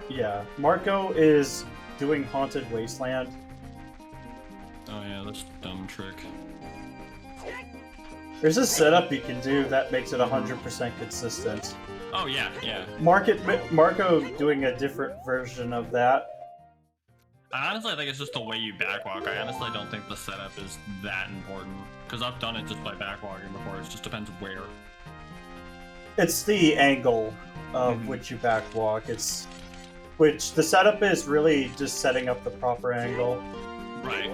[SPEAKER 1] Yeah, Marco is doing Haunted Wasteland.
[SPEAKER 2] Oh yeah, that's a dumb trick.
[SPEAKER 1] There's a setup you can do that makes it 100% consistent.
[SPEAKER 2] Oh yeah, yeah.
[SPEAKER 1] Marco doing a different version of that.
[SPEAKER 2] Honestly, I think it's just the way you backwalk. I honestly don't think the setup is that important. Because I've done it just by backwalking before, it just depends where.
[SPEAKER 1] It's the angle of which you backwalk. Which the setup is really just setting up the proper angle.
[SPEAKER 2] Right.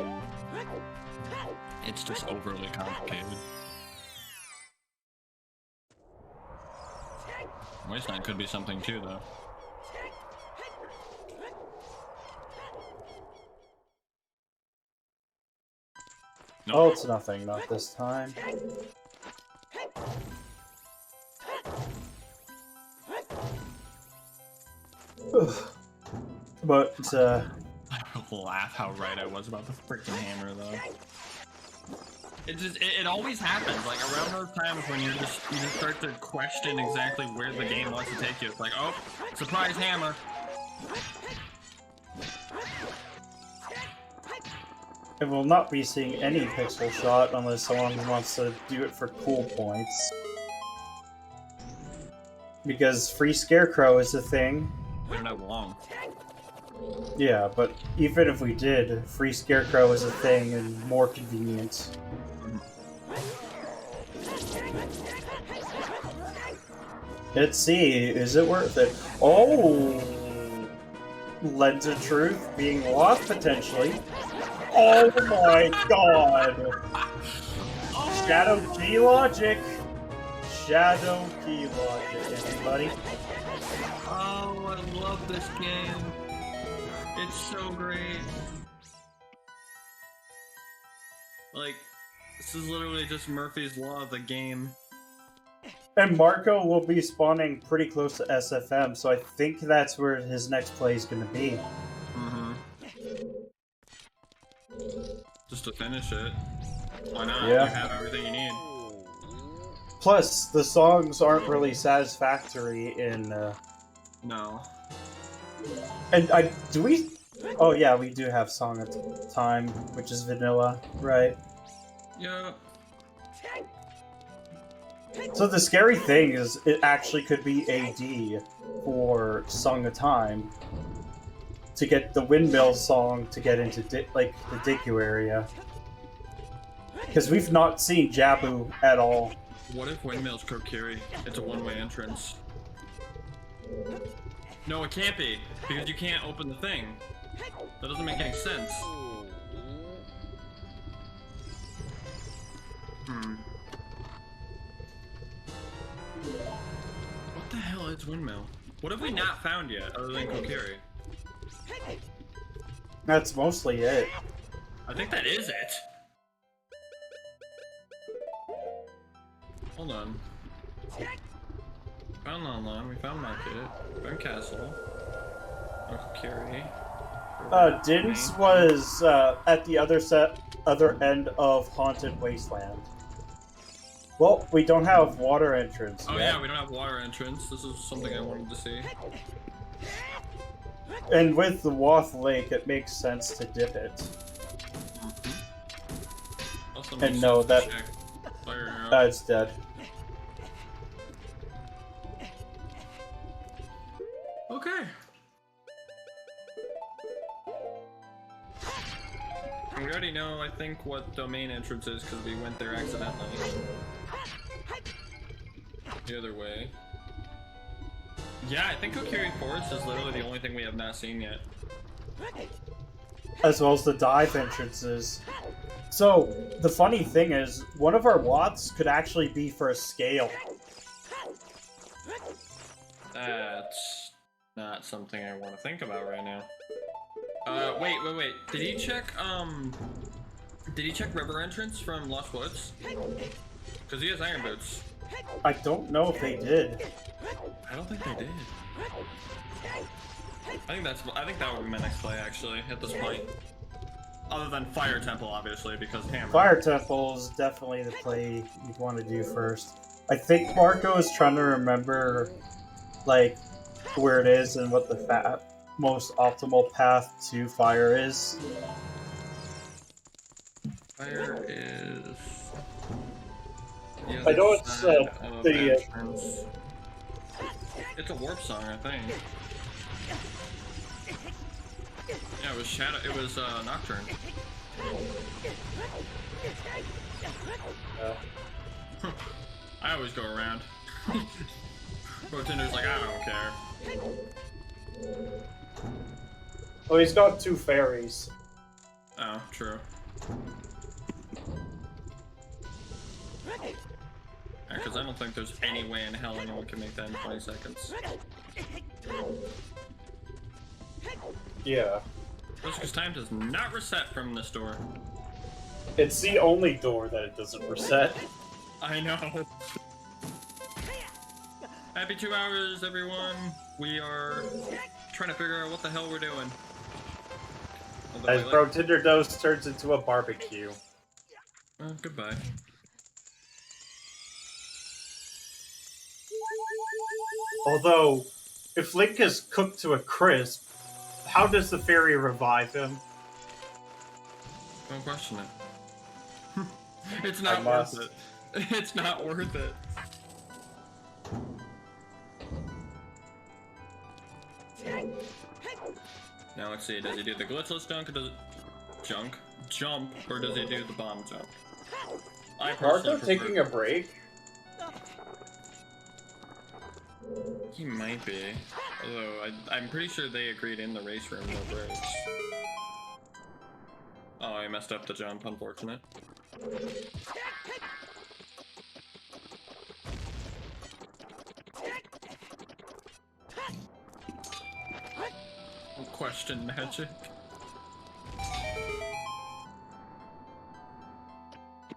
[SPEAKER 2] It's just overly complicated. Wasteland could be something too, though. Nope.
[SPEAKER 1] Oh, it's nothing, not this time. But,
[SPEAKER 2] I laugh how right I was about the freaking hammer, though. It always happens, like, around those times when you just start to question exactly where the game wants to take you. It's like, oh, surprise hammer!
[SPEAKER 1] I will not be seeing any pixel shot unless someone wants to do it for cool points. Because free scarecrow is a thing.
[SPEAKER 2] We don't have long.
[SPEAKER 1] Yeah, but even if we did, free scarecrow is a thing and more convenient. Let's see, is it worth it? Oh! Lens of Truth being lost potentially. Oh my god! Shadow key logic! Shadow key logic, anybody?
[SPEAKER 2] Oh, I love this game. It's so great. Like, this is literally just Murphy's Law of the game.
[SPEAKER 1] And Marco will be spawning pretty close to SFM, so I think that's where his next play is going to be.
[SPEAKER 2] Mm-hmm. Just to finish it. Why not?
[SPEAKER 1] Yeah.
[SPEAKER 2] You have everything you need.
[SPEAKER 1] Plus, the songs aren't really satisfactory in,
[SPEAKER 2] No.
[SPEAKER 1] And do we... Oh yeah, we do have Song of Time, which is vanilla, right?
[SPEAKER 2] Yeah.
[SPEAKER 1] So the scary thing is, it actually could be AD for Song of Time to get the windmill song to get into the Diku area. Because we've not seen Jabu at all.
[SPEAKER 2] What if Windmill's Kokiri? It's a one-way entrance. No, it can't be, because you can't open the thing. That doesn't make any sense. What the hell is Windmill? What have we not found yet, other than Kokiri?
[SPEAKER 1] That's mostly it.
[SPEAKER 2] I think that is it. Hold on. Found Lon, we found Market, found Castle, Kokiri.
[SPEAKER 1] Din's was at the other end of Haunted Wasteland. Well, we don't have water entrance
[SPEAKER 2] Oh
[SPEAKER 1] yet.
[SPEAKER 2] yeah, we don't have water entrance. This is something I wanted to see.
[SPEAKER 1] And with the Wath Lake, it makes sense to dip it.
[SPEAKER 2] Also
[SPEAKER 1] And
[SPEAKER 2] makes
[SPEAKER 1] no,
[SPEAKER 2] sense
[SPEAKER 1] that
[SPEAKER 2] to check fire arrow.
[SPEAKER 1] that's dead.
[SPEAKER 2] Okay. We already know, I think, what domain entrance is because we went there accidentally. The other way. Yeah, I think Kokiri Forest is literally the only thing we have not seen yet.
[SPEAKER 1] as well as the dive entrances. So, the funny thing is, one of our watts could actually be for a scale.
[SPEAKER 2] That's not something I want to think about right now. Wait. Did he check river entrance from Lost Woods? Because he has iron boots.
[SPEAKER 1] I don't know if they did.
[SPEAKER 2] I don't think they did. I think that would be my next play, actually, at this point. Other than Fire Temple, obviously, because Hammer.
[SPEAKER 1] Fire Temple is definitely the play you'd want to do first. I think Marco is trying to remember, like, where it is and what the most optimal path to fire is.
[SPEAKER 2] Fire is...
[SPEAKER 1] I know it's
[SPEAKER 2] It's a warp song, I think. Yeah, it was Shadow. It was Nocturne. I always go around. Brotinder's like, I don't care.
[SPEAKER 1] Oh, he's got 2 fairies.
[SPEAKER 2] Oh, true. Because I don't think there's any way in hell anyone can make that in 20 seconds.
[SPEAKER 1] Yeah.
[SPEAKER 2] That's because time does not reset from this door.
[SPEAKER 1] It's the only door that it doesn't reset.
[SPEAKER 2] I know. Happy 2 hours, everyone. We are trying to figure out what the hell we're doing.
[SPEAKER 1] As Brotinderdose turns into a barbecue.
[SPEAKER 2] Goodbye.
[SPEAKER 1] Although, if Link is cooked to a crisp, how does the fairy revive him?
[SPEAKER 2] Don't question it. It's not worth it. It's not worth it. Now let's see, does he do the glitchless jump or does it jump, or does he do the bomb jump? I personally
[SPEAKER 1] Marco taking a break?
[SPEAKER 2] He might be. Although I'm pretty sure they agreed in the race room no breaks. Oh, I messed up the jump, unfortunate. Question magic.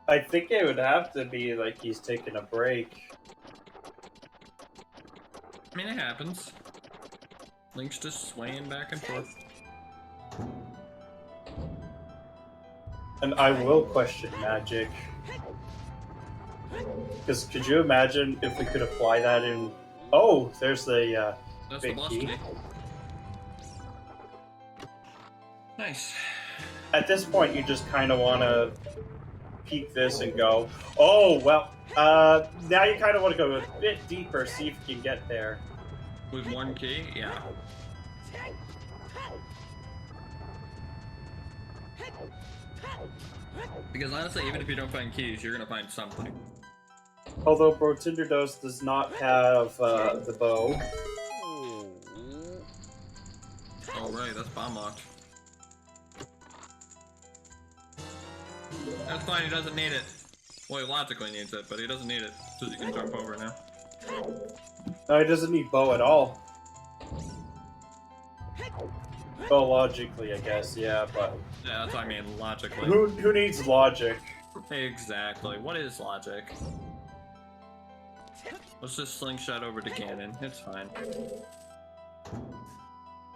[SPEAKER 1] I think it would have to be like he's taking a break.
[SPEAKER 2] I mean, it happens. Link's just swaying back and forth.
[SPEAKER 1] And I will question magic. Because could you imagine if we could apply that in... Oh, there's the
[SPEAKER 2] That's
[SPEAKER 1] big
[SPEAKER 2] the boss
[SPEAKER 1] key.
[SPEAKER 2] key. Nice.
[SPEAKER 1] At this point, you just kind of want to peek this and go, oh, well, now you kind of want to go a bit deeper, see if you can get there.
[SPEAKER 2] With 1 key? Yeah. Because honestly, even if you don't find keys, you're gonna find something.
[SPEAKER 1] Although Brotinderdose does not have the bow.
[SPEAKER 2] Oh right, that's bomb locked. That's fine, he doesn't need it. Well, he logically needs it, but he doesn't need it, so he can jump over now.
[SPEAKER 1] No, he doesn't need bow at all. Well, logically, I guess, yeah, but...
[SPEAKER 2] Yeah, that's what I mean, logically.
[SPEAKER 1] Who needs logic?
[SPEAKER 2] Exactly. What is logic? Let's just slingshot over to Ganon. It's fine.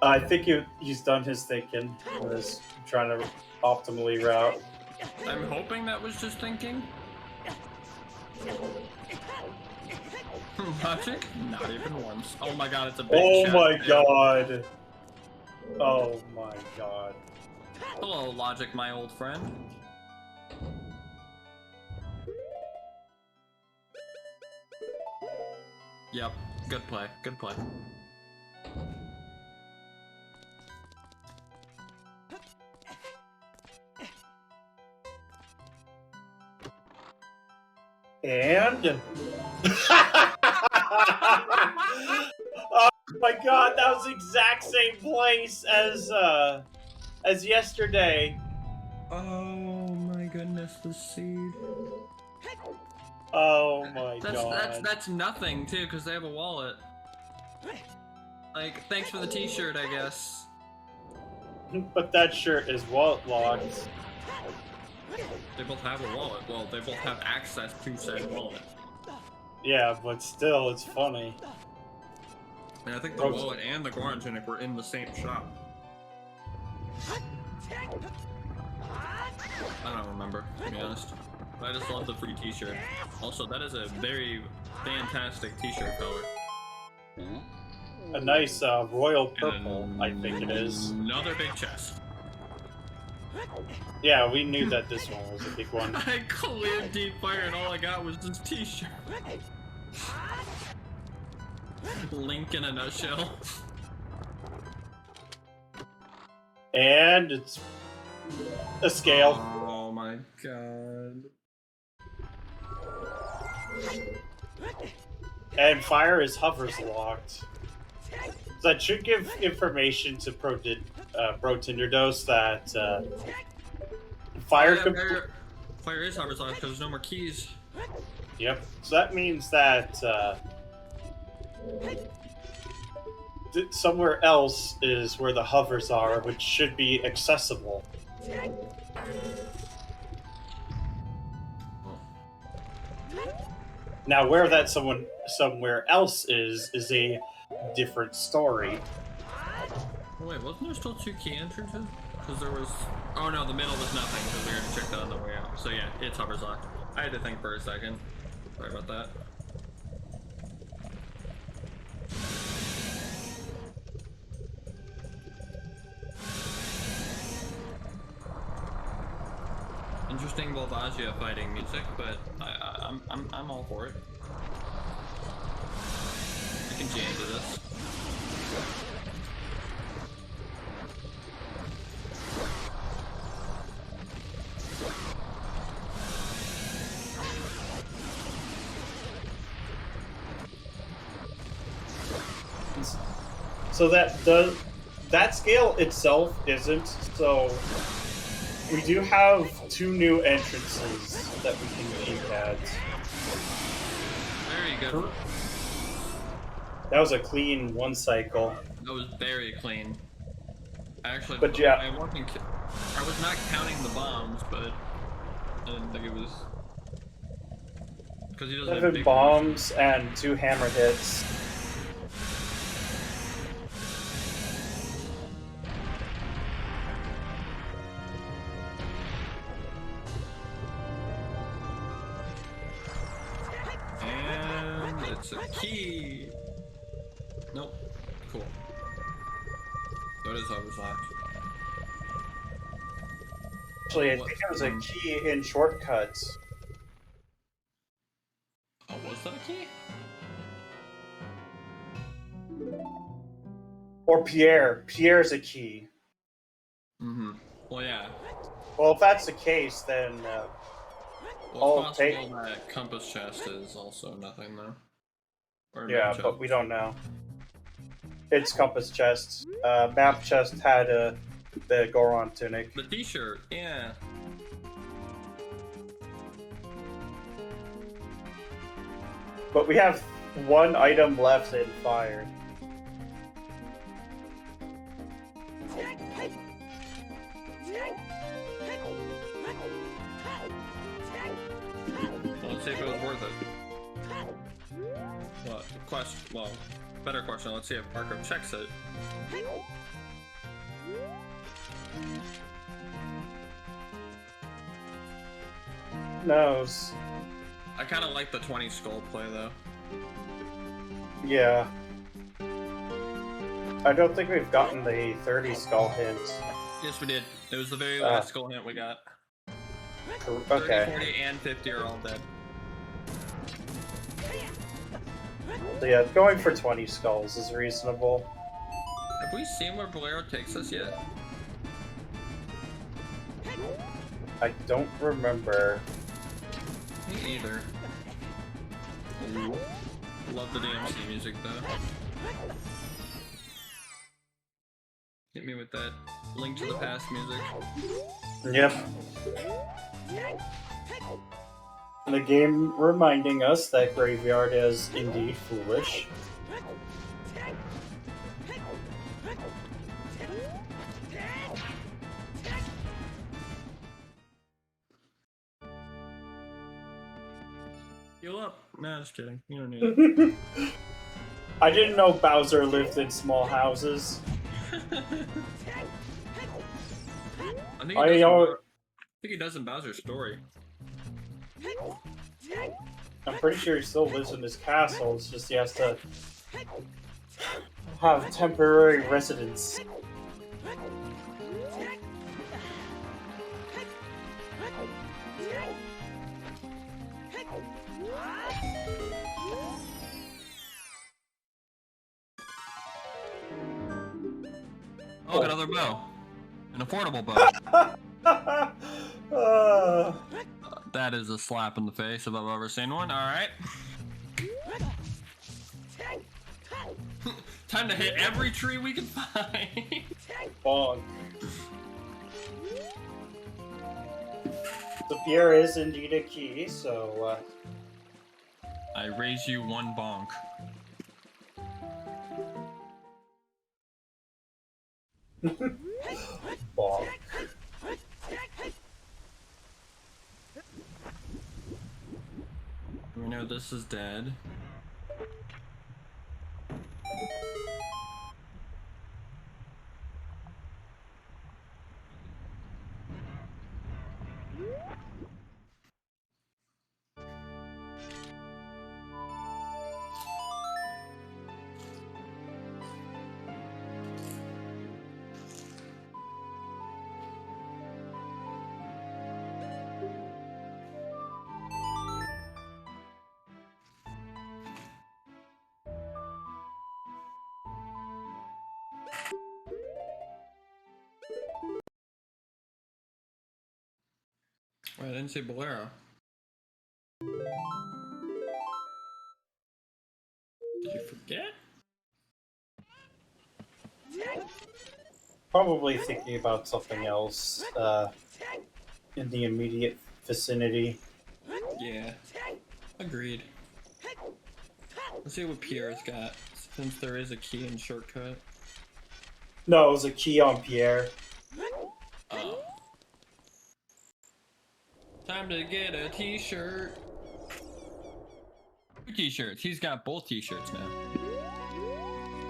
[SPEAKER 1] I think he's done his thinking. He's trying to optimally route.
[SPEAKER 2] I'm hoping that was just thinking. Logic? Not even once. Oh my god, it's a big
[SPEAKER 1] Oh
[SPEAKER 2] shot.
[SPEAKER 1] my god. Oh my god.
[SPEAKER 2] Hello, Logic, my old friend. Yep, good play, good play.
[SPEAKER 1] And... oh my god, that was the exact same place as as yesterday.
[SPEAKER 2] Oh my goodness, the seed.
[SPEAKER 1] Oh my god.
[SPEAKER 2] That's nothing too, because they have a wallet. Like, thanks for the T-shirt, I guess.
[SPEAKER 1] But that shirt is wallet locked.
[SPEAKER 2] They both have a wallet. Well, they both have access to said wallet.
[SPEAKER 1] Yeah, but still, it's funny.
[SPEAKER 2] And I think the wallet and the Guan Tunic were in the same shop. I don't remember, to be honest. But I just love the free T-shirt. Also, that is a very fantastic T-shirt color.
[SPEAKER 1] A nice royal purple, I think it is.
[SPEAKER 2] Another big chest.
[SPEAKER 1] Yeah, we knew that this one was a big one.
[SPEAKER 2] I cleared deep fire and all I got was this T-shirt. Link in a nutshell.
[SPEAKER 1] And it's a scale.
[SPEAKER 2] Oh my god.
[SPEAKER 1] And fire is hovers locked. So that should give information to Brotinderdose that fire could.
[SPEAKER 2] Fire is hovers locked because there's no more keys.
[SPEAKER 1] Yep. So that means that somewhere else is where the hovers are, which should be accessible. Now, where that somewhere else is a different story.
[SPEAKER 2] Wait, wasn't there still 2 key entrances? Because there was... Oh no, the middle was nothing, because we already checked that on the way out. So yeah, it's hovers locked. I had to think for a second. Sorry about that. Interesting Volvagia fighting music, but I'm all for it. I can jam to this.
[SPEAKER 1] So that scale itself isn't, so we do have 2 new entrances that we can peek at.
[SPEAKER 2] Very good.
[SPEAKER 1] That was a clean 1 cycle.
[SPEAKER 2] That was very clean. Actually,
[SPEAKER 1] but yeah,
[SPEAKER 2] I was not counting the bombs, but I didn't think it was because he doesn't have
[SPEAKER 1] 7
[SPEAKER 2] big
[SPEAKER 1] bombs and 2 hammer hits.
[SPEAKER 2] It's a key. Nope. Cool. So it is hovers locked.
[SPEAKER 1] Actually, I think it was a key in shortcuts.
[SPEAKER 2] Oh, was that a key?
[SPEAKER 1] Or Pierre. Pierre's a key.
[SPEAKER 2] Mm-hmm. Well, yeah.
[SPEAKER 1] Well, if that's the case, then
[SPEAKER 2] well, it's possible that compass chest is also nothing, though. Or
[SPEAKER 1] yeah, but we don't know. It's compass chest. Map chest had the Goron tunic.
[SPEAKER 2] The T-shirt, yeah.
[SPEAKER 1] But we have 1 item left in fire.
[SPEAKER 2] Let's see if it was worth it. Well, better question, let's see if Marco checks it.
[SPEAKER 1] Knows.
[SPEAKER 2] I kind of like the 20 skull play, though.
[SPEAKER 1] Yeah. I don't think we've gotten the 30 skull hint.
[SPEAKER 2] Yes, we did. It was the very last skull hint we got.
[SPEAKER 1] Okay.
[SPEAKER 2] 30, 40, and 50 are all dead.
[SPEAKER 1] So yeah, going for 20 skulls is reasonable.
[SPEAKER 2] Have we seen where Bolero takes us yet?
[SPEAKER 1] I don't remember.
[SPEAKER 2] Me either. Ooh. Love the DMC music though. Hit me with that Link to the Past music.
[SPEAKER 1] Yep. And the game reminding us that Graveyard is indeed foolish.
[SPEAKER 2] Heal up. Nah, just kidding. You don't need it.
[SPEAKER 1] I didn't know Bowser lived in small houses.
[SPEAKER 2] I think he does in Bowser's story.
[SPEAKER 1] I'm pretty sure he still lives in his castle, it's just he has to have temporary residence.
[SPEAKER 2] Oh, another bow. An affordable bow. That is a slap in the face if I've ever seen one. Alright. Time to hit every tree we can find.
[SPEAKER 1] Bonk. The Pierre is indeed a key, so
[SPEAKER 2] I raise you one bonk.
[SPEAKER 1] bonk.
[SPEAKER 2] We know this is dead. Wait, I didn't say Bolero. Did you forget?
[SPEAKER 1] Probably thinking about something else in the immediate vicinity.
[SPEAKER 2] Yeah. Agreed. Let's see what Pierre's got, since there is a key and shortcut.
[SPEAKER 1] No, it was a key on Pierre.
[SPEAKER 2] Oh. Time to get a t-shirt. 2 t-shirts. He's got both t-shirts now.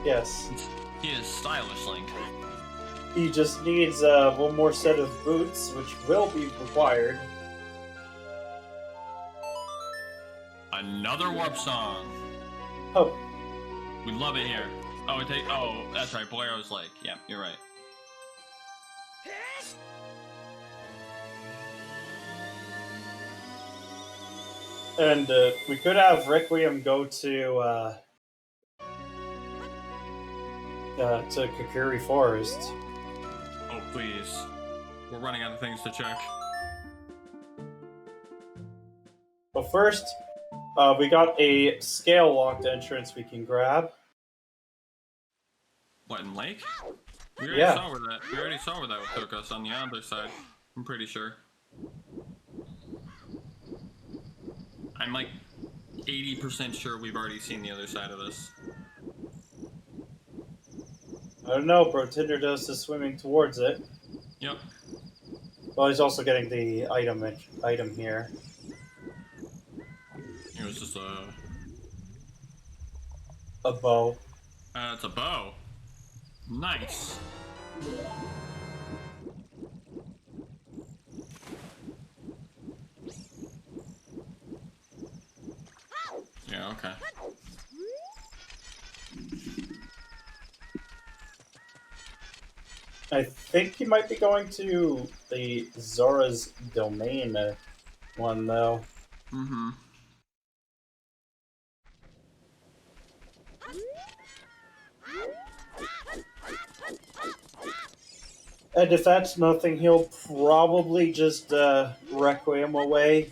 [SPEAKER 1] Yes.
[SPEAKER 2] He is stylish, Link.
[SPEAKER 1] He just needs one more set of boots, which will be required.
[SPEAKER 2] Another warp song.
[SPEAKER 1] Oh.
[SPEAKER 2] We love it here. Oh, that's right. Bolero's Lake. Yeah, you're right.
[SPEAKER 1] And we could have Requiem go to Kakuri Forest.
[SPEAKER 2] Oh, please. We're running out of things to check.
[SPEAKER 1] But first, we got a scale-locked entrance we can grab.
[SPEAKER 2] What, in Lake? We already saw where that took us on the other side. I'm pretty sure. I'm like 80% sure we've already seen the other side of this.
[SPEAKER 1] I don't know, Brotinderdose is swimming towards it.
[SPEAKER 2] Yep.
[SPEAKER 1] Well, he's also getting the item here.
[SPEAKER 2] It was just
[SPEAKER 1] A bow.
[SPEAKER 2] it's a bow. Nice. Yeah, okay.
[SPEAKER 1] I think he might be going to the Zora's Domain one, though.
[SPEAKER 2] Mm-hmm.
[SPEAKER 1] And if that's nothing, he'll probably just Requiem away.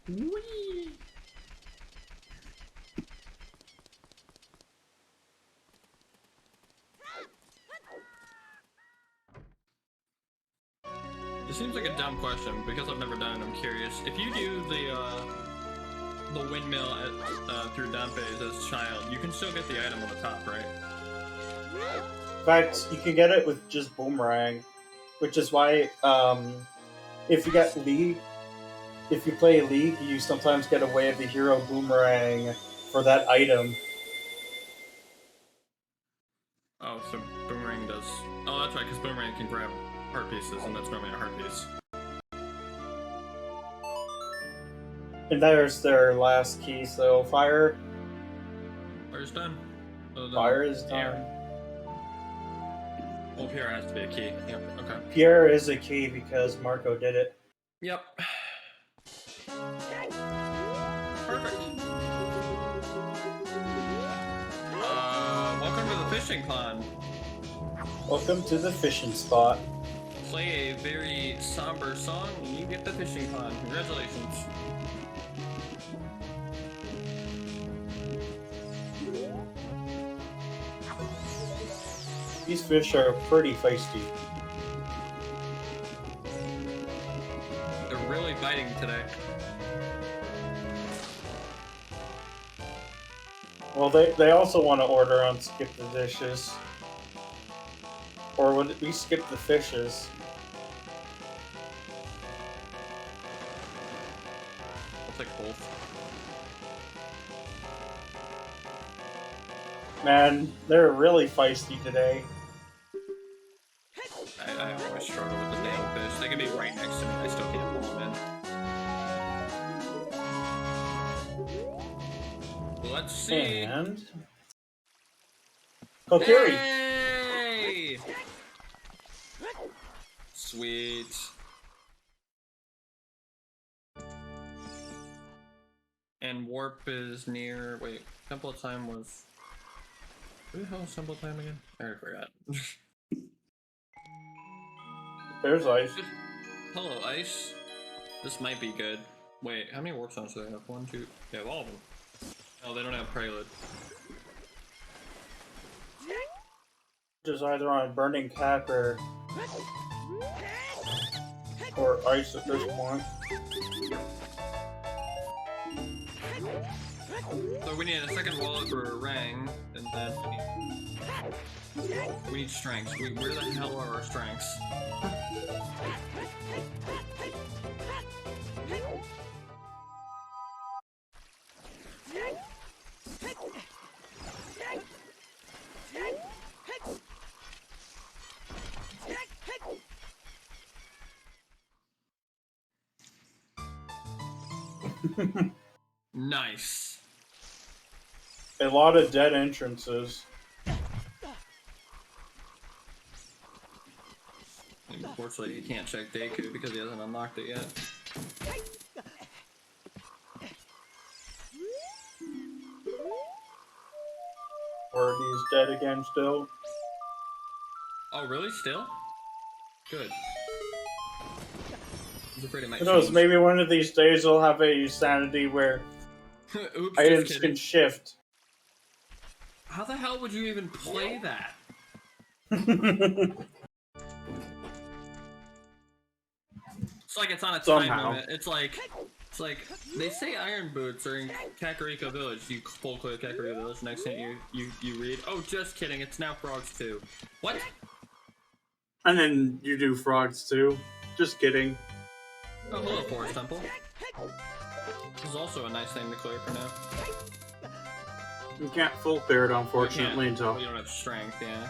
[SPEAKER 2] Whee! It seems like a dumb question because I've never done it. I'm curious. If you do the windmill through down phase as a child, you can still get the item on the top, right?
[SPEAKER 1] In fact, you can get it with just boomerang, which is why if you get League, if you play League, you sometimes get away with the hero boomerang for that item.
[SPEAKER 2] Oh, so boomerang does. Oh, that's right, because boomerang can grab heart pieces, and that's normally a heart piece.
[SPEAKER 1] And there's their last key. So fire.
[SPEAKER 2] Fire's done.
[SPEAKER 1] Fire is done.
[SPEAKER 2] Well, Pierre has to be a key. Yep. Okay.
[SPEAKER 1] Pierre is a key because Marco did it.
[SPEAKER 2] Yep. Perfect. Welcome to the fishing pond.
[SPEAKER 1] Welcome to the fishing spot.
[SPEAKER 2] Play a very somber song and you get the fishing pond. Congratulations.
[SPEAKER 1] These fish are pretty feisty.
[SPEAKER 2] They're really biting today.
[SPEAKER 1] Well, they also want to order on Skip the Dishes. Or would we skip the fishes?
[SPEAKER 2] I'll take both.
[SPEAKER 1] Man, they're really feisty today.
[SPEAKER 2] I always struggle with the damn fish. They can be right next to me. I still can't pull them in. Let's see.
[SPEAKER 1] And Kokiri.
[SPEAKER 2] Hey! Sweet. And warp is near. Wait, temple time was. Who the hell is temple time again? I already forgot.
[SPEAKER 1] There's ice.
[SPEAKER 2] Hello, ice. This might be good. Wait, how many warp songs do they have? 1, 2. They have all of them. Oh, they don't have prelude.
[SPEAKER 1] Just either on Burning Cap or ice at this point.
[SPEAKER 2] So we need a second wallet for Rang, and then we need strengths. Where the hell are our strengths? Nice.
[SPEAKER 1] A lot of dead entrances.
[SPEAKER 2] Unfortunately, you can't check Deku because he hasn't unlocked it yet.
[SPEAKER 1] Or he's dead again still.
[SPEAKER 2] Oh, really? Still? Good. Who
[SPEAKER 1] Who knows, maybe one of these days we'll have a sanity where
[SPEAKER 2] Oops,
[SPEAKER 1] items can shift.
[SPEAKER 2] How the hell would you even play that? It's like it's on a time limit. It's like they say iron boots are in Kakariko Village. You full clear Kakariko Village. Next thing you read, oh, just kidding. It's now frogs too. What?
[SPEAKER 1] And then you do frogs too. Just kidding.
[SPEAKER 2] Oh, hello, Forest Temple. This is also a nice thing to clear for now.
[SPEAKER 1] You can't full clear it, unfortunately, until
[SPEAKER 2] you don't have strength, yeah.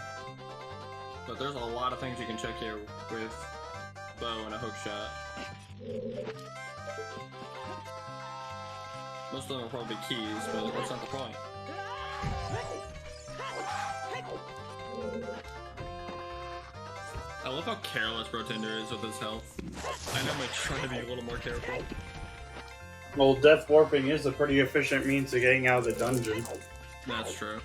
[SPEAKER 2] But there's a lot of things you can check here with bow and a hook shot. Most of them are probably keys, but that's not the point. I love how careless Brotinder is with his health. I know I'm trying to be a little more careful.
[SPEAKER 1] Well, death warping is a pretty efficient means of getting out of the dungeon.
[SPEAKER 2] That's true.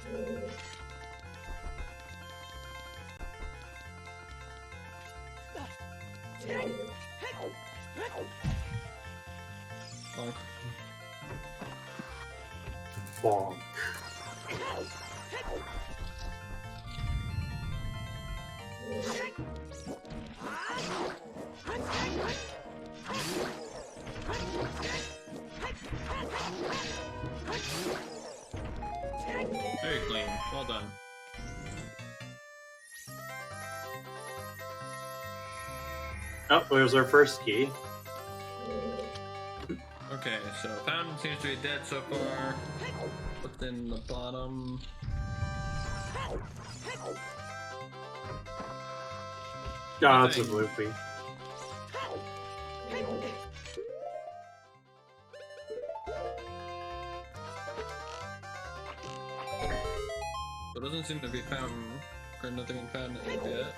[SPEAKER 1] bonk.
[SPEAKER 2] Very clean. Well done.
[SPEAKER 1] Oh, there's our first key.
[SPEAKER 2] Okay, so Fountain seems to be dead so far. What's in the bottom?
[SPEAKER 1] Ah, it's a loopy.
[SPEAKER 2] There doesn't seem to be fountain, or nothing in fountain yet.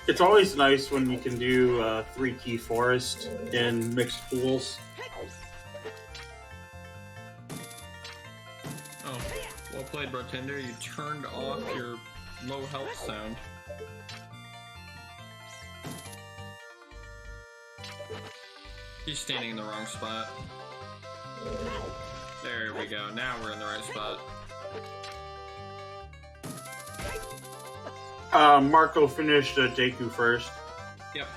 [SPEAKER 1] It's always nice when you can do 3-key forest in mixed pools.
[SPEAKER 2] Oh, well played, Bartender. You turned off your low health sound. He's standing in the wrong spot. There we go. Now we're in the right spot.
[SPEAKER 1] Marco finished Deku first.
[SPEAKER 2] Yep.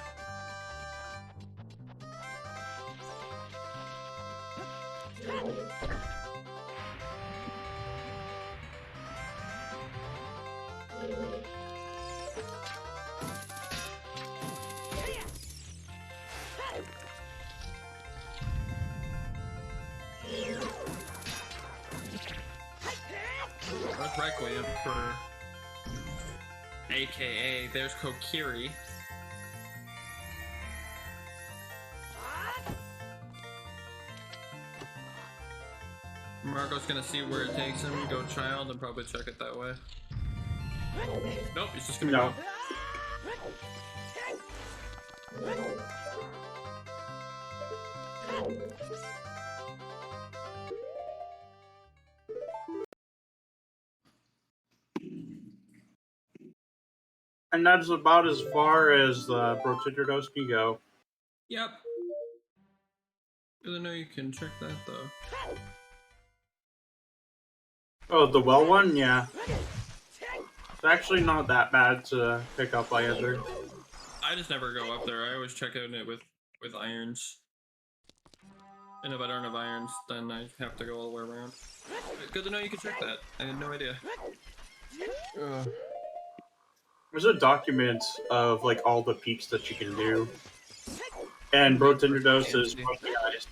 [SPEAKER 2] That's Requiem for AKA, there's Kokiri. Marco's gonna see where it takes him, go child, and probably check it that way. Nope, he's just gonna go.
[SPEAKER 1] And that's about as far as Brotinderdose can go.
[SPEAKER 2] Yep. I know you can check that though.
[SPEAKER 1] Oh, the well one? Yeah. It's actually not that bad to pick up either.
[SPEAKER 2] I just never go up there. I always check out it with irons. And if I don't have irons, then I have to go all the way around. Good to know you can check that. I had no idea.
[SPEAKER 1] There's a document of like all the peaks that you can do. And Brotinderdose is one of the guys.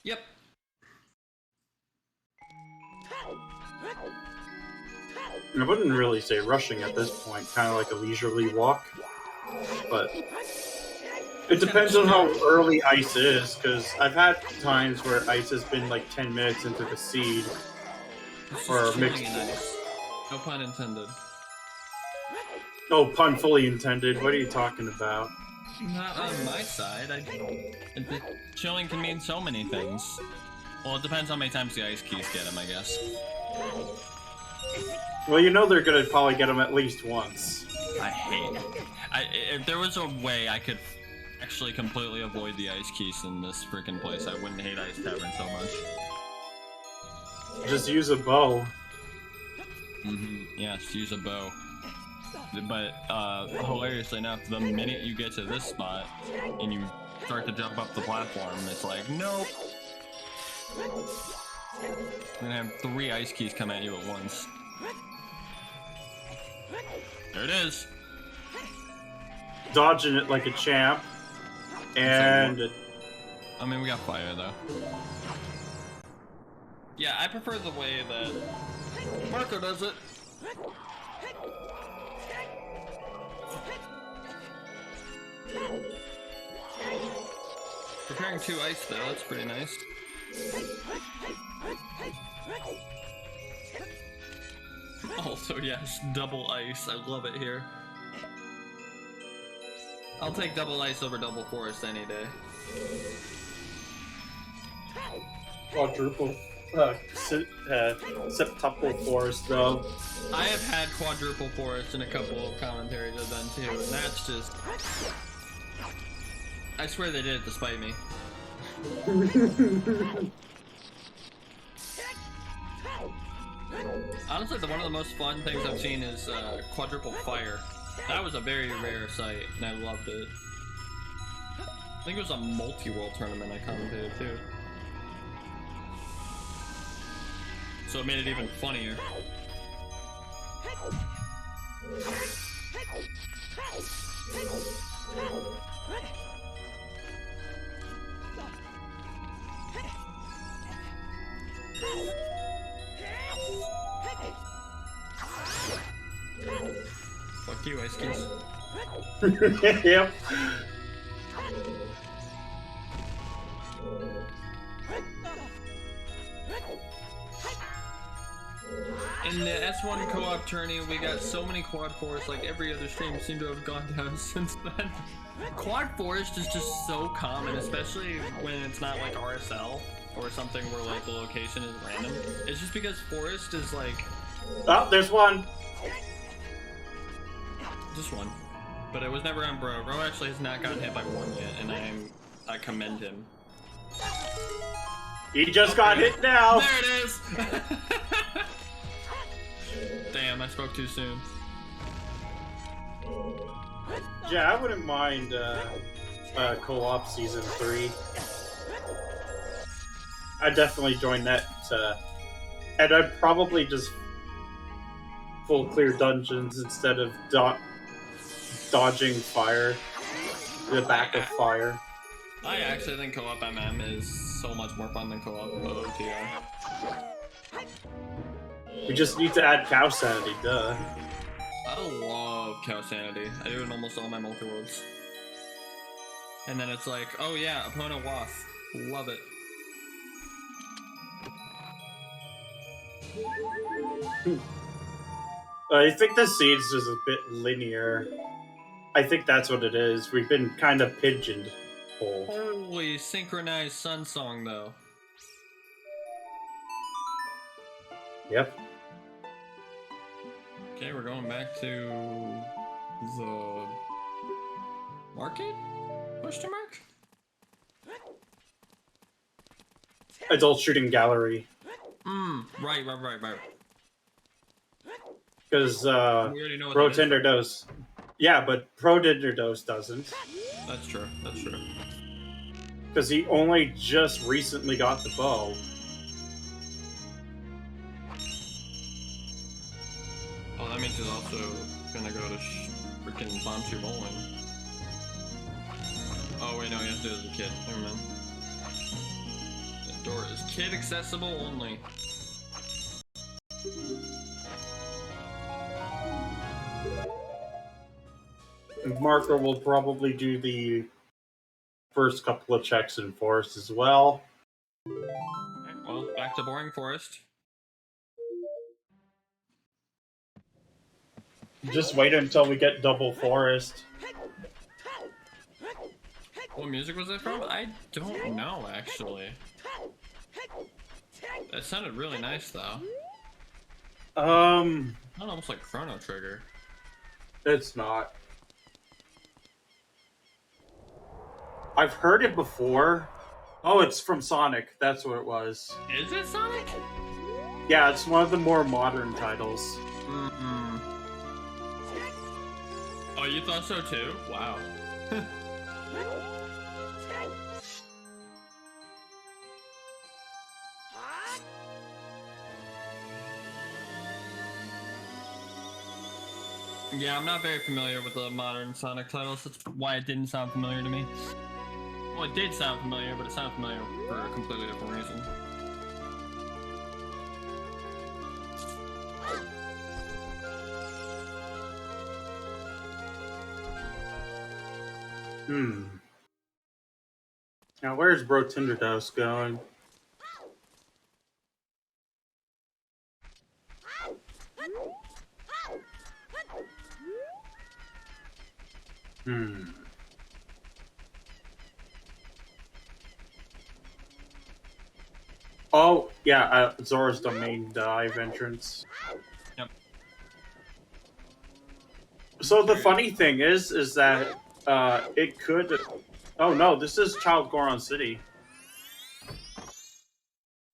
[SPEAKER 2] Yep.
[SPEAKER 1] I wouldn't really say rushing at this point, kind of like a leisurely walk. But it depends on how early ice is, because I've had times where ice has been like 10 minutes into the seed. Or mixed.
[SPEAKER 2] No pun intended.
[SPEAKER 1] No pun fully intended. What are you talking about?
[SPEAKER 2] Not on my side. Chilling can mean so many things. Well, it depends how many times the ice keys get him, I guess.
[SPEAKER 1] Well, you know they're gonna probably get him at least once.
[SPEAKER 2] I hate it. If there was a way I could actually completely avoid the ice keys in this freaking place, I wouldn't hate Ice Tavern so much.
[SPEAKER 1] Just use a bow.
[SPEAKER 2] Yes, use a bow. But, hilariously enough, the minute you get to this spot, and you start to jump up the platform, it's like, nope! You're gonna have 3 ice keys come at you at once. There it is!
[SPEAKER 1] Dodging it like a champ. And...
[SPEAKER 2] I mean, we got fire, though. Yeah, I prefer the way that Marco does it. Preparing 2 ice though, that's pretty nice. Also, yes, double ice. I love it here. I'll take double ice over double forest any day.
[SPEAKER 1] Quadruple septuple forest, though.
[SPEAKER 2] I have had quadruple forest in a couple of commentaries I've done too, and that's just... I swear they did it to spite me. Honestly, one of the most fun things I've seen is quadruple fire. That was a very rare sight, and I loved it. I think it was a multi-world tournament I commentated too. So it made it even funnier. Fuck you, Ice Cubes.
[SPEAKER 1] Yep.
[SPEAKER 2] In the S1 co-op tourney, we got so many quad forests, like every other stream seemed to have gone down since then. Quad forest is just so common, especially when it's not like RSL or something where like the location is random. It's just because forest is like...
[SPEAKER 1] Oh, there's one.
[SPEAKER 2] Just one. But it was never on Bro. Bro actually has not gotten hit by one yet, and I commend him.
[SPEAKER 1] He just got hit now.
[SPEAKER 2] There it is! Damn, I spoke too soon.
[SPEAKER 1] Yeah, I wouldn't mind co-op season 3. I'd definitely join that, and I'd probably just full clear dungeons instead of dodging fire, the back of fire.
[SPEAKER 2] I actually think co-op MM is so much more fun than co-op OOT.
[SPEAKER 1] We just need to add cow sanity, duh.
[SPEAKER 2] I love Cow Sanity. I do it in almost all my multi-worlds. And then it's like, oh yeah, opponent Wath. Love it.
[SPEAKER 1] I think the seeds is a bit linear. I think that's what it is. We've been kind of pigeoned.
[SPEAKER 2] Holy synchronized sun song though.
[SPEAKER 1] Yep.
[SPEAKER 2] Okay, we're going back to the market? Question mark?
[SPEAKER 1] Adult shooting gallery.
[SPEAKER 2] Right.
[SPEAKER 1] Because
[SPEAKER 2] We already know what that is.
[SPEAKER 1] Brotinderdose. Yeah, but Brotinderdose doesn't.
[SPEAKER 2] That's true.
[SPEAKER 1] Because he only just recently got the bow.
[SPEAKER 2] Oh, that means he's also gonna go to freaking Bombsy Bowling. Oh wait, no, he has to do it as a kid. Never mind. The door is kid accessible only.
[SPEAKER 1] Marco will probably do the first couple of checks in Forest as well.
[SPEAKER 2] Okay, well, back to Boring Forest.
[SPEAKER 1] Just wait until we get double Forest.
[SPEAKER 2] What music was that from? I don't know, actually. That sounded really nice, though. Sounded almost like Chrono Trigger.
[SPEAKER 1] It's not. I've heard it before. Oh, it's from Sonic. That's what it was.
[SPEAKER 2] Is it Sonic?
[SPEAKER 1] Yeah, it's one of the more modern titles.
[SPEAKER 2] Oh, you thought so too? Wow. Yeah, I'm not very familiar with the modern Sonic titles. That's why it didn't sound familiar to me. Well, it did sound familiar, but it sounded familiar for a completely different reason.
[SPEAKER 1] Now, where's Brotinderdose going? Oh, Yeah, Zora's Domain dive entrance.
[SPEAKER 2] Yep.
[SPEAKER 1] So the funny thing is that it could. Oh no, this is Child Goron City.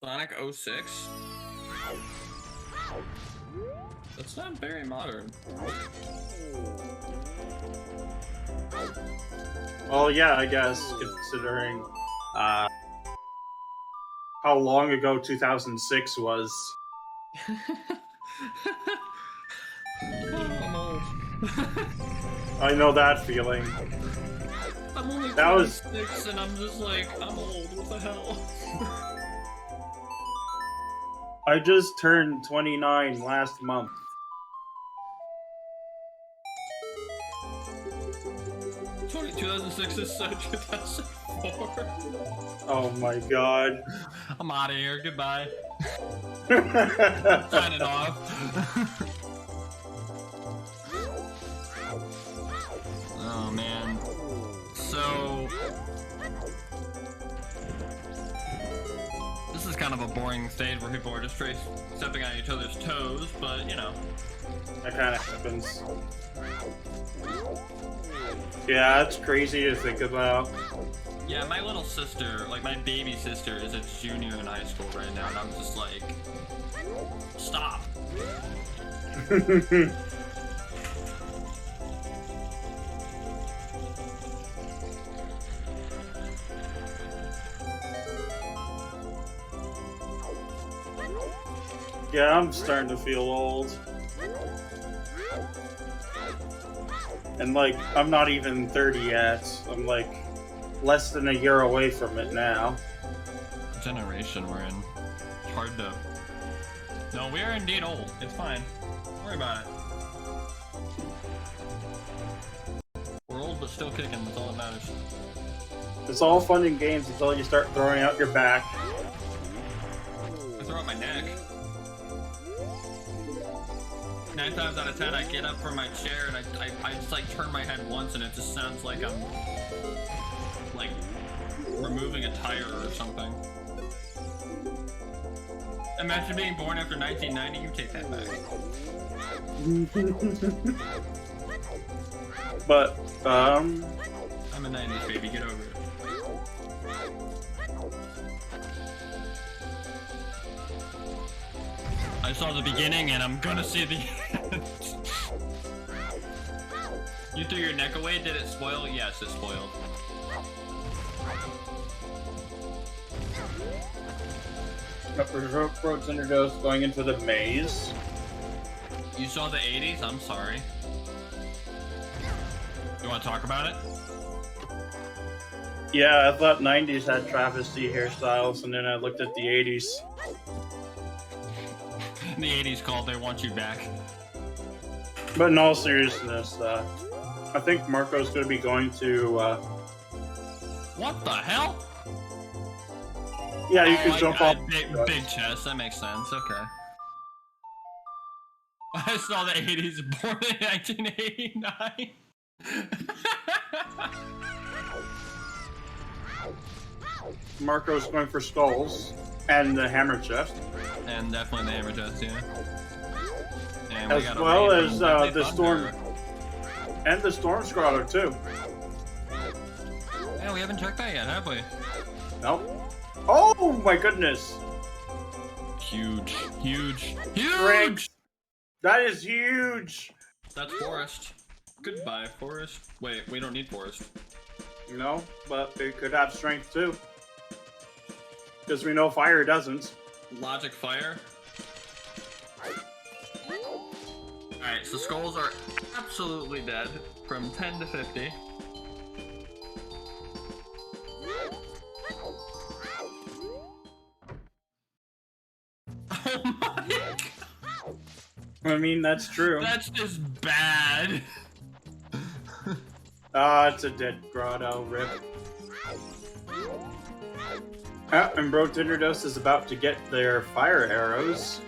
[SPEAKER 2] Sonic 06? That's not very modern.
[SPEAKER 1] Well, yeah, I guess considering how long ago 2006 was.
[SPEAKER 2] I'm old.
[SPEAKER 1] I know that feeling.
[SPEAKER 2] I'm only
[SPEAKER 1] That was
[SPEAKER 2] 26 and I'm just like, I'm old, what the hell?
[SPEAKER 1] I just turned 29 last month.
[SPEAKER 2] Twenty 2006 is so 2004.
[SPEAKER 1] Oh my god.
[SPEAKER 2] I'm out of here, goodbye. Signing off. Oh man. So this is kind of a boring stage where people are just stepping on each other's toes, but you know.
[SPEAKER 1] That kind of happens. Yeah, it's crazy to think about.
[SPEAKER 2] Yeah, my little sister, like my baby sister, is a junior in high school right now, and I'm just like, stop.
[SPEAKER 1] Yeah, I'm starting to feel old. And like, I'm not even 30 yet. I'm like less than a year away from it now.
[SPEAKER 2] The generation we're in. It's hard to... No, we are indeed old. It's fine. Don't worry about it. We're old but still kicking. That's all that matters.
[SPEAKER 1] It's all fun and games until you start throwing out your back.
[SPEAKER 2] I throw out my neck. 9 times out of 10, I get up from my chair and I just like turn my head once and it just sounds like I'm like removing a tire or something. Imagine being born after 1990, you take that back.
[SPEAKER 1] But,
[SPEAKER 2] I'm a 90s baby, get over it. I saw the beginning and I'm gonna see the end. You threw your neck away, did it spoil? Yes, it spoiled.
[SPEAKER 1] Brotinderdose going into the maze.
[SPEAKER 2] You saw the 80s? I'm sorry. You want to talk about it?
[SPEAKER 1] Yeah, I thought 90s had travesty hairstyles, and then I looked at the 80s.
[SPEAKER 2] The 80s called, they want you back.
[SPEAKER 1] But in all seriousness, I think Marco's going to be going to...
[SPEAKER 2] What the hell?
[SPEAKER 1] Yeah, you can jump off.
[SPEAKER 2] Big chest, that makes sense, okay. I saw the 80s, born in 1989.
[SPEAKER 1] Marco's going for skulls and the hammer chest.
[SPEAKER 2] And definitely the hammer chest, yeah. And
[SPEAKER 1] as well as the storm... And the storm scrawler, too.
[SPEAKER 2] Yeah, we haven't checked that yet, have we?
[SPEAKER 1] Nope. Oh my goodness!
[SPEAKER 2] Huge. Huge.
[SPEAKER 1] Frank, that is huge!
[SPEAKER 2] That's Forest. Goodbye, Forest. Wait, we don't need Forest.
[SPEAKER 1] No, but it could have strength too. Because we know fire doesn't.
[SPEAKER 2] Logic fire. Alright, so skulls are absolutely dead from 10 to 50. Oh my god!
[SPEAKER 1] I mean, that's true.
[SPEAKER 2] That's just bad.
[SPEAKER 1] It's a dead grotto, rip. And Brotinderdose is about to get their fire arrows.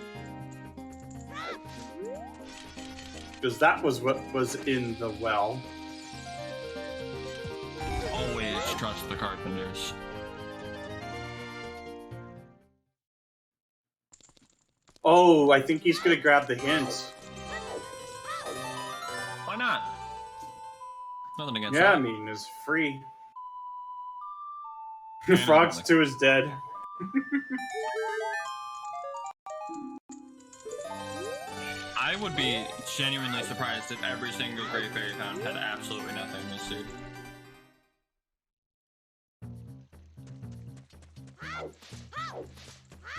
[SPEAKER 1] Because that was what was in the well.
[SPEAKER 2] Always trust the carpenters.
[SPEAKER 1] Oh, I think he's gonna grab the hint.
[SPEAKER 2] Why not? Nothing against
[SPEAKER 1] Yeah,
[SPEAKER 2] that.
[SPEAKER 1] I mean, it's free.
[SPEAKER 2] Yeah,
[SPEAKER 1] Frogs
[SPEAKER 2] no,
[SPEAKER 1] 2 is dead.
[SPEAKER 2] I would be genuinely surprised if every single Great Fairy Fountain had absolutely nothing this year.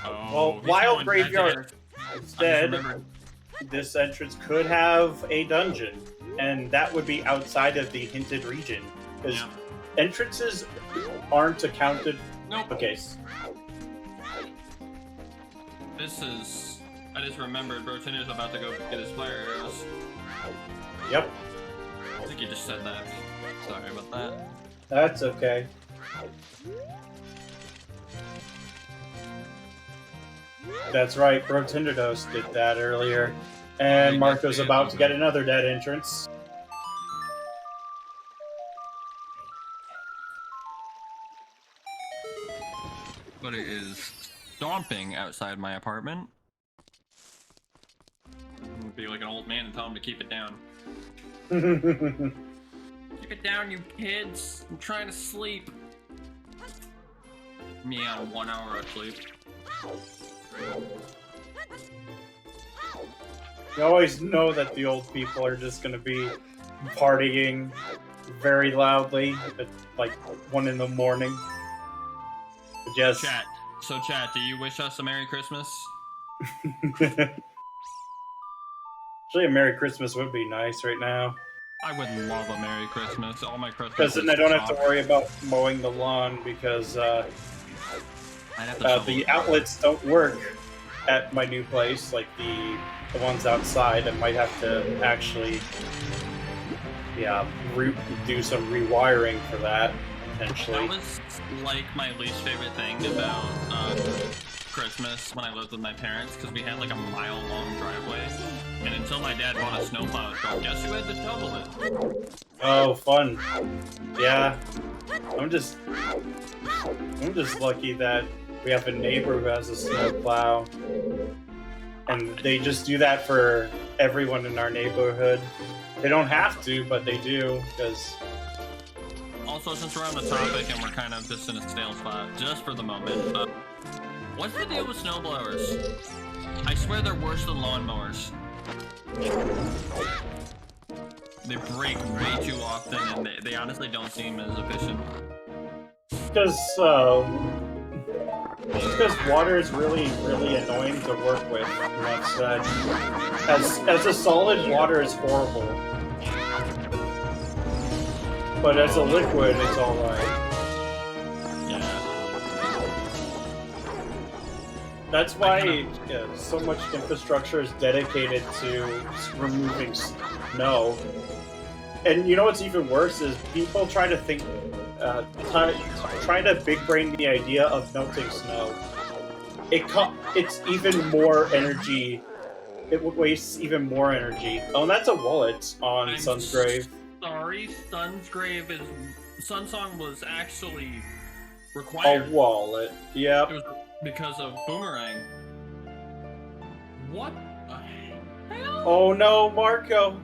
[SPEAKER 1] Well,
[SPEAKER 2] he's
[SPEAKER 1] Wild
[SPEAKER 2] going
[SPEAKER 1] Graveyard is dead.
[SPEAKER 2] remembered.
[SPEAKER 1] This entrance could have a dungeon, and that would be outside of the hinted region. Because entrances aren't accounted.
[SPEAKER 2] Nope.
[SPEAKER 1] Okay.
[SPEAKER 2] This is. I just remembered Brotinder's about to go get his fire arrows.
[SPEAKER 1] Yep.
[SPEAKER 2] I think you just said that. Sorry about that.
[SPEAKER 1] That's okay. That's right, Brotinderdose did that earlier. And Marco's about to get another dead entrance.
[SPEAKER 2] But it is stomping outside my apartment. I'm gonna be like an old man and tell him to keep it down. Keep it down, you kids! I'm trying to sleep. Me on 1 hour of sleep.
[SPEAKER 1] You always know that the old people are just gonna be partying very loudly at like 1 in the morning. But yes.
[SPEAKER 2] Chat. So chat, do you wish us a Merry Christmas?
[SPEAKER 1] Actually, a Merry Christmas would be nice right now.
[SPEAKER 2] I would love a Merry Christmas. All my Christmas.
[SPEAKER 1] Because then I don't have to worry about mowing the lawn because the outlets don't work at my new place, like the ones outside. I might have to actually, do some rewiring for that, potentially.
[SPEAKER 2] That was like my least favorite thing about Christmas when I lived with my parents, because we had like a mile-long driveway, and until my dad bought a snowplow truck, guess who had to shovel it?
[SPEAKER 1] Oh, fun. Yeah. I'm just lucky that we have a neighbor who has a snowplow. And they just do that for everyone in our neighborhood. They don't have to, but they do, because...
[SPEAKER 2] Also, since we're on the topic and we're kind of just in a stale spot, just for the moment, what's the deal with snowblowers? I swear they're worse than lawnmowers. They break way too often, and they honestly don't seem as efficient.
[SPEAKER 1] Because water is really, really annoying to work with. As a solid, water is horrible. But as a liquid, it's alright. That's why so much infrastructure is dedicated to removing snow. And you know what's even worse is people try to think, try to big brain the idea of melting snow. It's even more energy. It wastes even more energy. Oh, and that's a wallet on Sun's Grave.
[SPEAKER 2] Sorry, Sun's Grave is... Sunsong was actually required.
[SPEAKER 1] A wallet, yep.
[SPEAKER 2] It was because of Boomerang. What the hell?
[SPEAKER 1] Oh no, Marco!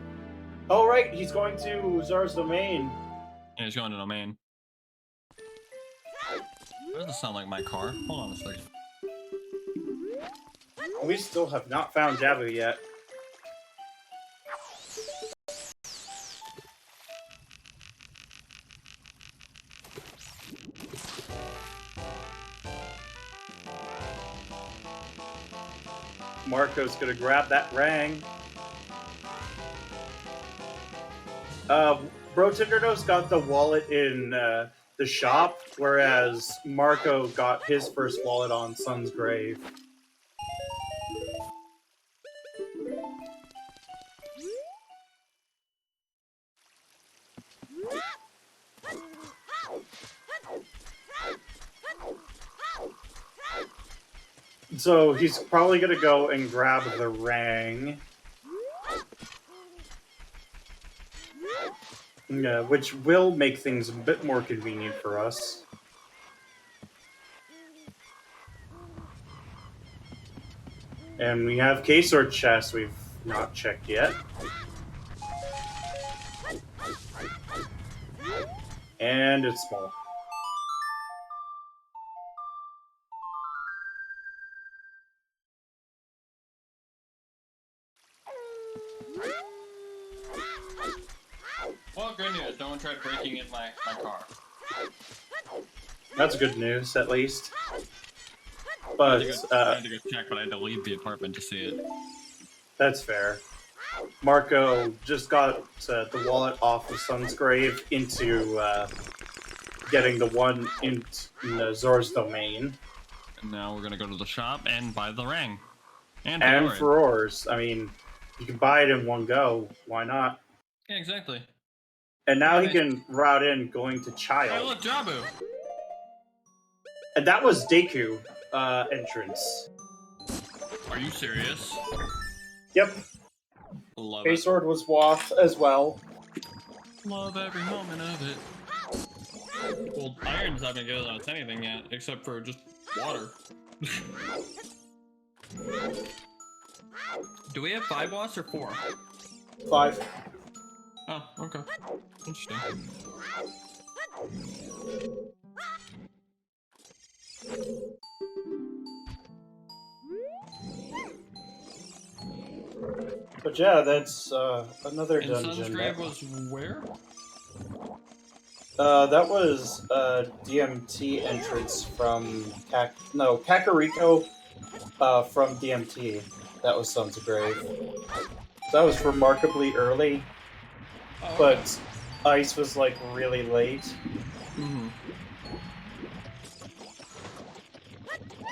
[SPEAKER 1] Oh right, he's going to Zara's domain.
[SPEAKER 2] Yeah, he's going to domain. That doesn't sound like my car. Hold on a second.
[SPEAKER 1] We still have not found Jabu yet. Marco's gonna grab that rang. Brotinderdose got the wallet in the shop, whereas Marco got his first wallet on Sun's Grave. So he's probably gonna go and grab the rang. Yeah, which will make things a bit more convenient for us. And we have case or chest we've not checked yet. And it's small.
[SPEAKER 2] Well, good news. No one tried breaking in my car.
[SPEAKER 1] That's good news, at least.
[SPEAKER 2] I
[SPEAKER 1] But,
[SPEAKER 2] had to go check, but I had to leave the apartment to see it.
[SPEAKER 1] that's fair. Marco just got the wallet off of Sun's grave into getting the one in Zor's domain.
[SPEAKER 2] And now we're gonna go to the shop and buy the ring. And
[SPEAKER 1] Furores. I mean, you can buy it in one go. Why not?
[SPEAKER 2] Yeah, exactly.
[SPEAKER 1] And now he can route in going to
[SPEAKER 2] Hey,
[SPEAKER 1] Child.
[SPEAKER 2] look, Jabu!
[SPEAKER 1] And that was Deku entrance.
[SPEAKER 2] Are you serious?
[SPEAKER 1] Yep.
[SPEAKER 2] Love it.
[SPEAKER 1] K-Sword was Waff as well.
[SPEAKER 2] Love every moment of it. Well, Iron's not gonna get us anything yet, except for just water. Do we have 5 watts or 4?
[SPEAKER 1] 5.
[SPEAKER 2] Oh, okay. Interesting.
[SPEAKER 1] But yeah, that's another
[SPEAKER 2] And
[SPEAKER 1] dungeon.
[SPEAKER 2] Sun's grave was where?
[SPEAKER 1] That was DMT entrance from Kakariko from DMT. That was Sun's grave. That was remarkably early,
[SPEAKER 2] Oh,
[SPEAKER 1] but ice was like really late.
[SPEAKER 2] mm-hmm.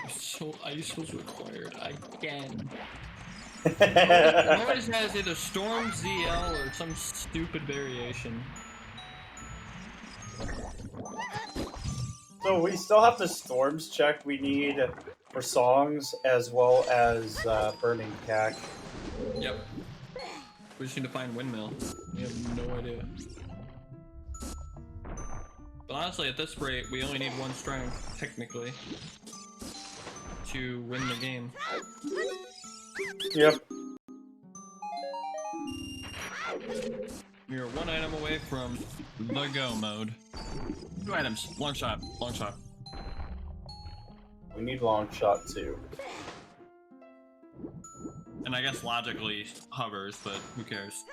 [SPEAKER 2] So ice was required again. It always has either Storm ZL or some stupid variation.
[SPEAKER 1] So we still have the storms check we need for songs as well as Burning Cack.
[SPEAKER 2] Yep. We just need to find Windmill. We have no idea. But honestly, at this rate, we only need 1 strength, technically, to win the game.
[SPEAKER 1] Yep.
[SPEAKER 2] We are 1 item away from the go mode. 2 items. Long shot. Long shot.
[SPEAKER 1] We need long shot too.
[SPEAKER 2] And I guess logically hovers, but who cares?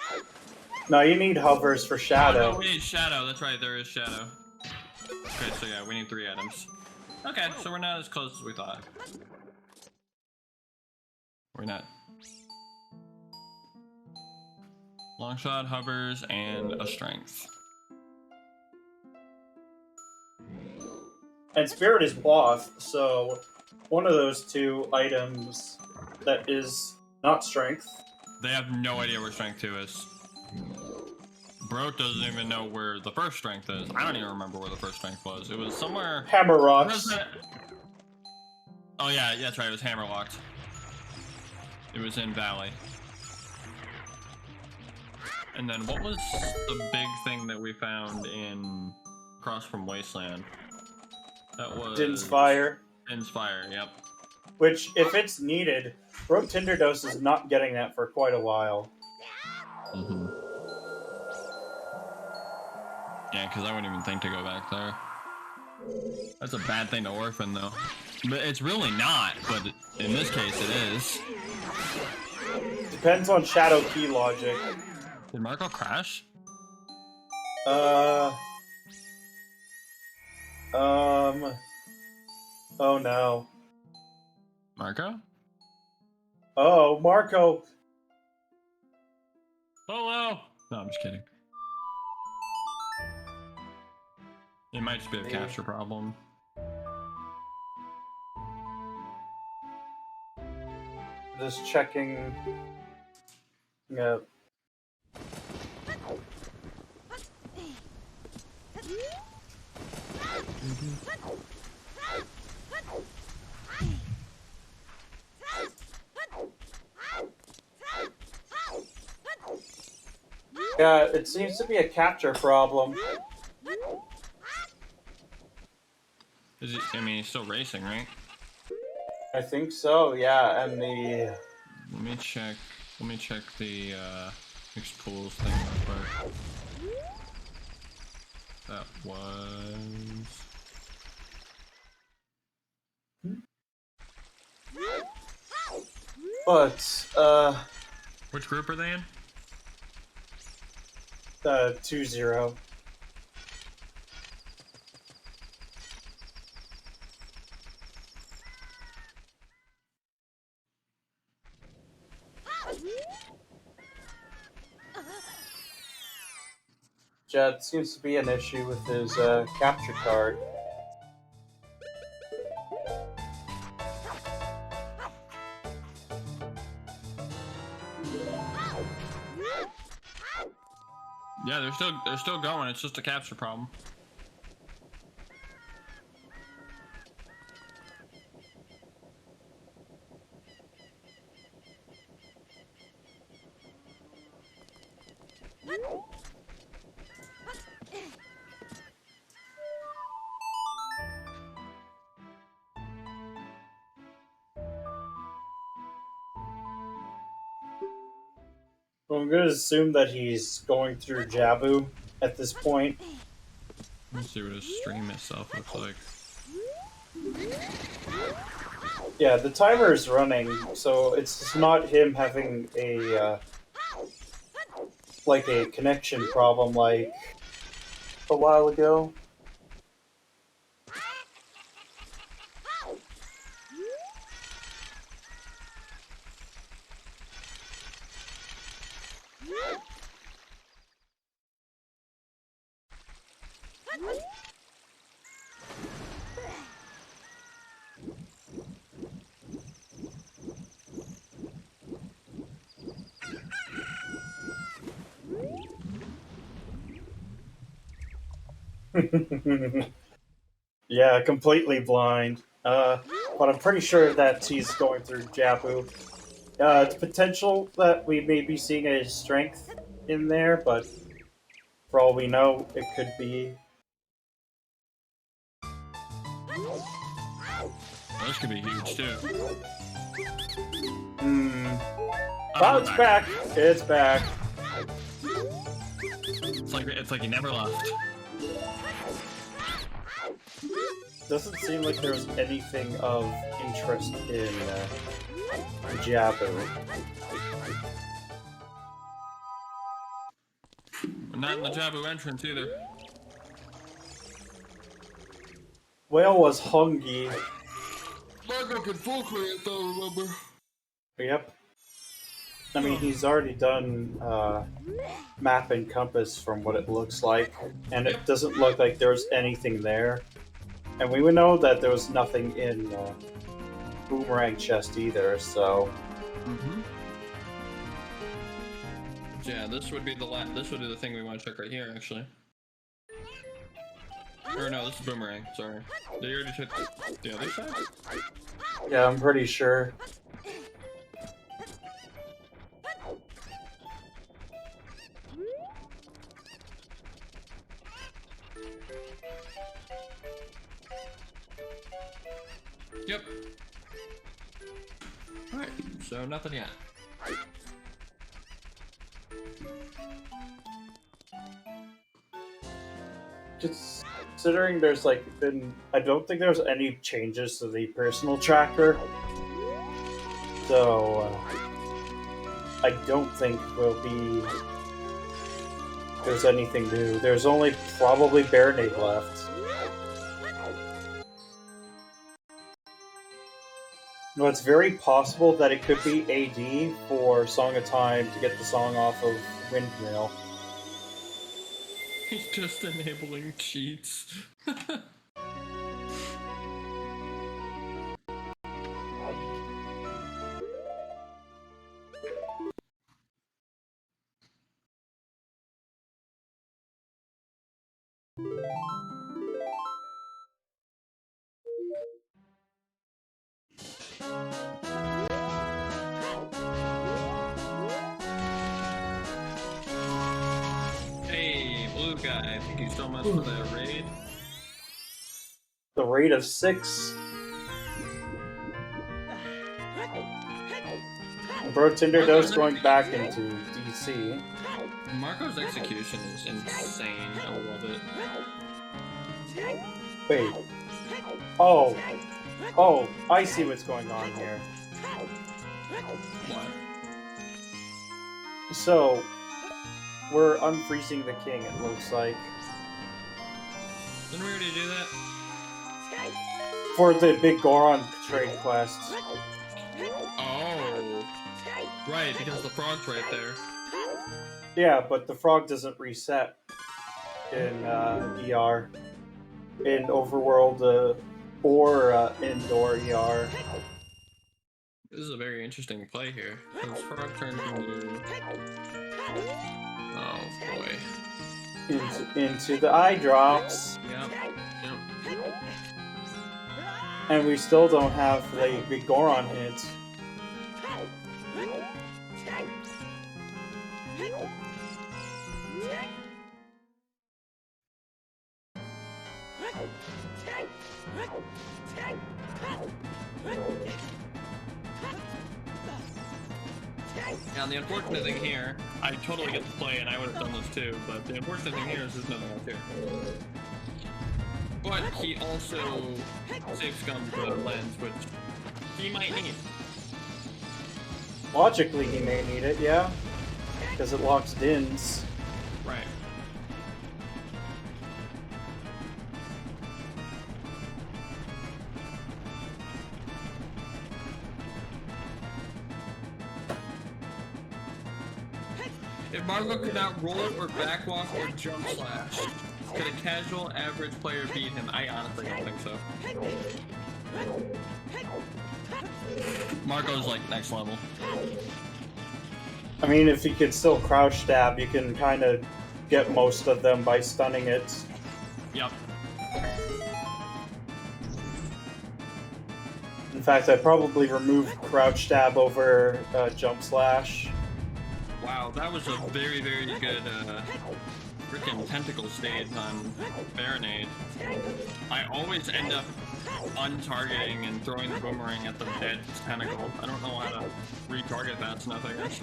[SPEAKER 1] No, you need hovers for shadow.
[SPEAKER 2] Oh, no, we need shadow. That's right, there is shadow. Okay, so yeah, we need 3 items. Okay, so we're not as close as we thought. We're not. Long shot, hovers, and a strength.
[SPEAKER 1] And Spirit is Waff, so one of those 2 items that is not strength.
[SPEAKER 2] They have no idea where strength 2 is. Broke doesn't even know where the first strength is. I don't even remember where the first strength was. It was somewhere.
[SPEAKER 1] Hammer
[SPEAKER 2] Where
[SPEAKER 1] rocks.
[SPEAKER 2] was that? Oh yeah, that's right. It was hammerlocked. It was in Valley. And then what was the big thing that we found in across from Wasteland? That was
[SPEAKER 1] Din's Fire.
[SPEAKER 2] Din's Fire. Yep.
[SPEAKER 1] Which, if it's needed, Brotinderdose is not getting that for quite a while.
[SPEAKER 2] Mm-hmm. Yeah, because I wouldn't even think to go back there. That's a bad thing to orphan, though. But it's really not, but in this case it is.
[SPEAKER 1] Depends on Shadow Key logic.
[SPEAKER 2] Did Marco crash?
[SPEAKER 1] Oh no.
[SPEAKER 2] Marco?
[SPEAKER 1] Oh, Marco!
[SPEAKER 2] Hello! No, I'm just kidding. It might just be a capture problem.
[SPEAKER 1] Just checking. Yeah. Yeah, it seems to be a capture problem.
[SPEAKER 2] Is he, I mean, he's still racing, right?
[SPEAKER 1] I think so, yeah, and the...
[SPEAKER 2] Let me check the mixed pools thing real quick. That was...
[SPEAKER 1] But,
[SPEAKER 2] Which group are they in?
[SPEAKER 1] 2-0. Jet seems to be an issue with his capture card.
[SPEAKER 2] Yeah, they're still going. It's just a capture problem.
[SPEAKER 1] Well, I'm going to assume that he's going through Jabu at this point.
[SPEAKER 2] Let's see what his stream itself looks like.
[SPEAKER 1] Yeah, the timer is running, so it's just not him having a like a connection problem like a while ago. Yeah, completely blind. But I'm pretty sure that he's going through Jabu. It's potential that we may be seeing a strength in there, but for all we know, it could be.
[SPEAKER 2] Oh, this could be huge too.
[SPEAKER 1] Oh, it's back! It's back!
[SPEAKER 2] It's like he never left.
[SPEAKER 1] Doesn't seem like there's anything of interest in Jabu.
[SPEAKER 2] Not in the Jabu entrance either.
[SPEAKER 1] Whale was Hungy.
[SPEAKER 2] Marco can full clear it though, remember?
[SPEAKER 1] Yep. I mean, he's already done map and compass from what it looks like, and it doesn't look like there's anything there. And we would know that there was nothing in Boomerang chest either, so...
[SPEAKER 2] Yeah, this would be the thing we want to check right here, actually. Or no, this is Boomerang, sorry. They already took the other side?
[SPEAKER 1] Yeah, I'm pretty sure.
[SPEAKER 2] Yep. Alright, so nothing yet.
[SPEAKER 1] Just considering there's like been... I don't think there's any changes to the personal tracker. So, I don't think there's anything new. There's only probably Baronade left. No, it's very possible that it could be AD for Song of Time to get the song off of Windmill.
[SPEAKER 2] He's just enabling cheats. Hey, blue guy, I think he's still messing with that raid.
[SPEAKER 1] The rate of 6. Brotinderdose going back into DC.
[SPEAKER 2] Marco's execution is insane. I love it.
[SPEAKER 1] Wait. Oh. Oh, I see what's going on here.
[SPEAKER 2] What?
[SPEAKER 1] So, we're unfreezing the king, it looks like.
[SPEAKER 2] Didn't we already do that?
[SPEAKER 1] For the big Goron trade quest.
[SPEAKER 2] Oh. Right, because the frog's right there.
[SPEAKER 1] Yeah, but the frog doesn't reset in ER. In Overworld or indoor ER.
[SPEAKER 2] This is a very interesting play here. This frog turns into... Oh boy.
[SPEAKER 1] Into the eye drops.
[SPEAKER 2] Yep.
[SPEAKER 1] And we still don't have the big Goron hits.
[SPEAKER 2] Now the unfortunate thing here, I totally get to play and I would have done this too, but the unfortunate thing here is there's nothing else here. But he also safe scums the lens, which he might need.
[SPEAKER 1] Logically, he may need it, yeah. Because it locks Dins.
[SPEAKER 2] Right. If Marco could not roll or backwalk or jump slash, could a casual average player beat him? I honestly don't think so. Marco's like next level.
[SPEAKER 1] I mean, if you could still crouch stab, you can kind of get most of them by stunning it.
[SPEAKER 2] Yep.
[SPEAKER 1] In fact, I'd probably remove crouch stab over jump slash.
[SPEAKER 2] Wow, that was a very, very good freaking tentacle stage on Baronade. I always end up untargeting and throwing the boomerang at the dead tentacle. I don't know how to retarget fast enough, I guess.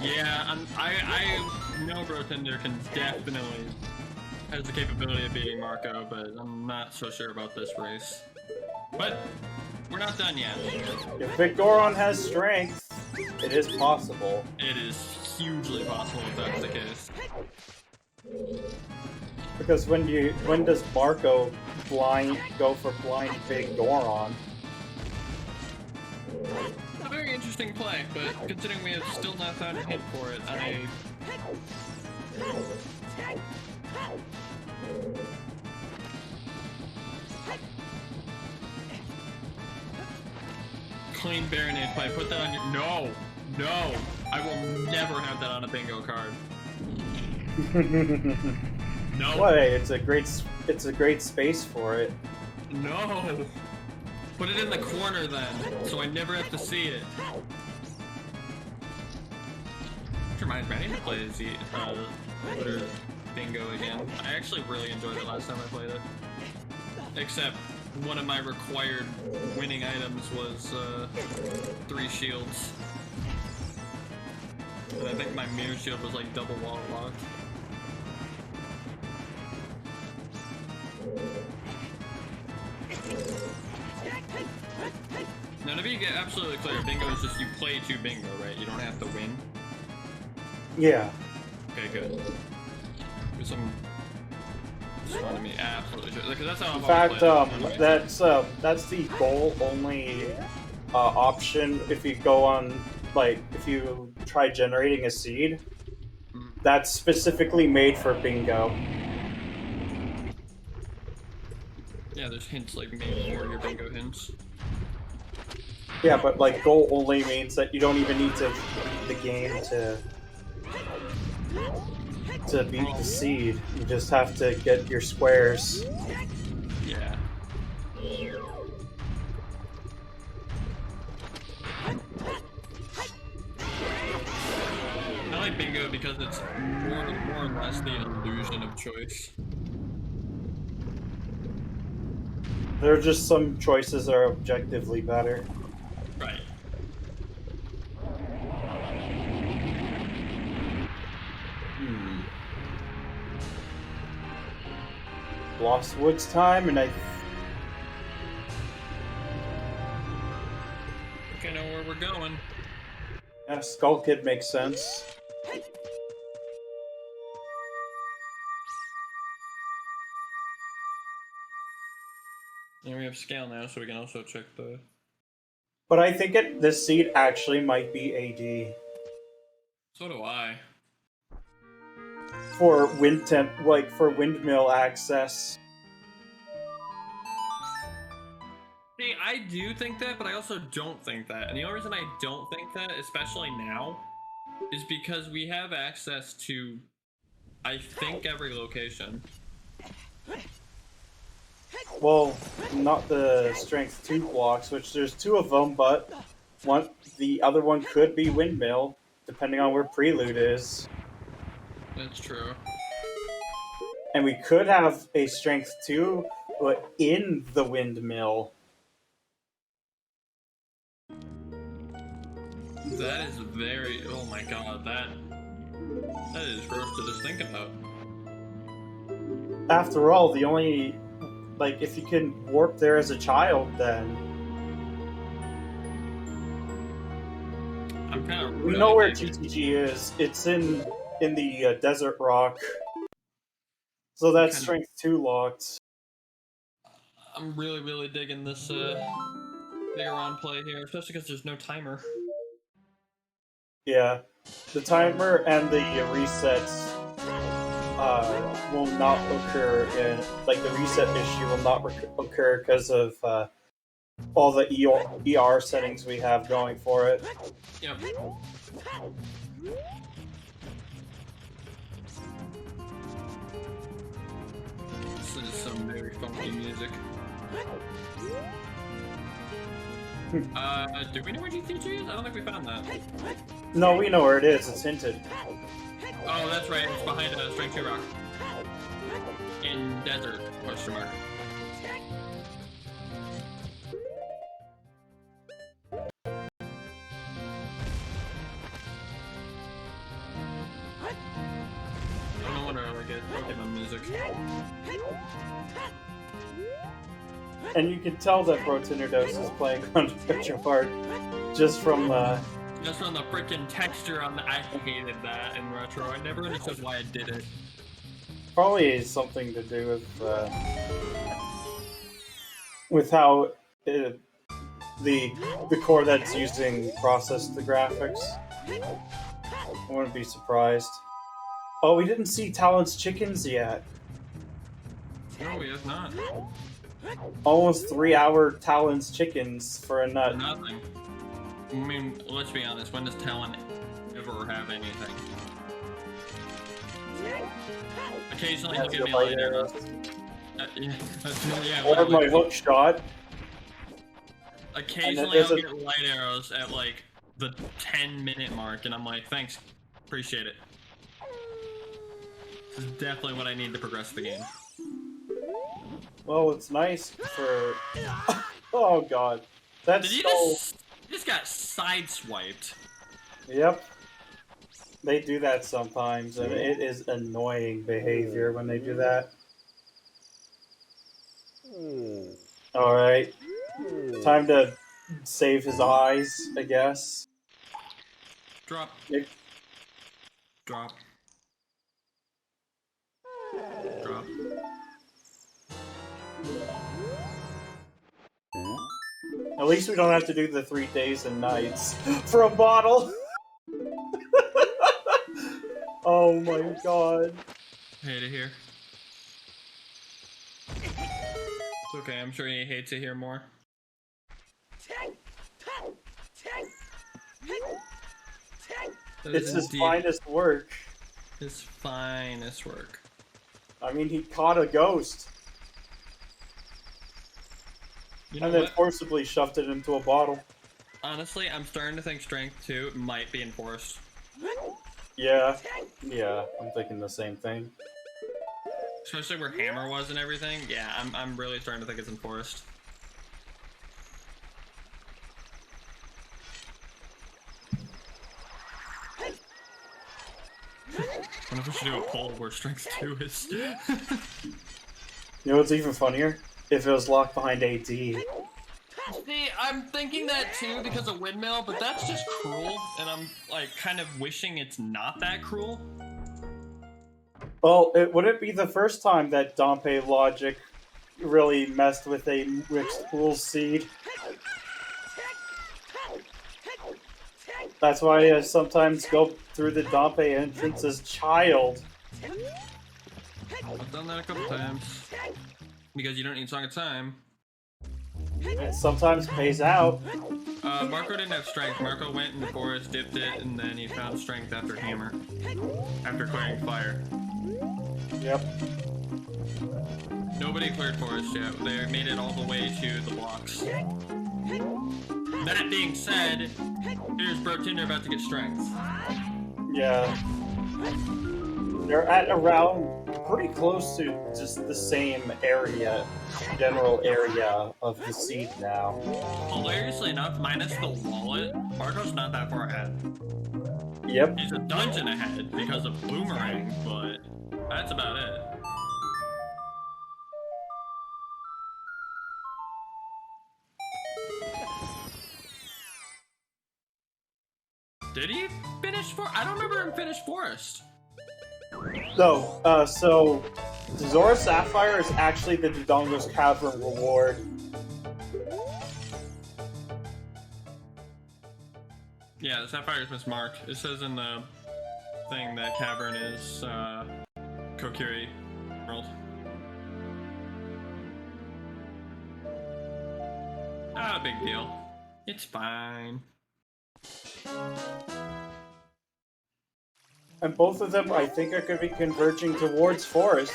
[SPEAKER 2] Yeah, I know Brotender can definitely has the capability of beating Marco, but I'm not so sure about this race. But we're not done yet.
[SPEAKER 1] If Big Goron has strength, it is possible.
[SPEAKER 2] It is hugely possible if that's the case.
[SPEAKER 1] Because when does Marco go for blind Big Goron?
[SPEAKER 2] A very interesting play, but considering we have still not found a hit for it, clean Baronade play. Put that on your... No! No! I will never have that on a bingo card. No.
[SPEAKER 1] Why? It's a great space for it.
[SPEAKER 2] No! Put it in the corner then, so I never have to see it. Which reminds me, I need to play the bingo again. I actually really enjoyed it last time I played it. Except one of my required winning items was 3 shields. And I think my mirror shield was like double wall locked. Now to be absolutely clear, bingo is just you play to bingo, right? You don't have to win.
[SPEAKER 1] Yeah.
[SPEAKER 2] Okay, good. Because just wanted me absolutely sure. Because that's how
[SPEAKER 1] In fact, that's the goal only option if you go on, like, if you try generating a seed. That's specifically made for bingo.
[SPEAKER 2] Yeah, there's hints like maybe more your bingo hints.
[SPEAKER 1] Yeah, but like goal only means that you don't even need to beat the game to beat the seed. You just have to get your squares.
[SPEAKER 2] Yeah. I like bingo because it's more or less the illusion of choice.
[SPEAKER 1] There are just some choices that are objectively better.
[SPEAKER 2] Right.
[SPEAKER 1] Lost Woods time, and I
[SPEAKER 2] think I know where we're going.
[SPEAKER 1] Yeah, Skull Kid makes sense.
[SPEAKER 2] And we have scale now, so we can also check the...
[SPEAKER 1] But I think this seat actually might be AD.
[SPEAKER 2] So do I.
[SPEAKER 1] For for windmill access.
[SPEAKER 2] See, I do think that, but I also don't think that. And the only reason I don't think that, especially now, is because we have access to, I think, every location.
[SPEAKER 1] Well, not the strength 2 blocks, which there's 2 of them, but the other one could be windmill, depending on where Prelude is.
[SPEAKER 2] That's true.
[SPEAKER 1] And we could have a strength 2, but in the windmill.
[SPEAKER 2] That is very... Oh my god, that is gross to just think about.
[SPEAKER 1] After all, the only... Like, if you can warp there as a child, then...
[SPEAKER 2] I'm kind of...
[SPEAKER 1] We know where GTG is. It's in the Desert Rock. So that's strength 2 locked.
[SPEAKER 2] I'm really digging this bigger on play here, especially because there's no timer.
[SPEAKER 1] Yeah. The timer and the resets will not occur in... Like, the reset issue will not occur because of all the ER settings we have going for it.
[SPEAKER 2] Yep. This is some very funky music. Do we know where GTG is? I don't think we found that.
[SPEAKER 1] No, we know where it is. It's hinted.
[SPEAKER 2] Oh, that's right. It's behind a Strength 2 rock. In desert, question mark. No wonder I get my music.
[SPEAKER 1] And you can tell that Brotinderdose is playing on Picture Park just from the
[SPEAKER 2] freaking texture on the... I hated that in retro. I never understood why I did it.
[SPEAKER 1] Probably something to do with how the core that's using processed the graphics. I wouldn't be surprised. Oh, we didn't see Talon's chickens yet.
[SPEAKER 2] No, we have not.
[SPEAKER 1] Almost 3-hour Talon's chickens for a nut.
[SPEAKER 2] Nothing. I mean, let's be honest, when does Talon ever have anything? Occasionally he'll give me light arrows.
[SPEAKER 1] Or my hook shot.
[SPEAKER 2] Occasionally I'll get light arrows at like the 10-minute mark, and I'm like, thanks, appreciate it. This is definitely what I need to progress the game.
[SPEAKER 1] Well, it's nice for... Oh god. That's
[SPEAKER 2] You just got sideswiped.
[SPEAKER 1] Yep. They do that sometimes, and it is annoying behavior when they do that. Alright. Time to save his eyes, I guess.
[SPEAKER 2] Drop. Drop. Drop.
[SPEAKER 1] At least we don't have to do the 3 days and nights for a bottle! Oh my god.
[SPEAKER 2] Hate it here. It's okay, I'm sure he hates it here more.
[SPEAKER 1] It's his finest work.
[SPEAKER 2] His finest work.
[SPEAKER 1] I mean, he caught a ghost.
[SPEAKER 2] You know
[SPEAKER 1] and then
[SPEAKER 2] what?
[SPEAKER 1] forcibly shoved it into a bottle.
[SPEAKER 2] Honestly, I'm starting to think Strength 2 might be enforced.
[SPEAKER 1] Yeah, I'm thinking the same thing.
[SPEAKER 2] Especially where Hammer was and everything. Yeah, I'm really starting to think it's enforced. wonder if we should do a poll where strength 2 is.
[SPEAKER 1] You know what's even funnier? If it was locked behind AD.
[SPEAKER 2] See, I'm thinking that too because of windmill, but that's just cruel, and I'm like kind of wishing it's not that cruel.
[SPEAKER 1] Well, would it be the first time that Dompe logic really messed with a mixed pool seed? That's why I sometimes go through the Dompe entrance as child.
[SPEAKER 2] I've done that a couple times. Because you don't need Song of Time.
[SPEAKER 1] It sometimes pays out.
[SPEAKER 2] Marco didn't have strength. Marco went in the forest, dipped it, and then he found strength after hammer. After clearing fire.
[SPEAKER 1] Yep.
[SPEAKER 2] Nobody cleared forest yet. They made it all the way to the blocks. That being said, here's Brotinder about to get strength.
[SPEAKER 1] Yeah. They're at around pretty close to just the same area, general area of the seed now.
[SPEAKER 2] Hilariously enough, minus the wallet, Marco's not that far ahead.
[SPEAKER 1] Yep.
[SPEAKER 2] He's a dungeon ahead because of Boomerang, but that's about it. Did he finish Forest? I don't remember him finish Forest.
[SPEAKER 1] No, so Zora Sapphire is actually the Dodongo's Cavern reward.
[SPEAKER 2] Yeah, the Sapphire is mismarked. It says in the thing that Cavern is Kokiri World. Not a big deal. It's fine.
[SPEAKER 1] And both of them, I think, are going to be converging towards Forest.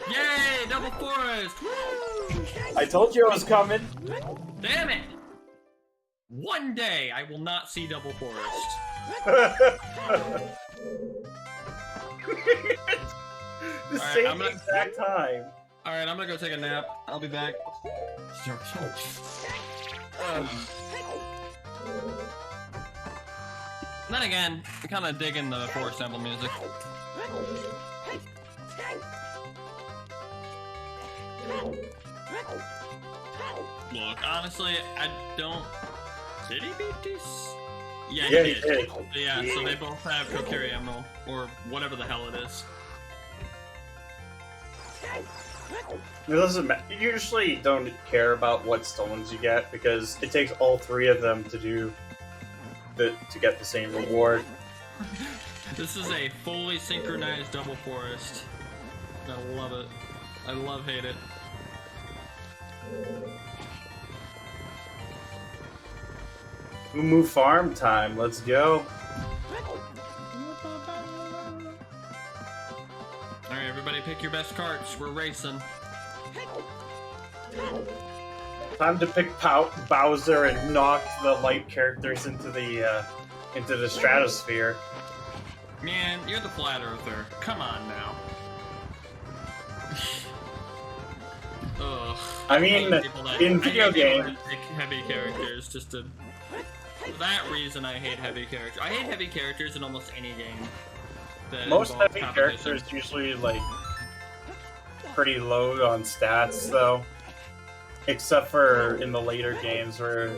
[SPEAKER 2] Yay! Double Forest! Woo!
[SPEAKER 1] I told you it was coming.
[SPEAKER 2] Damn it! One day I will not see Double Forest.
[SPEAKER 1] The
[SPEAKER 2] Alright,
[SPEAKER 1] same exact time.
[SPEAKER 2] Alright, I'm gonna go take a nap. I'll be back. Then again, I'm kind of digging the Forest Temple music. Look, honestly, I don't... Did he beat this? Yeah, he did. Yeah, so they both have Kokiri Emerald, or whatever the hell it is.
[SPEAKER 1] It doesn't matter. You usually don't care about what stones you get, because it takes all three of them to do to get the same reward.
[SPEAKER 2] This is a fully synchronized Double Forest. I love it. I hate it.
[SPEAKER 1] Move farm time, let's go.
[SPEAKER 2] Alright, everybody pick your best carts. We're racing.
[SPEAKER 1] Time to pick Bowser and knock the light characters into the stratosphere.
[SPEAKER 2] Man, you're the flat earther. Come on now. Ugh.
[SPEAKER 1] I mean, in video games,
[SPEAKER 2] pick heavy characters just to. For that reason, I hate heavy characters. I hate heavy characters in almost any game.
[SPEAKER 1] Most heavy characters usually like pretty low on stats, though. Except for in the later games where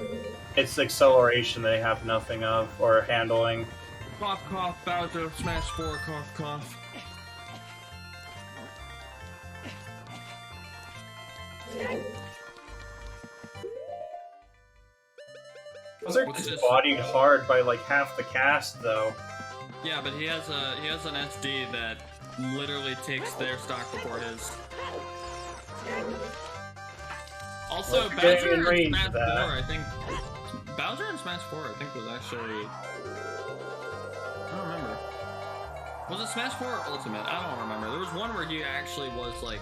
[SPEAKER 1] it's acceleration they have nothing of, or handling.
[SPEAKER 2] Cough, cough, Bowser, Smash 4, cough, cough.
[SPEAKER 1] Bowser gets bodied hard by like half the cast, though.
[SPEAKER 2] Yeah, but he has an SD that literally takes their stock before his. Also, Bowser in Smash 4, I think. Bowser in Smash 4, I think, was actually. I don't remember. Was it Smash 4 or Ultimate? I don't remember. There was one where he actually was like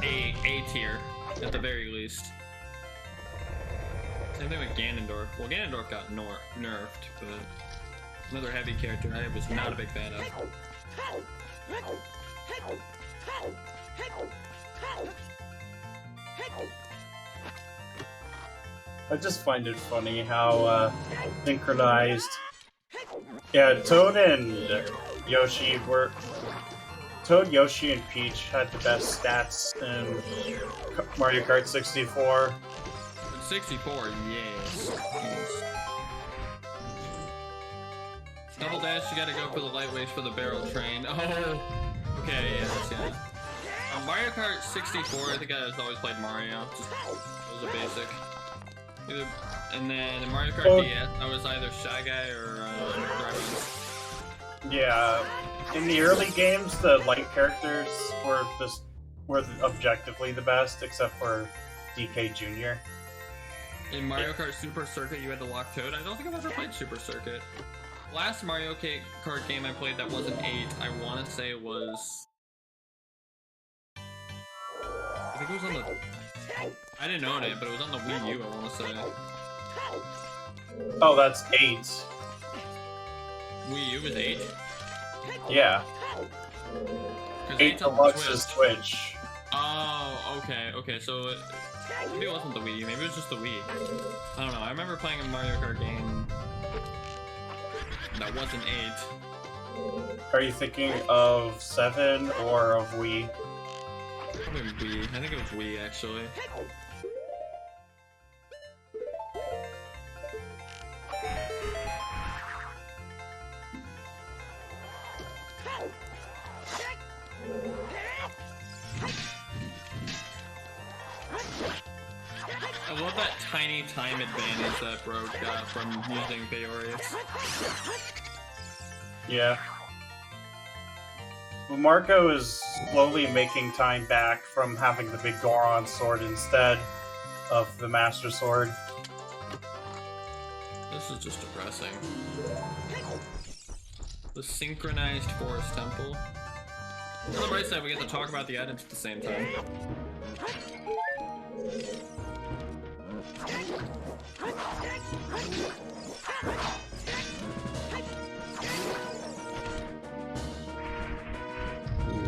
[SPEAKER 2] A tier at the very least. Same thing with Ganondorf. Well, Ganondorf got nerfed, but another heavy character I was not a big fan of.
[SPEAKER 1] I just find it funny how synchronized Yeah, Toad and Yoshi were. Toad, Yoshi, and Peach had the best stats in Mario Kart 64.
[SPEAKER 2] 64, yes. Double dash, you gotta go for the lightweights for the barrel train. Oh, okay, yes, yeah. Mario Kart 64, I think I just always played Mario. Just, it was a basic. And then in Mario Kart DS, I was either Shy Guy or Driving.
[SPEAKER 1] Yeah, in the early games, the light characters were objectively the best, except for DK Jr.
[SPEAKER 2] In Mario Kart Super Circuit, you had to lock Toad. I don't think I've ever played Super Circuit. Last Mario Kart game I played that wasn't 8, I want to say it was... I think it was on the... I didn't own it, but it was on the Wii U, I want to say.
[SPEAKER 1] Oh, that's 8.
[SPEAKER 2] Wii U was 8?
[SPEAKER 1] Yeah. 8 Deluxe is
[SPEAKER 2] Switch.
[SPEAKER 1] Switch.
[SPEAKER 2] Oh, okay, so maybe it wasn't the Wii U, maybe it was just the Wii. I don't know, I remember playing a Mario Kart game that wasn't 8.
[SPEAKER 1] Are you thinking of 7 or of Wii?
[SPEAKER 2] Probably Wii. I think it was Wii, actually. I love that tiny time advantage that Bro got from using Theorius.
[SPEAKER 1] Yeah. Well, Marco is slowly making time back from having the big Goron sword instead of the Master Sword.
[SPEAKER 2] This is just depressing. The synchronized forest temple. On the right side, we get to talk about the items at the same time.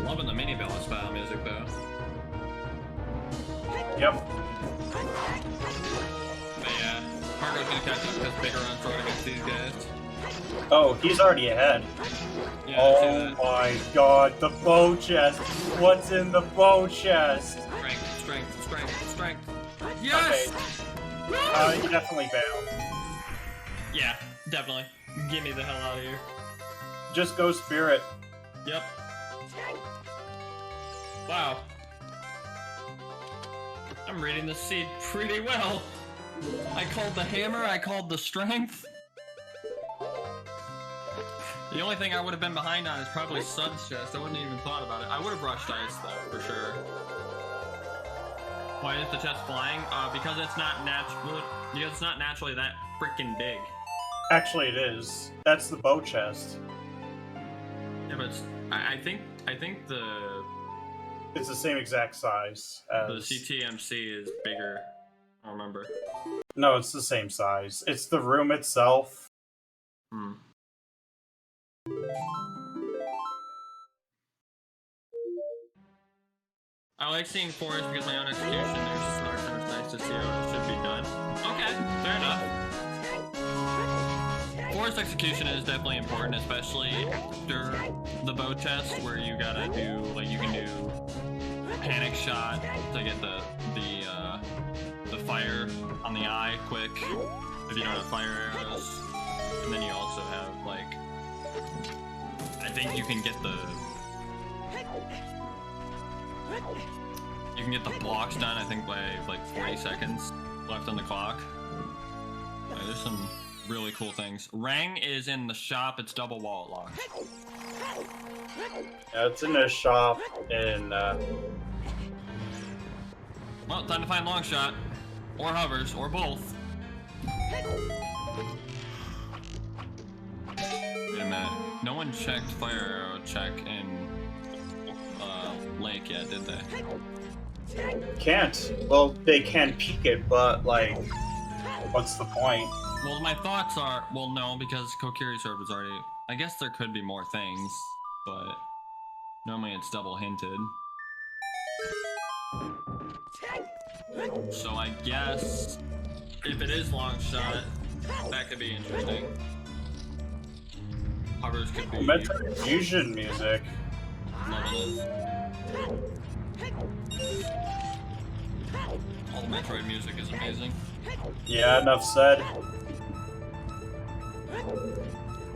[SPEAKER 2] Loving the mini ballad style music though.
[SPEAKER 1] Yep.
[SPEAKER 2] But yeah, Marco's gonna catch up because bigger runs going against these guys.
[SPEAKER 1] Oh, he's already ahead.
[SPEAKER 2] Yeah,
[SPEAKER 1] oh my god, the bow chest! What's in the bow chest?
[SPEAKER 2] Strength. Yes!
[SPEAKER 1] Okay. You definitely bail.
[SPEAKER 2] Yeah, definitely. Get me the hell out of here.
[SPEAKER 1] Just go Spirit.
[SPEAKER 2] Yep. Wow. I'm reading the seed pretty well. I called the hammer, I called the strength. The only thing I would have been behind on is probably Sun's chest. I wouldn't have even thought about it. I would have rushed ice though, for sure. Why is the chest flying? Because it's not naturally that freaking big.
[SPEAKER 1] Actually, it is. That's the bow chest.
[SPEAKER 2] Yeah, but I think
[SPEAKER 1] It's the same exact size as...
[SPEAKER 2] the CTMC is bigger. I don't remember.
[SPEAKER 1] No, it's the same size. It's the room itself.
[SPEAKER 2] Hmm. I like seeing forest because my own execution. There's just an arc and it's nice to see how it should be done. Okay, fair enough. Forest execution is definitely important, especially after the bow test, where you gotta do, like, you can do panic shot to get the fire on the eye quick if you don't have fire arrows, and then you also have, like, I think you can get the blocks done, I think, by like 40 seconds left on the clock. There's some really cool things. Rang is in the shop, it's double wallet locked.
[SPEAKER 1] Yeah, it's in the shop in,
[SPEAKER 2] Well, time to find long shot. Or hovers, or both. Wait a minute. No one checked fire arrow check in Lake yet, did they?
[SPEAKER 1] Can't. Well, they can peek it, but, like, what's the point?
[SPEAKER 2] Well, my thoughts are, well, no, because Kokiri serve is already, I guess there could be more things, but normally it's double hinted. So I guess if it is long shot, that could be interesting. covers could be.
[SPEAKER 1] Metroid Fusion music.
[SPEAKER 2] Love it. All the Metroid music is amazing.
[SPEAKER 1] Yeah, enough said.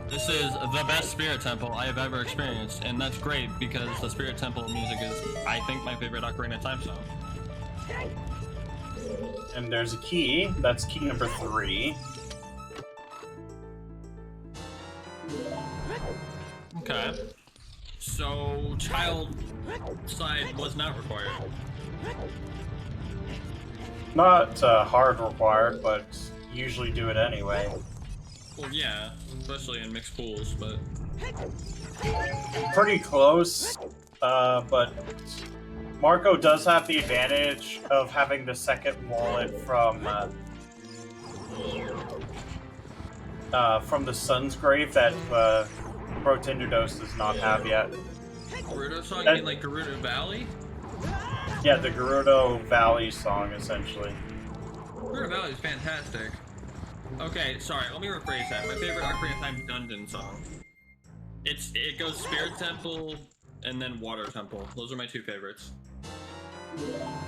[SPEAKER 2] This is the best Spirit Temple I have ever experienced, and that's great because the Spirit Temple music is, I think, my favorite Ocarina of Time song.
[SPEAKER 1] And there's a key. That's key number 3.
[SPEAKER 2] Okay. So, child side was not required.
[SPEAKER 1] Not hard required, but usually do it anyway.
[SPEAKER 2] Well, yeah, especially in mixed pools, but...
[SPEAKER 1] Pretty close, but Marco does have the advantage of having the second wallet from the Sun's Grave that Brotinderdose does not have yet.
[SPEAKER 2] Gerudo song? You mean like Gerudo Valley?
[SPEAKER 1] Yeah, the Gerudo Valley song, essentially.
[SPEAKER 2] Gerudo Valley is fantastic. Okay, sorry, let me rephrase that. My favorite Ocarina of Time dungeon song. It goes Spirit Temple and then Water Temple. Those are my 2 favorites.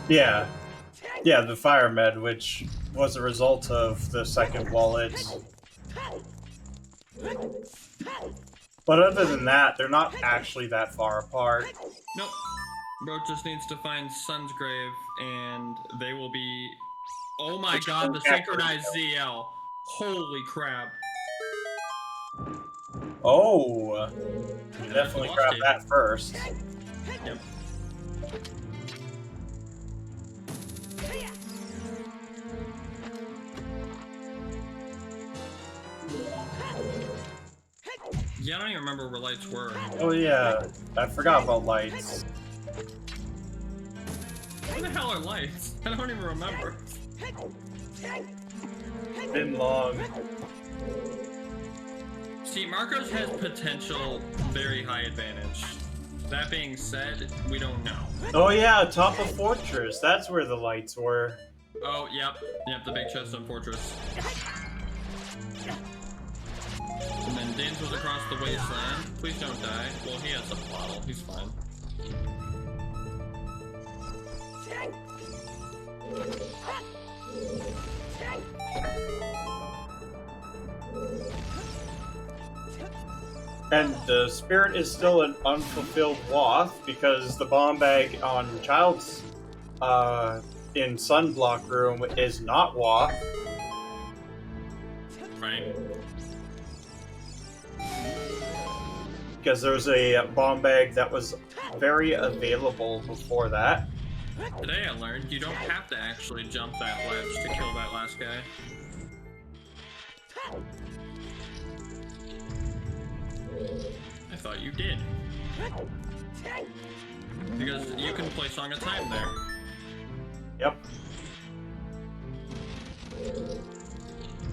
[SPEAKER 1] Yeah. Yeah, the Fire Med, which was a result of the second wallet. But other than that, they're not actually that far apart.
[SPEAKER 2] Nope. Bro just needs to find Sun's Grave, and they will be... Oh my god, the synchronized ZL. Holy crap.
[SPEAKER 1] Oh! You definitely grab that first.
[SPEAKER 2] Yep. Yeah, I don't even remember where lights were.
[SPEAKER 1] Oh yeah, I forgot about lights.
[SPEAKER 2] Where the hell are lights? I don't even remember.
[SPEAKER 1] Been long.
[SPEAKER 2] See, Marcos has potential very high advantage. That being said, we don't know.
[SPEAKER 1] Oh yeah, top of Fortress. That's where the lights were.
[SPEAKER 2] Oh, yep, the big chest on Fortress. And then Dins was across the wasteland. Please don't die. Well, he has a bottle. He's fine.
[SPEAKER 1] And the Spirit is still an unfulfilled Wath because the bomb bag on Child's in Sunblock Room is not Wath.
[SPEAKER 2] Right.
[SPEAKER 1] Because there's a bomb bag that was very available before that.
[SPEAKER 2] Today I learned you don't have to actually jump that ledge to kill that last guy. I thought you did. Because you can play Song of Time there.
[SPEAKER 1] Yep.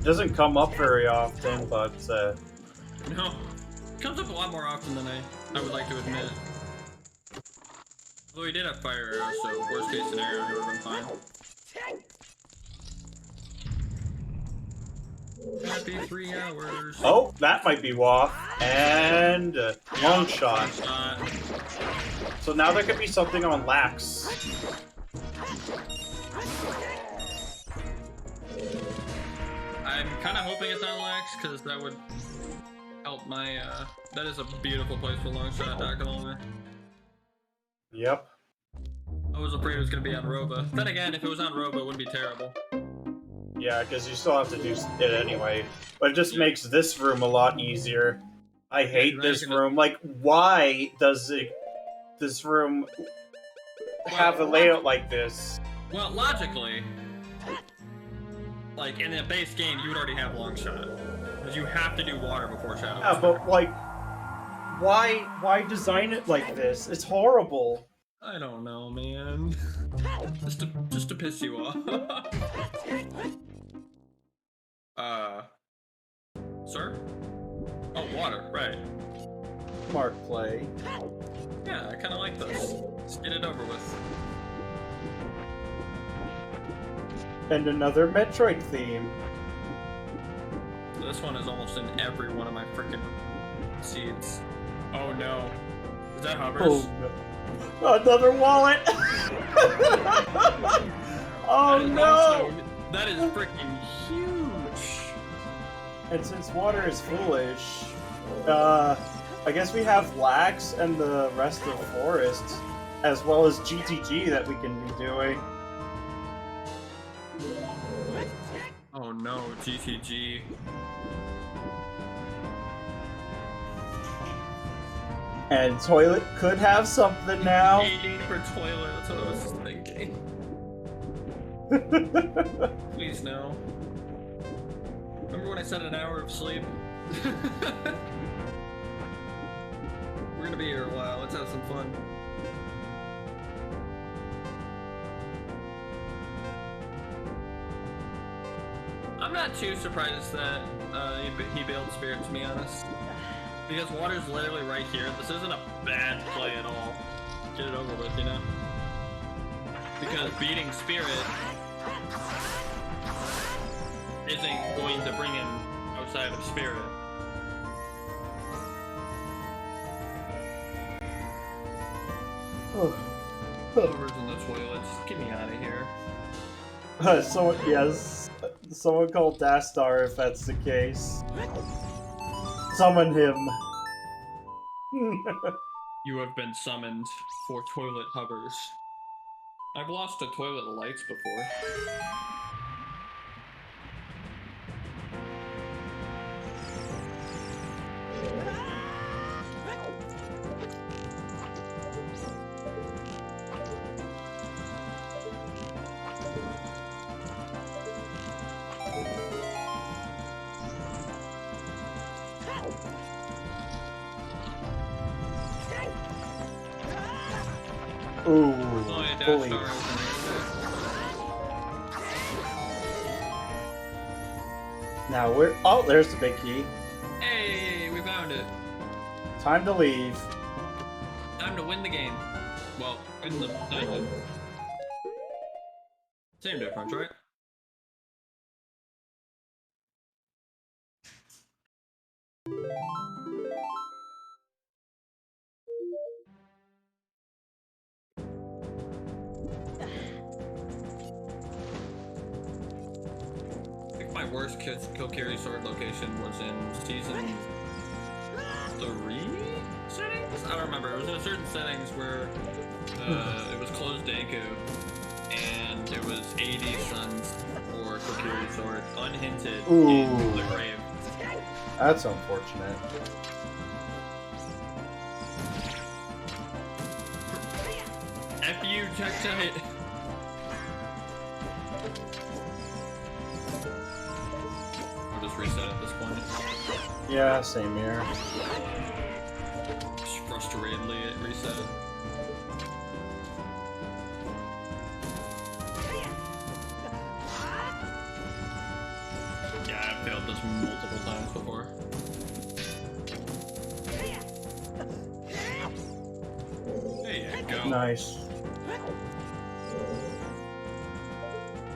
[SPEAKER 1] Doesn't come up very often, but
[SPEAKER 2] No. It comes up a lot more often than I would like to admit. Although he did have fire arrows, so worst case scenario, he would have been fine. Happy 3 hours.
[SPEAKER 1] oh, that might be Wath. And long shot. So now there could be something on Lax.
[SPEAKER 2] I'm kind of hoping it's on Lax, because that would help my, that is a beautiful place for long shot, not gonna lie.
[SPEAKER 1] Yep.
[SPEAKER 2] I was afraid it was gonna be on Roba. Then again, if it was on Roba, it wouldn't be terrible.
[SPEAKER 1] Yeah, because you still have to do it anyway. But it just makes this room a lot easier. I hate this room. Like, why does this room have a layout like this?
[SPEAKER 2] Well, logically, like, in the base game, you would already have long shot. Because you have to do water before shadow.
[SPEAKER 1] Yeah, but, like, why design it like this? It's horrible.
[SPEAKER 2] I don't know, man. just to piss you off. Sir? Oh, water, right.
[SPEAKER 1] Smart play.
[SPEAKER 2] Yeah, I kind of like this. Let's get it over with.
[SPEAKER 1] And another Metroid theme.
[SPEAKER 2] This one is almost in every one of my freaking seeds. Oh no. Is that hovers?
[SPEAKER 1] Oh, no. Another wallet! Oh no!
[SPEAKER 2] That is freaking huge!
[SPEAKER 1] And since water is foolish, I guess we have lax and the rest of forest, as well as GTG that we can be doing.
[SPEAKER 2] Oh no, GTG.
[SPEAKER 1] And toilet could have something now.
[SPEAKER 2] 80 for toilet, that's what I was thinking. Please no. Remember when I said an hour of sleep? We're gonna be here a while, let's have some fun. I'm not too surprised that he bailed Spirit, to be honest. Because water's literally right here. This isn't a bad play at all. Get it over with, you know? Because beating Spirit isn't going to bring him outside of Spirit. Overs in the toilets. Get me out of here.
[SPEAKER 1] Someone called Dastar if that's the case. Summon him.
[SPEAKER 2] You have been summoned for toilet hovers. I've lost to toilet lights before.
[SPEAKER 1] Ooh,
[SPEAKER 2] Oh, yeah,
[SPEAKER 1] holy.
[SPEAKER 2] Dastar.
[SPEAKER 1] Now we're. Oh, there's the big key.
[SPEAKER 2] Hey, we found it.
[SPEAKER 1] Time to leave.
[SPEAKER 2] Time to win the game. Well, win the dungeon. Same difference, right? I think my worst kill carry sword location was in season 3 settings? I don't remember. It was in a certain settings where it was closed Danku and it was 80 suns for Kokiri sword unhinted in the grave.
[SPEAKER 1] That's unfortunate.
[SPEAKER 2] F you, Tektite! I'll just reset at this point.
[SPEAKER 1] Yeah, same here.
[SPEAKER 2] Just frustratedly it reset. Yeah, I've failed this multiple times before. There you go.
[SPEAKER 1] Nice.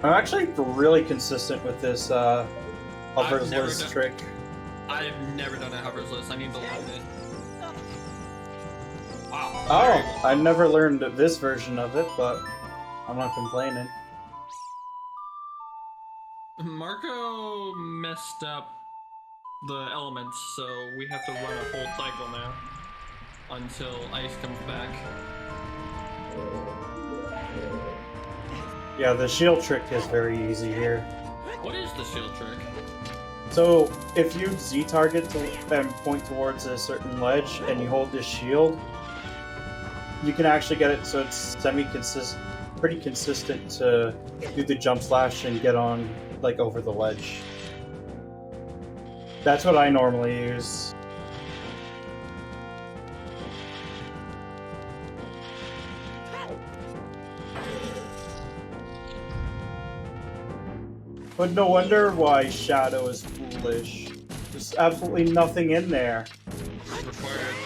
[SPEAKER 1] I'm actually really consistent with this hovers list trick.
[SPEAKER 2] I've never done a hovers list. I need to learn it. Wow.
[SPEAKER 1] Oh, I never learned this version of it, but I'm not complaining.
[SPEAKER 2] Marco messed up the elements, so we have to run a whole cycle now until ice comes back.
[SPEAKER 1] Yeah, the shield trick is very easy here.
[SPEAKER 2] What is the shield trick?
[SPEAKER 1] So, if you Z-target and point towards a certain ledge and you hold this shield, you can actually get it so it's pretty consistent to do the jump slash and get on, like, over the ledge. That's what I normally use. But no wonder why Shadow is foolish. There's absolutely nothing in there.
[SPEAKER 2] Required.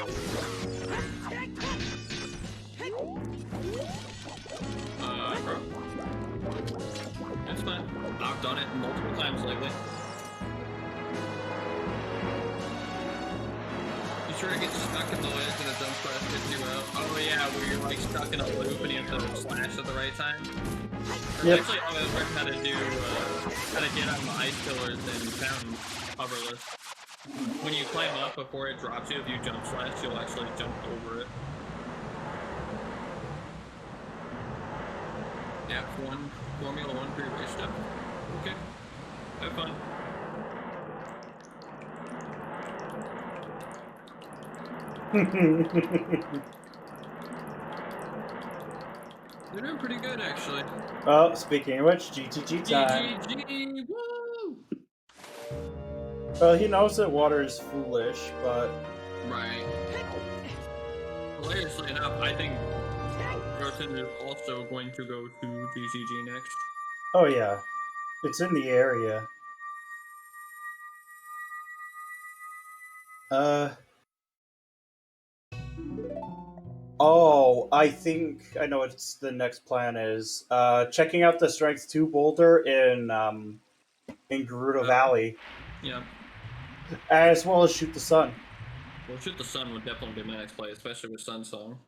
[SPEAKER 2] Bro. That's fine. I've done it multiple times lately. You sure it gets stuck in the ledge and a jump slash gets you out. Oh yeah, where you're like stuck in a loop and you have to slash at the right time.
[SPEAKER 1] Yep.
[SPEAKER 2] Actually, I always learned how to do, how to get on the ice pillars and fountains hoverless. When you climb up before it drops you, if you jump slash, you'll actually jump over it. Yeah, Formula 1 pre-race stuff. Okay. Have fun. They're doing pretty good, actually.
[SPEAKER 1] Oh, speaking of which, GTG time.
[SPEAKER 2] GGG, woo!
[SPEAKER 1] Well, he knows that water is foolish, but...
[SPEAKER 2] Right. Hilariously enough, I think Rosen is also going to go to GCG next.
[SPEAKER 1] Oh yeah. It's in the area. Oh, I think I know what the next plan is. Checking out the Strength 2 boulder in Gerudo Valley.
[SPEAKER 2] Yeah.
[SPEAKER 1] As well as Shoot the Sun.
[SPEAKER 2] Well, Shoot the Sun would definitely be my next play, especially with Sun Song.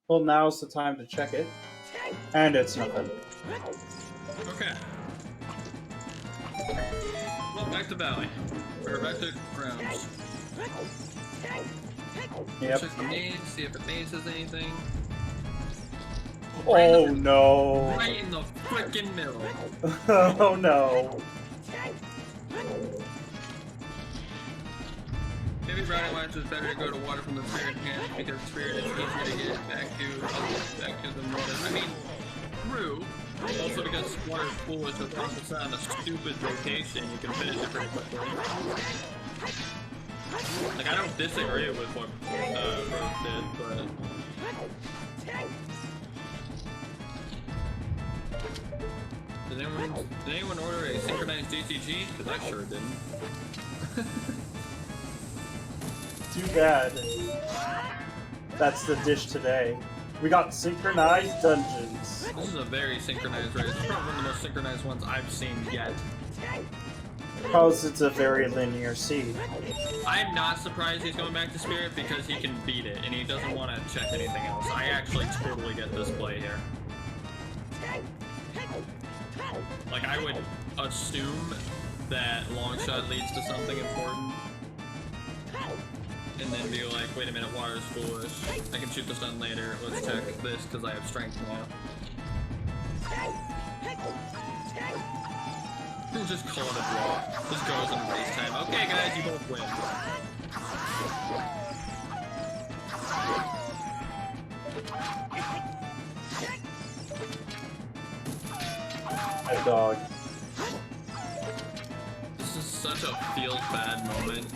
[SPEAKER 1] Well, now's the time to check it. And it's nothing.
[SPEAKER 2] Okay. Well, back to Valley. Or back to grounds.
[SPEAKER 1] Yep.
[SPEAKER 2] Check the maze, see if the maze has anything.
[SPEAKER 1] Oh no.
[SPEAKER 2] Right in the frickin' middle.
[SPEAKER 1] Oh no.
[SPEAKER 2] Maybe Randomizer is better to go to water from the spirit hand because spirit is easier to get back to the water. I mean, true. Also because water is foolish with it's on a stupid location, you can finish it pretty quickly. Like, I don't disagree with what Rose did, but... Did anyone order a synchronized DCG? Because I sure didn't.
[SPEAKER 1] Too bad. That's the dish today. We got synchronized dungeons.
[SPEAKER 2] This is a very synchronized race. It's probably one of the most synchronized ones I've seen yet.
[SPEAKER 1] Because it's a very linear seed.
[SPEAKER 2] I'm not surprised he's going back to Spirit because he can beat it and he doesn't want to check anything else. I actually totally get this play here. Like, I would assume that long shot leads to something important. And then be like, wait a minute, water is foolish. I can shoot the stun later. Let's check this because I have strength now. We'll just call it a draw. This goes in race time. Okay, guys, you both win.
[SPEAKER 1] A dog.
[SPEAKER 2] This is such a feels bad moment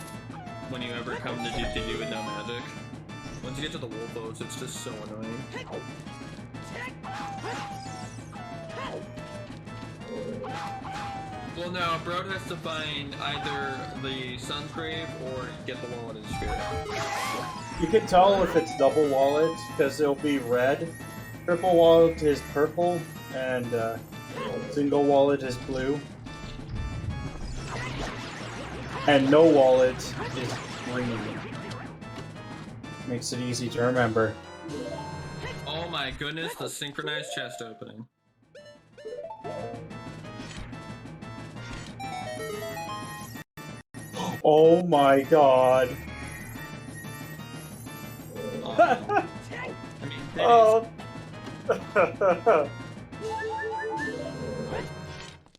[SPEAKER 2] when you ever come to GTG with no magic. Once you get to the Wolfos, it's just so annoying. Well, no, Broad has to find either the Sun's Grave or get the wallet in Spirit.
[SPEAKER 1] You can tell if it's double wallet because it'll be red. Triple wallet is purple, and single wallet is blue. And no wallet is green. Makes it easy to remember.
[SPEAKER 2] Oh my goodness, the synchronized chest opening.
[SPEAKER 1] Oh my god.
[SPEAKER 2] I mean,
[SPEAKER 1] Oh.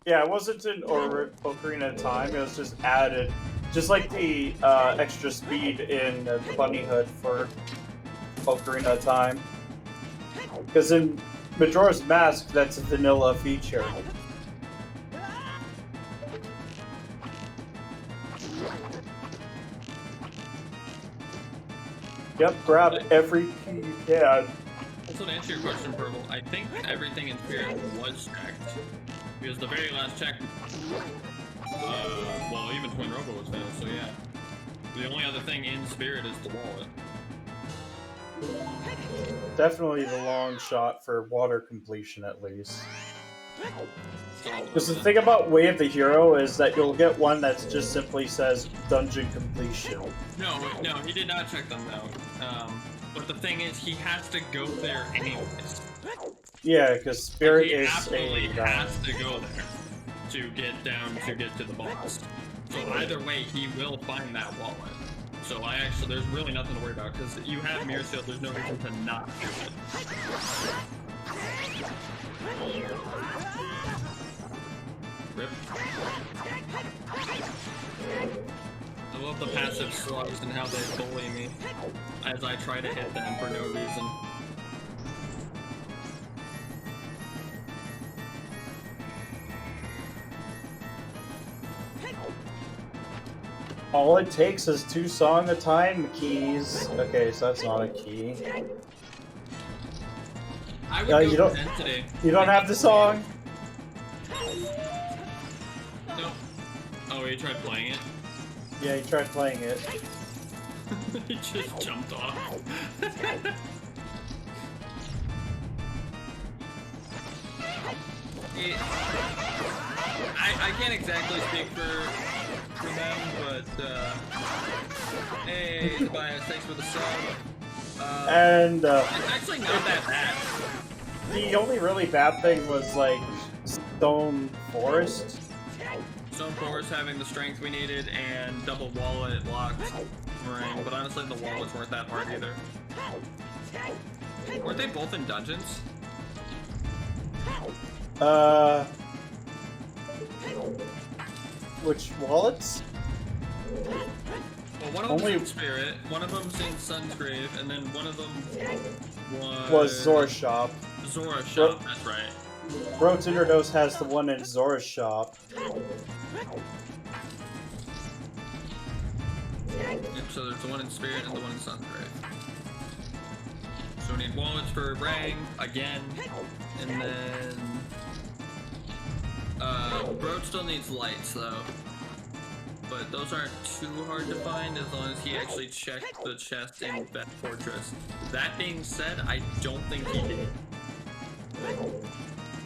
[SPEAKER 1] Yeah, it wasn't in Ocarina time, it was just added. Just like the extra speed in the Bunny Hood for Ocarina time. Because in Majora's Mask, that's a vanilla feature. Yep, grab every key you can.
[SPEAKER 2] Also, to answer your question, Purple, I think everything in Spirit was checked. Because the very last check, well, even Twin Robo was finished, so yeah. The only other thing in spirit is the wallet.
[SPEAKER 1] Definitely the long shot for water completion, at least. Because the thing about Way of the Hero is that you'll get one that just simply says dungeon completion.
[SPEAKER 2] No, he did not check them out. But the thing is, he has to go there anyways.
[SPEAKER 1] Yeah, because Spirit is
[SPEAKER 2] absolutely has to go there to get to the boss. So either way, he will find that wallet. So there's really nothing to worry about because you have Mirror Shield. There's no reason to not do it. Rip. I love the passive slugs and how they bully me as I try to hit them for no reason.
[SPEAKER 1] All it takes is 2 song a time keys. Okay, so that's not a key.
[SPEAKER 2] I would go
[SPEAKER 1] you don't have the song?
[SPEAKER 2] No. Oh, he tried playing it?
[SPEAKER 1] Yeah, he tried playing it.
[SPEAKER 2] He just jumped off. I can't exactly speak for them, but hey, Tobias, thanks for the sub.
[SPEAKER 1] And
[SPEAKER 2] it's actually not that bad.
[SPEAKER 1] The only really bad thing was like Stone Forest.
[SPEAKER 2] Stone Forest having the strength we needed and double wallet locked ring, but honestly the wallets weren't that hard either. Weren't they both in dungeons?
[SPEAKER 1] Which wallets?
[SPEAKER 2] Well, one of them's in Spirit, one of them's in Sunsgrave, and then one of them
[SPEAKER 1] was Zora's Shop.
[SPEAKER 2] Zora's Shop, that's right.
[SPEAKER 1] Brotinderdose has the one in Zora's Shop.
[SPEAKER 2] Yep, so there's the one in Spirit and the one in Sunsgrave. So we need wallets for Rang, again, and then... Broad still needs lights, though. But those aren't too hard to find as long as he actually checked the chest in Beth Fortress. That being said, I don't think he did.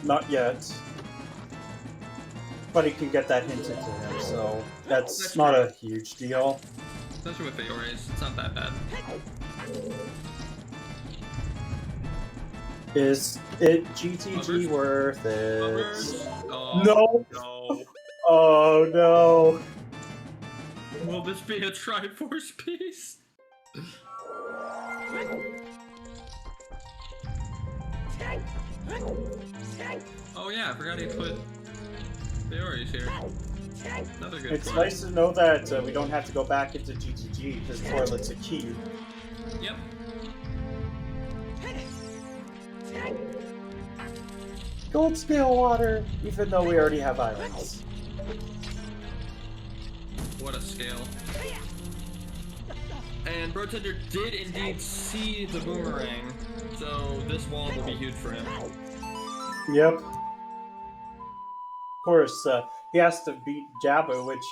[SPEAKER 1] Not yet. But he can get that hinted to him, so that's not a huge deal.
[SPEAKER 2] Especially with Feores, it's not that bad.
[SPEAKER 1] Is it GTG worth it?
[SPEAKER 2] Oh,
[SPEAKER 1] no!
[SPEAKER 2] No!
[SPEAKER 1] Oh no!
[SPEAKER 2] Will this be a Triforce piece? Oh yeah, I forgot he put Feores here. Another good
[SPEAKER 1] It's
[SPEAKER 2] point.
[SPEAKER 1] nice to know that we don't have to go back into GTG because Toilet's a key.
[SPEAKER 2] Yep.
[SPEAKER 1] Gold scale water, even though we already have islands.
[SPEAKER 2] What a scale. And Brotender did indeed see the boomerang, so this wall will be huge for him.
[SPEAKER 1] Yep. Of course, he has to beat Jabu, which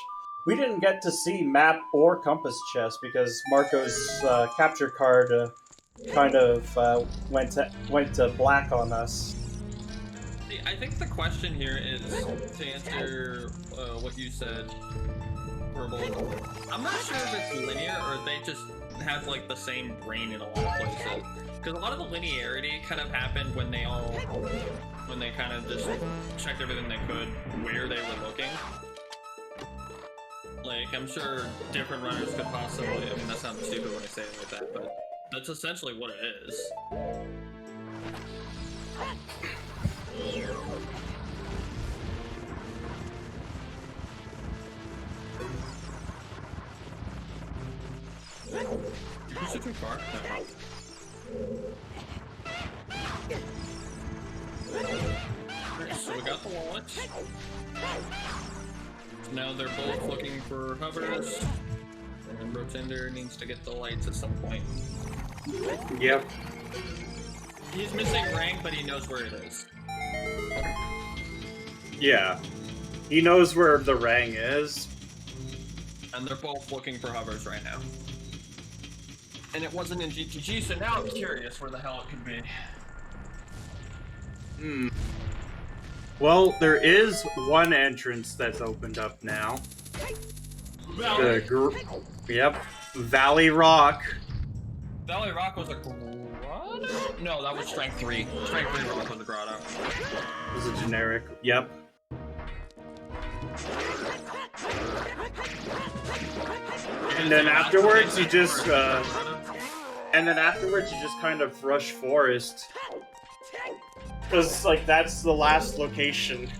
[SPEAKER 1] we didn't get to see map or compass chest because Marco's capture card kind of went to black on us.
[SPEAKER 2] See, I think the question here is, to answer what you said, Verbal, I'm not sure if it's linear or if they just have like the same brain in a lot of places. Because a lot of the linearity kind of happened when they kind of just checked everything they could where they were looking. Like, I'm sure different runners could possibly, I mean that sounds stupid when I say it like that, but that's essentially what it is. You pushed it too far? No. Alright, so we got the wallets. Now they're both looking for hovers. And Brotender needs to get the lights at some point.
[SPEAKER 1] Yep.
[SPEAKER 2] He's missing rank, but he knows where it is.
[SPEAKER 1] Yeah. He knows where the rang is.
[SPEAKER 2] and they're both looking for hovers right now. And it wasn't in GTG, so now I'm curious where the hell it could be.
[SPEAKER 1] Well, there is one entrance that's opened up now.
[SPEAKER 2] Valley.
[SPEAKER 1] Yep. Valley Rock.
[SPEAKER 2] Valley Rock was a grotto? No, that was Strength 3. Strength 3 Rock was a grotto.
[SPEAKER 1] It was a generic. Yep. And then afterwards, you just kind of rush forest. Because, like, that's the last location.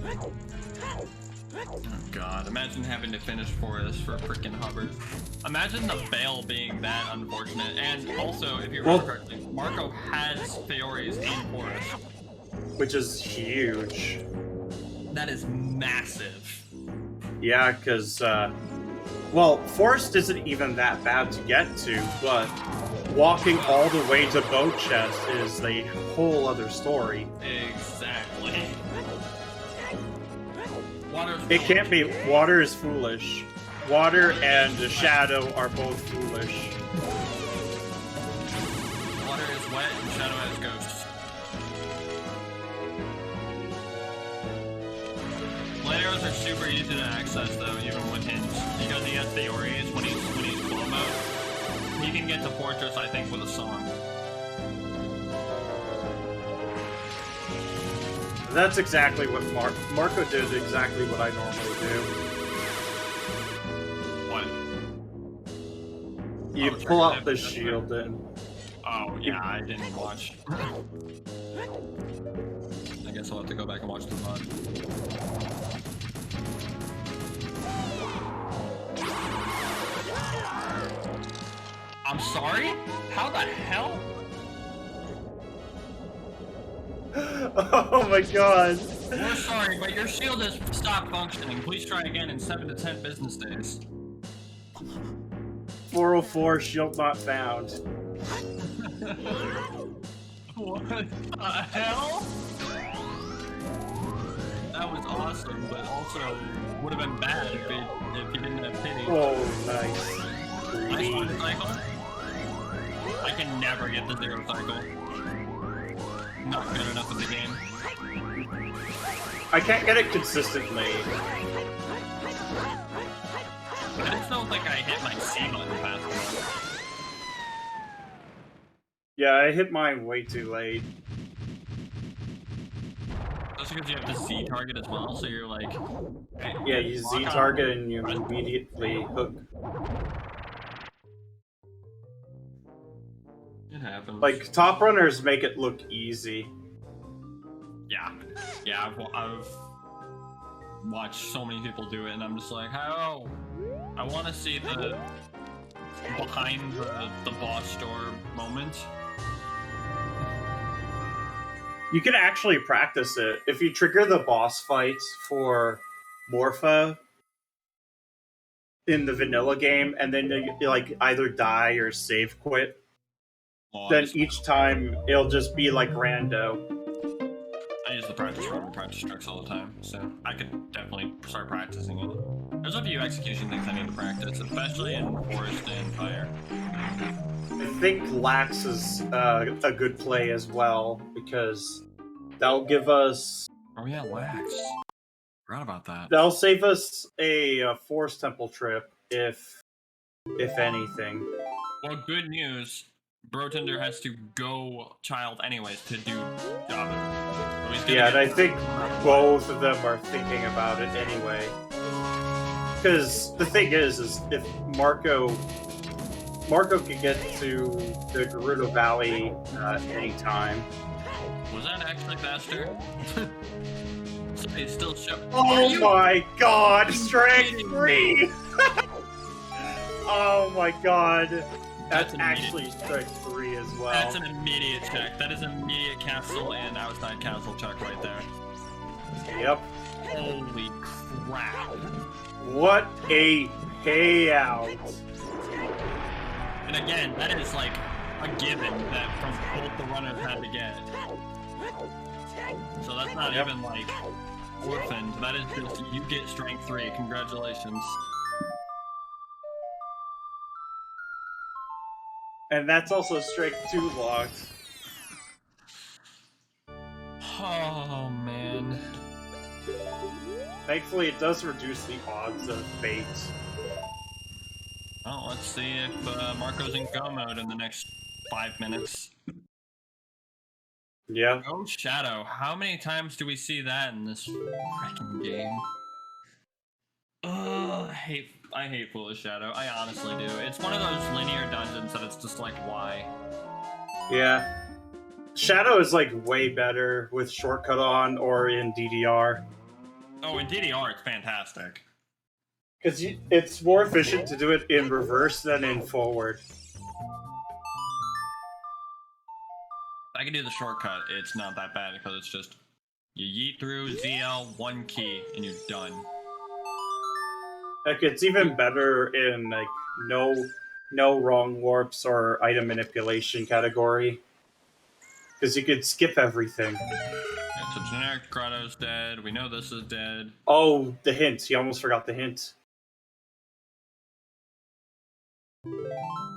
[SPEAKER 2] Oh god, imagine having to finish forest for freaking Hubbard. Imagine the bail being that unfortunate. And also, if you remember correctly, Marco has Feoris in forest.
[SPEAKER 1] Which is huge.
[SPEAKER 2] That is massive.
[SPEAKER 1] Yeah, because, well, forest isn't even that bad to get to, but walking all the way to Boat Chest is a whole other story.
[SPEAKER 2] Exactly.
[SPEAKER 1] It can't be. Water is foolish. Water and the shadow are both foolish.
[SPEAKER 2] Water is wet and shadow has ghosts. Light arrows are super easy to access though, even with hints. Because he has Feoris when he's flow mode. He can get to Fortress, I think, with a song.
[SPEAKER 1] That's exactly what Marco did. Exactly what I normally do.
[SPEAKER 2] What?
[SPEAKER 1] You pull out the shield and.
[SPEAKER 2] Oh yeah, I didn't watch. I guess I'll have to go back and watch the VOD. I'm sorry? How the hell?
[SPEAKER 1] Oh my god.
[SPEAKER 2] We're sorry, but your shield has stopped functioning. Please try again in 7 to 10 business days.
[SPEAKER 1] 404 shield not found.
[SPEAKER 2] What the hell? That was awesome, but also would have been bad if you didn't have pity.
[SPEAKER 1] Oh, nice.
[SPEAKER 2] Nice one, cycle. I can never get the 0 cycle. Not good enough in the game.
[SPEAKER 1] I can't get it consistently.
[SPEAKER 2] I just don't think I hit my C button fast enough.
[SPEAKER 1] Yeah, I hit mine way too late.
[SPEAKER 2] That's because you have the Z target as well, so you're like...
[SPEAKER 1] Yeah, you Z target and you immediately hook.
[SPEAKER 2] It happens.
[SPEAKER 1] Like, top runners make it look easy.
[SPEAKER 2] Yeah, I've watched so many people do it, and I'm just like, how? I want to see the behind the boss door moment.
[SPEAKER 1] You can actually practice it. If you trigger the boss fight for Morpha in the vanilla game, and then you like either die or save quit, then each time it'll just be like rando.
[SPEAKER 2] I use the practice run and practice tricks all the time, so I could definitely start practicing it. There's a few execution things I need to practice, especially in Forest and Fire.
[SPEAKER 1] I think Lax is a good play as well, because that'll give us...
[SPEAKER 2] Oh yeah, Lax. Forgot about that.
[SPEAKER 1] That'll save us a Forest Temple trip, if anything.
[SPEAKER 2] Well, good news. Brotinder has to go child anyways to do Java. So
[SPEAKER 1] yeah, and I think both of them are thinking about it anyway. Because the thing is if Marco could get to the Gerudo Valley any time.
[SPEAKER 2] Was that actually faster? So it's still show.
[SPEAKER 1] Oh my god, Strength 3! Oh my god. That's actually Strength 3 as well.
[SPEAKER 2] That's an immediate check. That is immediate castle and outside castle check right there.
[SPEAKER 1] Yep.
[SPEAKER 2] Holy crap.
[SPEAKER 1] What a payout.
[SPEAKER 2] And again, that is like a given that from both the runners had to get. So that's not even like orphaned. That is just, you get Strength 3. Congratulations.
[SPEAKER 1] And that's also strike 2 locked.
[SPEAKER 2] Oh man.
[SPEAKER 1] Thankfully, it does reduce the odds of fate.
[SPEAKER 2] Well, let's see if Marco's in go mode in the next 5 minutes.
[SPEAKER 1] Yeah.
[SPEAKER 2] Oh, Shadow. How many times do we see that in this freaking game? Ugh, I hate Foolish Shadow. I honestly do. It's one of those linear dungeons that it's just like, why?
[SPEAKER 1] Yeah. Shadow is like way better with shortcut on or in DDR.
[SPEAKER 2] Oh, in DDR, it's fantastic.
[SPEAKER 1] Because it's more efficient to do it in reverse than in forward.
[SPEAKER 2] I can do the shortcut. It's not that bad because it's just you yeet through ZL, one key, and you're done.
[SPEAKER 1] Like, it's even better in like no wrong warps or item manipulation category. Because you could skip everything.
[SPEAKER 2] Okay, so generic Grotto's dead. We know this is dead.
[SPEAKER 1] Oh, the hint. You almost forgot the hint.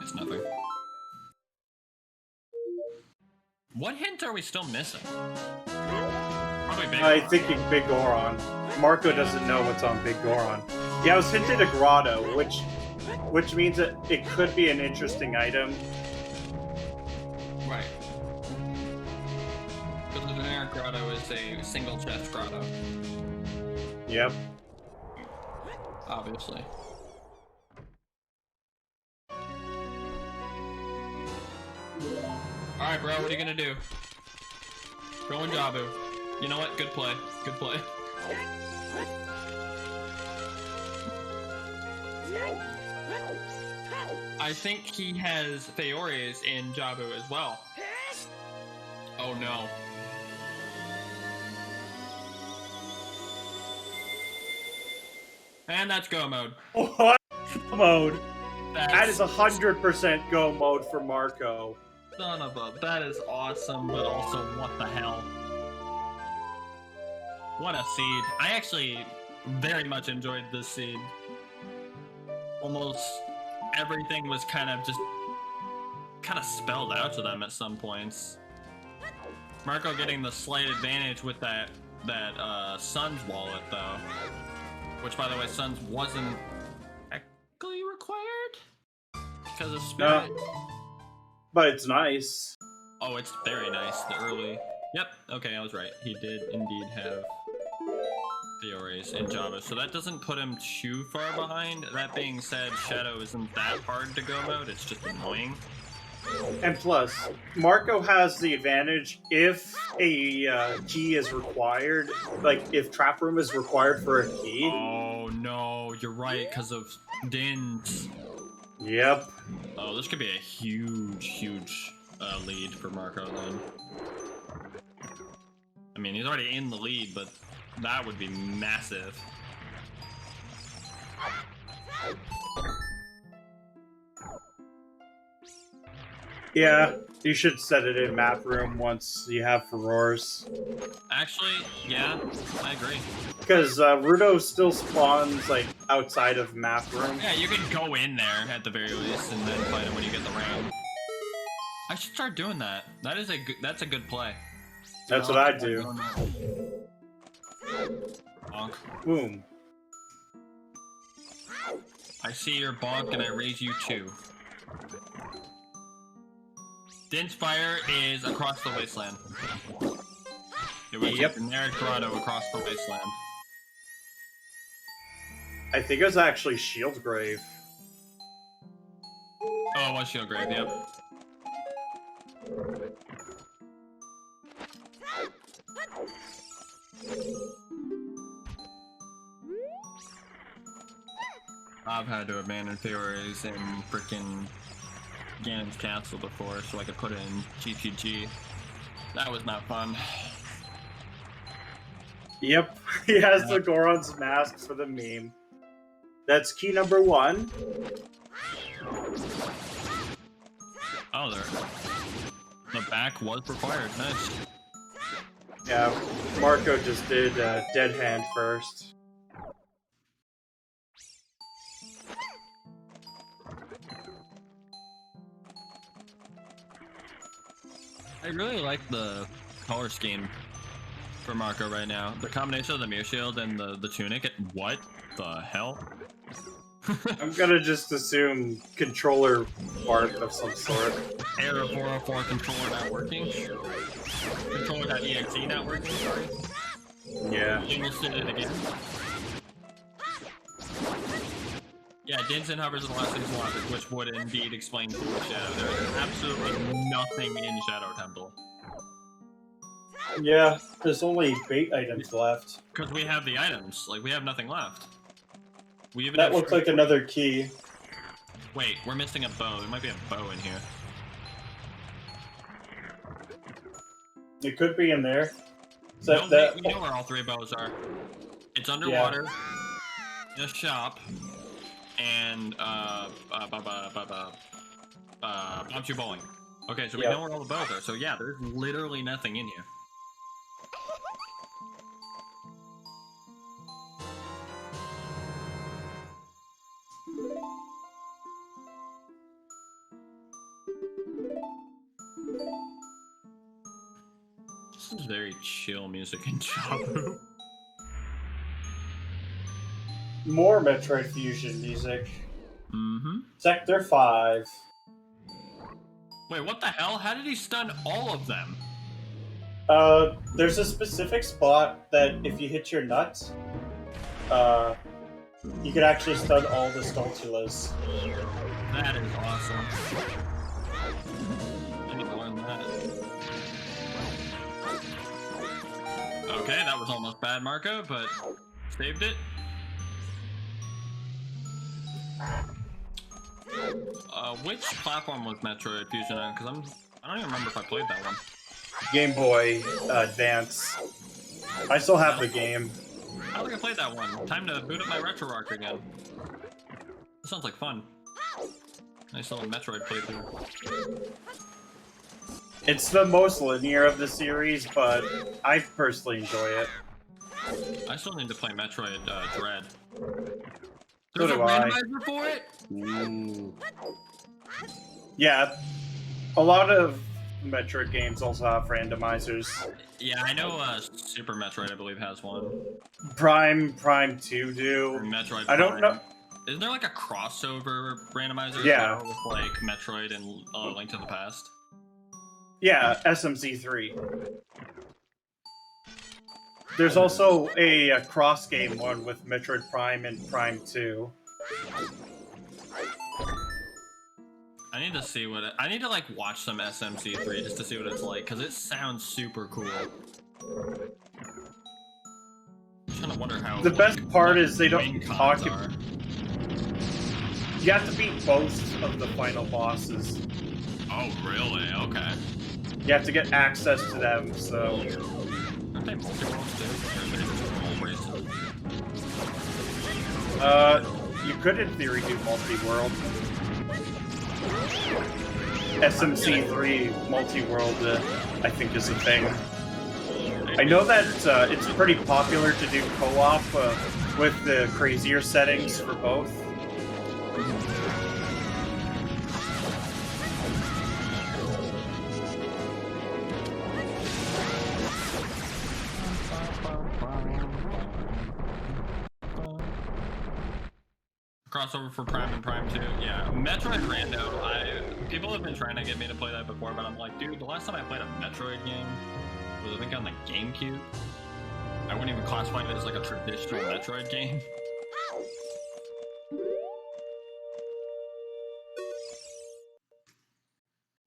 [SPEAKER 2] It's nothing. What hint are we still missing? Probably Big
[SPEAKER 1] I
[SPEAKER 2] Goron.
[SPEAKER 1] think Big Goron. Marco doesn't know what's on Big Goron. Yeah, I was hinted a grotto, which means that it could be an interesting item.
[SPEAKER 2] Right. Because the generic grotto is a single chest grotto.
[SPEAKER 1] Yep.
[SPEAKER 2] Obviously. Alright, bro, what are you gonna do? Go in Jabu. You know what? Good play. Good play. I think he has Feores in Jabu as well. Oh no. And that's go mode.
[SPEAKER 1] What mode?
[SPEAKER 2] That's
[SPEAKER 1] That is 100% go mode for Marco.
[SPEAKER 2] son of a. That is awesome, but also what the hell? What a seed. I actually very much enjoyed this seed. Almost everything was kind of spelled out to them at some points. Marco getting the slight advantage with that Sun's wallet though. Which, by the way, Sun's wasn't technically required because of Spirit.
[SPEAKER 1] No. But it's nice.
[SPEAKER 2] Oh, it's very nice. The early. Yep. Okay, I was right. He did indeed have Feores in Java, so that doesn't put him too far behind. That being said, Shadow isn't that hard to go mode. It's just annoying.
[SPEAKER 1] And plus, Marco has the advantage if a key is required, like if Trap Room is required for a key.
[SPEAKER 2] Oh no, you're right, because of Dins.
[SPEAKER 1] Yep.
[SPEAKER 2] Oh, this could be a huge lead for Marco then. I mean, he's already in the lead, but that would be massive.
[SPEAKER 1] Yeah, you should set it in Map Room once you have Furores.
[SPEAKER 2] Actually, yeah, I agree.
[SPEAKER 1] Because Rudo still spawns like outside of Map Room.
[SPEAKER 2] Yeah, you can go in there at the very least, and then fight him when you get the ring. I should start doing that. That's a good play.
[SPEAKER 1] That's what I do.
[SPEAKER 2] Bonk.
[SPEAKER 1] Boom.
[SPEAKER 2] I see your bonk, and I raise you too. Din's Fire is across the wasteland. It was
[SPEAKER 1] Yep.
[SPEAKER 2] a generic grotto across the wasteland.
[SPEAKER 1] I think it was actually Shield Grave.
[SPEAKER 2] Oh, it was Shieldgrave, yep. I've had to abandon Feores in frickin' Ganon's Castle before, so I could put it in GTG. That was not fun.
[SPEAKER 1] Yep, he has the Goron's mask for the meme. That's key number 1.
[SPEAKER 2] Oh, the back was required. Nice.
[SPEAKER 1] Yeah, Marco just did Dead Hand first.
[SPEAKER 2] I really like the color scheme for Marco right now. The combination of the mirror shield and the tunic. What the hell?
[SPEAKER 1] I'm gonna just assume controller part of some sort.
[SPEAKER 2] Error 404 controller not working. Controller.exe not working, sorry.
[SPEAKER 1] Yeah.
[SPEAKER 2] Almost did it again. Yeah, Dinson hovers in the last thing's logic, which would indeed explain Cool Shadow. There is absolutely nothing in Shadow Temple.
[SPEAKER 1] Yeah, there's only bait items left.
[SPEAKER 2] Because we have the items. Like, we have nothing left. We even
[SPEAKER 1] That looks like another key.
[SPEAKER 2] Wait, we're missing a bow. There might be a bow in here.
[SPEAKER 1] It could be in there.
[SPEAKER 2] No, we know where all three bows are. It's underwater, in a shop, and Bouncy Bowling. Okay, so we know where all the bows are. So yeah, there's literally nothing in here. This is very chill music in Jabu.
[SPEAKER 1] More Metroid Fusion music.
[SPEAKER 2] Mm-hmm.
[SPEAKER 1] Sector 5.
[SPEAKER 2] Wait, what the hell? How did he stun all of them?
[SPEAKER 1] There's a specific spot that if you hit your nut, you can actually stun all the Stultulas.
[SPEAKER 2] That is awesome. I need to learn that. Okay, that was almost bad, Marco, but saved it. Which platform was Metroid Fusion on? Because I don't even remember if I played that one.
[SPEAKER 1] Game Boy Advance. I still have the game.
[SPEAKER 2] I don't think I played that one. Time to boot up my RetroArch again. This sounds like fun. Nice little Metroid playthrough.
[SPEAKER 1] It's the most linear of the series, but I personally enjoy it.
[SPEAKER 2] I still need to play Metroid Dread.
[SPEAKER 1] So
[SPEAKER 2] There's a
[SPEAKER 1] do I.
[SPEAKER 2] randomizer for it?
[SPEAKER 1] Ooh. Yeah, a lot of Metroid games also have randomizers.
[SPEAKER 2] Yeah, I know Super Metroid, I believe, has one.
[SPEAKER 1] Prime 2
[SPEAKER 2] Or
[SPEAKER 1] do.
[SPEAKER 2] Metroid
[SPEAKER 1] I don't
[SPEAKER 2] Prime.
[SPEAKER 1] know.
[SPEAKER 2] Isn't there like a crossover randomizer
[SPEAKER 1] Yeah.
[SPEAKER 2] as well with like Metroid and Link to the Past?
[SPEAKER 1] Yeah, SMC3. There's also a cross-game one with Metroid Prime and Prime 2.
[SPEAKER 2] I need to see what I need to like watch some SMC3 just to see what it's like because it sounds super cool. I'm trying to wonder how
[SPEAKER 1] The best part is they don't
[SPEAKER 2] win
[SPEAKER 1] talk.
[SPEAKER 2] cons are.
[SPEAKER 1] You have to beat most of the final bosses.
[SPEAKER 2] Oh really? Okay.
[SPEAKER 1] You have to get access to them, so...
[SPEAKER 2] Aren't they multi-worlds too? Or are they just normal races?
[SPEAKER 1] You could in theory do multi-world. SMC3 multi-world, I think, is a thing. I know that it's pretty popular to do co-op with the crazier settings for both.
[SPEAKER 2] Crossover for Prime and Prime 2. Yeah, Metroid Rando. People have been trying to get me to play that before, but I'm like, dude, the last time I played a Metroid game was I think on the GameCube. I wouldn't even classify it as like a traditional Metroid game.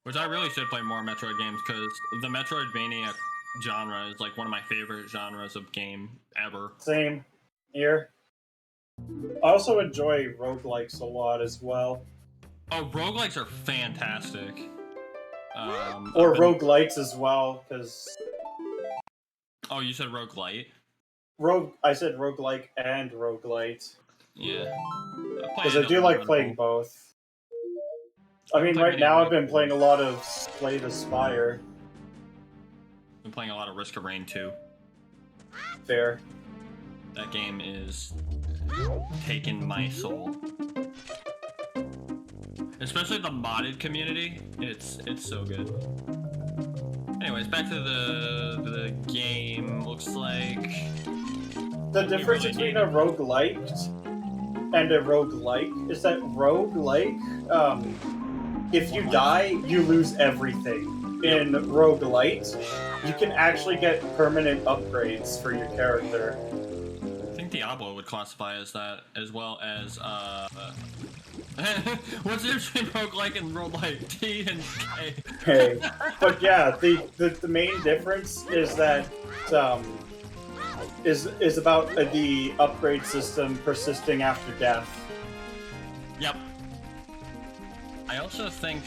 [SPEAKER 2] Which I really should play more Metroid games because the Metroidvania genre is like one of my favorite genres of game ever.
[SPEAKER 1] Same here. I also enjoy roguelikes a lot as well.
[SPEAKER 2] Oh, roguelikes are fantastic.
[SPEAKER 1] Or roguelites as well, because...
[SPEAKER 2] Oh, you said roguelite?
[SPEAKER 1] I said roguelike and roguelite.
[SPEAKER 2] Yeah.
[SPEAKER 1] Because I do like playing both. I mean, right now I've been playing a lot of Slay the Spire.
[SPEAKER 2] Been playing a lot of Risk of Rain 2.
[SPEAKER 1] Fair.
[SPEAKER 2] That game is taking my soul. Especially the modded community. It's so good. Anyways, back to the game. Looks like
[SPEAKER 1] The difference between a roguelite and a roguelike is that roguelike, if you die, you lose everything. In roguelite, you can actually get permanent upgrades for your character.
[SPEAKER 2] I think Diablo would classify as that, as well as what's the difference between roguelike and roguelite? T and K.
[SPEAKER 1] Okay, but yeah, the main difference is that is about the upgrade system persisting after death.
[SPEAKER 2] Yep. I also think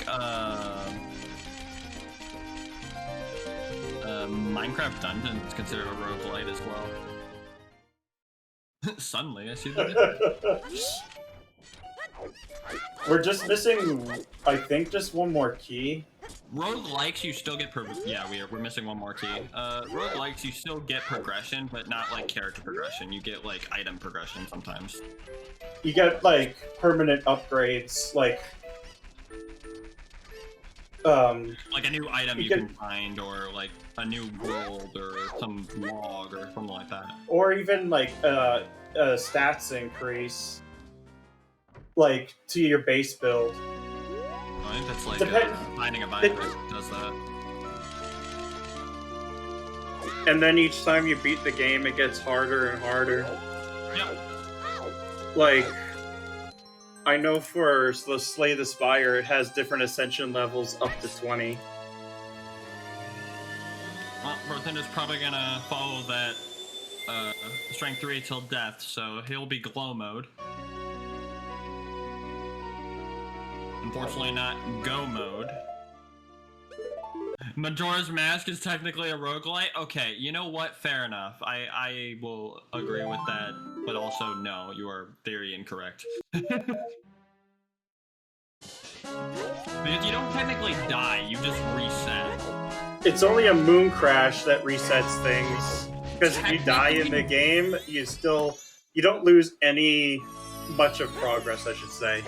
[SPEAKER 2] Minecraft Dungeon is considered a roguelite as well. Suddenly, I see that.
[SPEAKER 1] We're just missing, I think, just one more key.
[SPEAKER 2] Roguelikes, you still get we're missing one more key. Roguelikes, you still get progression, but not like character progression. You get like item progression sometimes.
[SPEAKER 1] You get like permanent upgrades, like
[SPEAKER 2] a new item you can find, or like a new world, or some log, or something like that.
[SPEAKER 1] Or even like stats increase, like to your base build.
[SPEAKER 2] I think that's like finding a biome that does that.
[SPEAKER 1] And then each time you beat the game, it gets harder and harder.
[SPEAKER 2] Yep.
[SPEAKER 1] Like, I know for the Slay the Spire, it has different ascension levels up to 20.
[SPEAKER 2] Well, Brothinder's probably gonna follow that strength 3 till death, so he'll be glow mode. Unfortunately not go mode. Majora's Mask is technically a roguelite? Okay, you know what? Fair enough. I will agree with that, but also no, you are very incorrect. Because you don't technically die, you just reset.
[SPEAKER 1] It's only a moon crash that resets things. Because if you die in the game, you don't lose much of progress, I should say.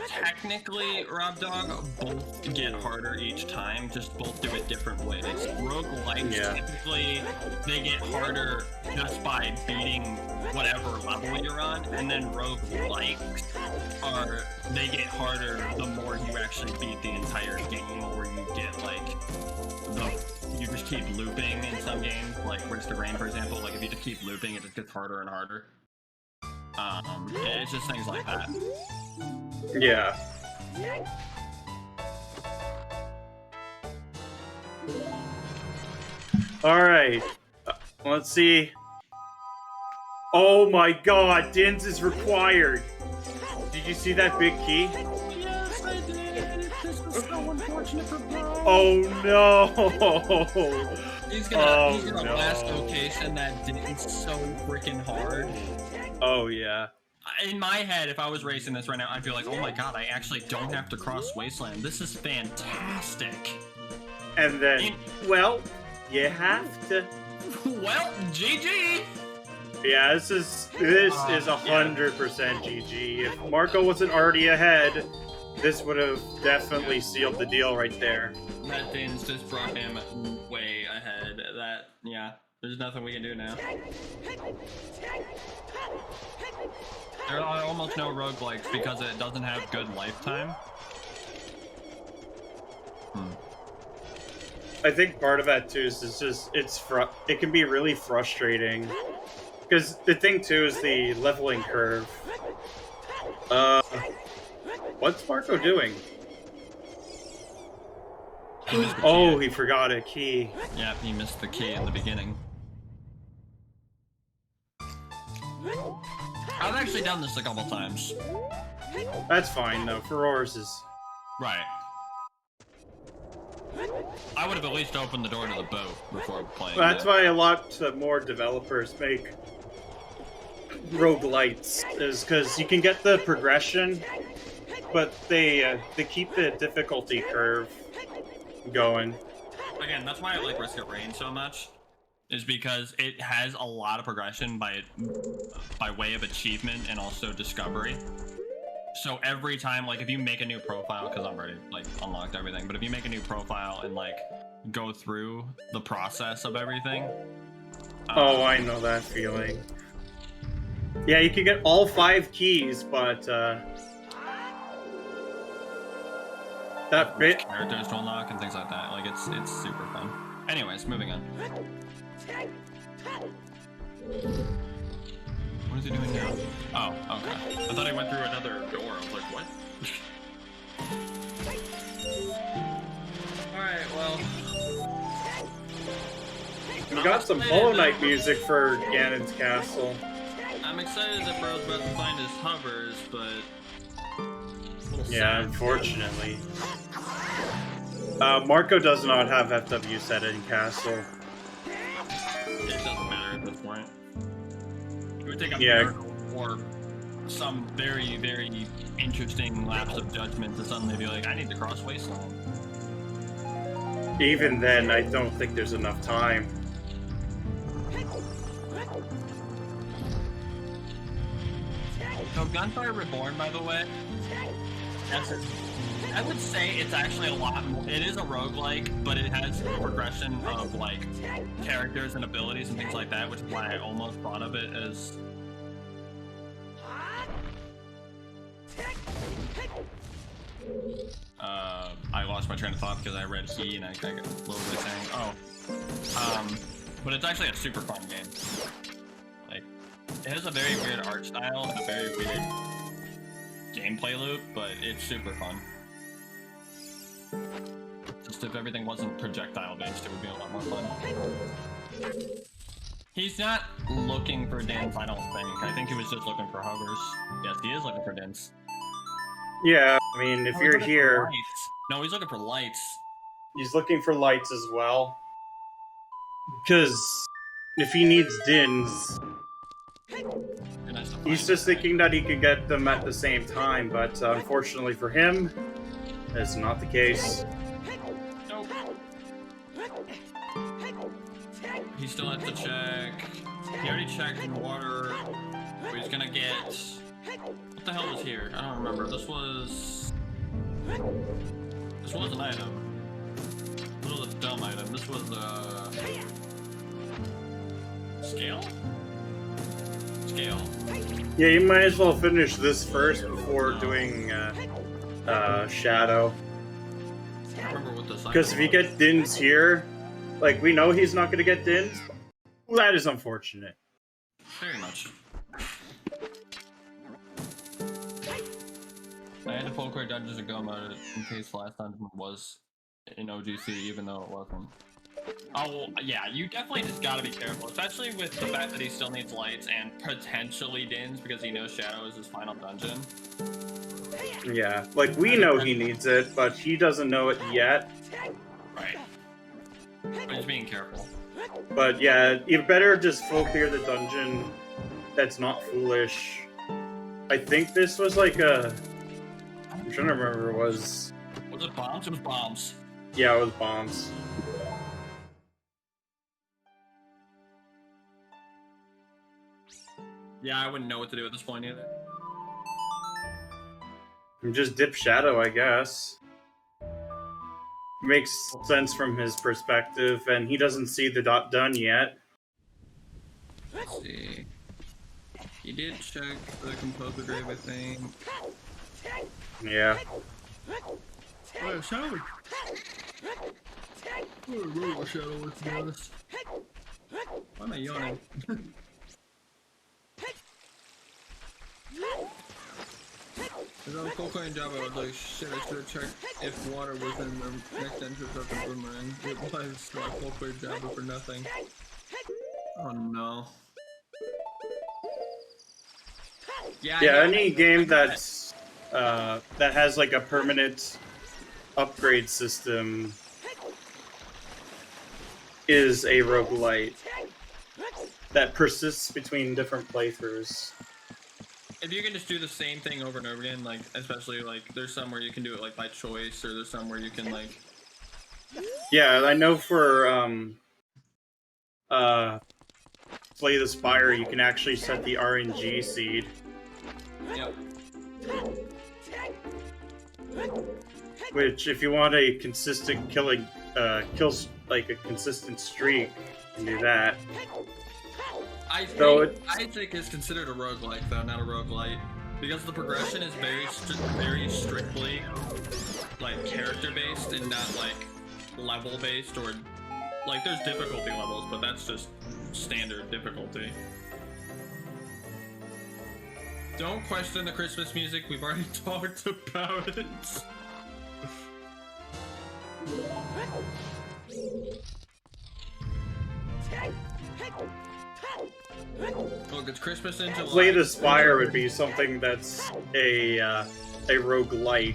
[SPEAKER 2] Technically, Rob Dog, both get harder each time, just both do it different ways. Roguelikes, typically, they get harder just by beating whatever level you're on, and then roguelikes they get harder the more you actually beat the entire game, or you get, like, you just keep looping in some games, like Risk of Rain, for example. Like, if you just keep looping, it just gets harder and harder. It's just things like that.
[SPEAKER 1] Yeah. Alright. Let's see. Oh my god, Dins is required! Did you see that big key?
[SPEAKER 2] Yes, I did! This was so unfortunate for Bro!
[SPEAKER 1] Oh no!
[SPEAKER 2] He's gonna last location that did so freaking hard.
[SPEAKER 1] Oh yeah.
[SPEAKER 2] In my head, if I was racing this right now, I'd be like, oh my god, I actually don't have to cross Wasteland. This is fantastic.
[SPEAKER 1] And then, well, you have to.
[SPEAKER 2] Well, GG!
[SPEAKER 1] Yeah, this is 100% GG. If Marco wasn't already ahead, this would have definitely sealed the deal right there.
[SPEAKER 2] That Dins just brought him way ahead. There's nothing we can do now. There are almost no roguelikes because it doesn't have good lifetime.
[SPEAKER 1] I think part of that too is it can be really frustrating. Because the thing too is the leveling curve. What's Marco doing? Oh, he forgot a key.
[SPEAKER 2] Yeah, he missed the key in the beginning. I've actually done this a couple times.
[SPEAKER 1] That's fine though, Furores is...
[SPEAKER 2] Right. I would have at least opened the door to the boat before playing.
[SPEAKER 1] That's why a lot more developers make roguelites, is because you can get the progression, but they keep the difficulty curve going.
[SPEAKER 2] Again, that's why I like Risk of Rain so much, is because it has a lot of progression by way of achievement and also discovery. So every time, like, if you make a new profile, because I've already, like, unlocked everything, but if you make a new profile and, like, go through the process of everything.
[SPEAKER 1] Oh, I know that feeling. Yeah, you can get all 5 keys, but that bit
[SPEAKER 2] characters to unlock and things like that. Like it's super fun. Anyways, moving on. What is he doing now? Oh, okay. I thought he went through another door. I was like, what? Alright, well.
[SPEAKER 1] we got some Hollow Knight music for Ganon's castle.
[SPEAKER 2] I'm excited that Bro's about to find his hovers, but...
[SPEAKER 1] Yeah, unfortunately. Marco does not have FW set in castle.
[SPEAKER 2] It doesn't matter at this point. It would take a
[SPEAKER 1] Yeah.
[SPEAKER 2] miracle or some very, very interesting lapse of judgment to suddenly be like, I need to cross Wasteland.
[SPEAKER 1] Even then, I don't think there's enough time.
[SPEAKER 2] So Gunfire Reborn, by the way, I would say it's actually a lot more. It is a roguelike, but it has progression of like characters and abilities and things like that, which is why I almost thought of it as. I lost my train of thought because I read he and what was I saying? Oh, but it's actually a super fun game. Like, it has a very weird art style and a very weird gameplay loop, but it's super fun. Just if everything wasn't projectile based, it would be a lot more fun. He's not looking for dents, I don't think. I think he was just looking for hovers. Yes, he is looking for dents.
[SPEAKER 1] Yeah, I mean, if you're here...
[SPEAKER 2] No, he's looking for lights.
[SPEAKER 1] He's looking for lights as well. Because if he needs dins... He's just thinking that he could get them at the same time, but unfortunately for him, that's not the case.
[SPEAKER 2] Nope. He still has to check. He already checked in water. But he's gonna get... What the hell was here? I don't remember. This was an item. This was a dumb item. This was a... Scale? Scale.
[SPEAKER 1] Yeah, you might as well finish this first before doing Shadow.
[SPEAKER 2] I don't remember what this item
[SPEAKER 1] Because if you get Dins here, like, we know he's not going to get Dins. Well, that is unfortunate.
[SPEAKER 2] Very much. I had to pull core dungeons and go mode in case last dungeon was in OGC, even though it wasn't. Oh, yeah, you definitely just gotta be careful, especially with the fact that he still needs lights and potentially Dins because he knows Shadow is his final dungeon.
[SPEAKER 1] Yeah, like, we know he needs it, but he doesn't know it yet.
[SPEAKER 2] Right. But he's being careful.
[SPEAKER 1] But yeah, you better just full clear the dungeon that's not foolish. I think this was like a... I'm trying to remember, it was...
[SPEAKER 2] Was it bombs? It was bombs.
[SPEAKER 1] Yeah, it was bombs.
[SPEAKER 2] Yeah, I wouldn't know what to do at this point either.
[SPEAKER 1] Just dip Shadow, I guess. Makes sense from his perspective, and he doesn't see the dot done yet.
[SPEAKER 2] Let's see. He did check the composer grave, I think.
[SPEAKER 1] Yeah.
[SPEAKER 2] Oh, Shadow! I don't remember what Shadow was, to be honest. Why am I yawning? As I was cold-cutting job, I was like, shit, I should have checked if water was in the next entrance of the boomerang. It was, so I cold-cutted Java for nothing. Oh no. Yeah,
[SPEAKER 1] any game that's that has like a permanent upgrade system is a roguelite that persists between different playthroughs.
[SPEAKER 2] If you can just do the same thing over and over again, like, especially, like, there's some where you can do it, like, by choice, or there's some where you can, like...
[SPEAKER 1] Yeah, I know for, Slay the Spire, you can actually set the RNG seed.
[SPEAKER 2] Yep.
[SPEAKER 1] Which, if you want a consistent killing kills like a consistent streak and do that.
[SPEAKER 2] I
[SPEAKER 1] So
[SPEAKER 2] think it's considered a roguelike though, not a roguelite. Because the progression is very strictly like character based and not like level based, or like there's difficulty levels, but that's just standard difficulty. Don't question the Christmas music, we've already talked about it. Look, it's Christmas in July.
[SPEAKER 1] Slay the Spire would be something that's a roguelike.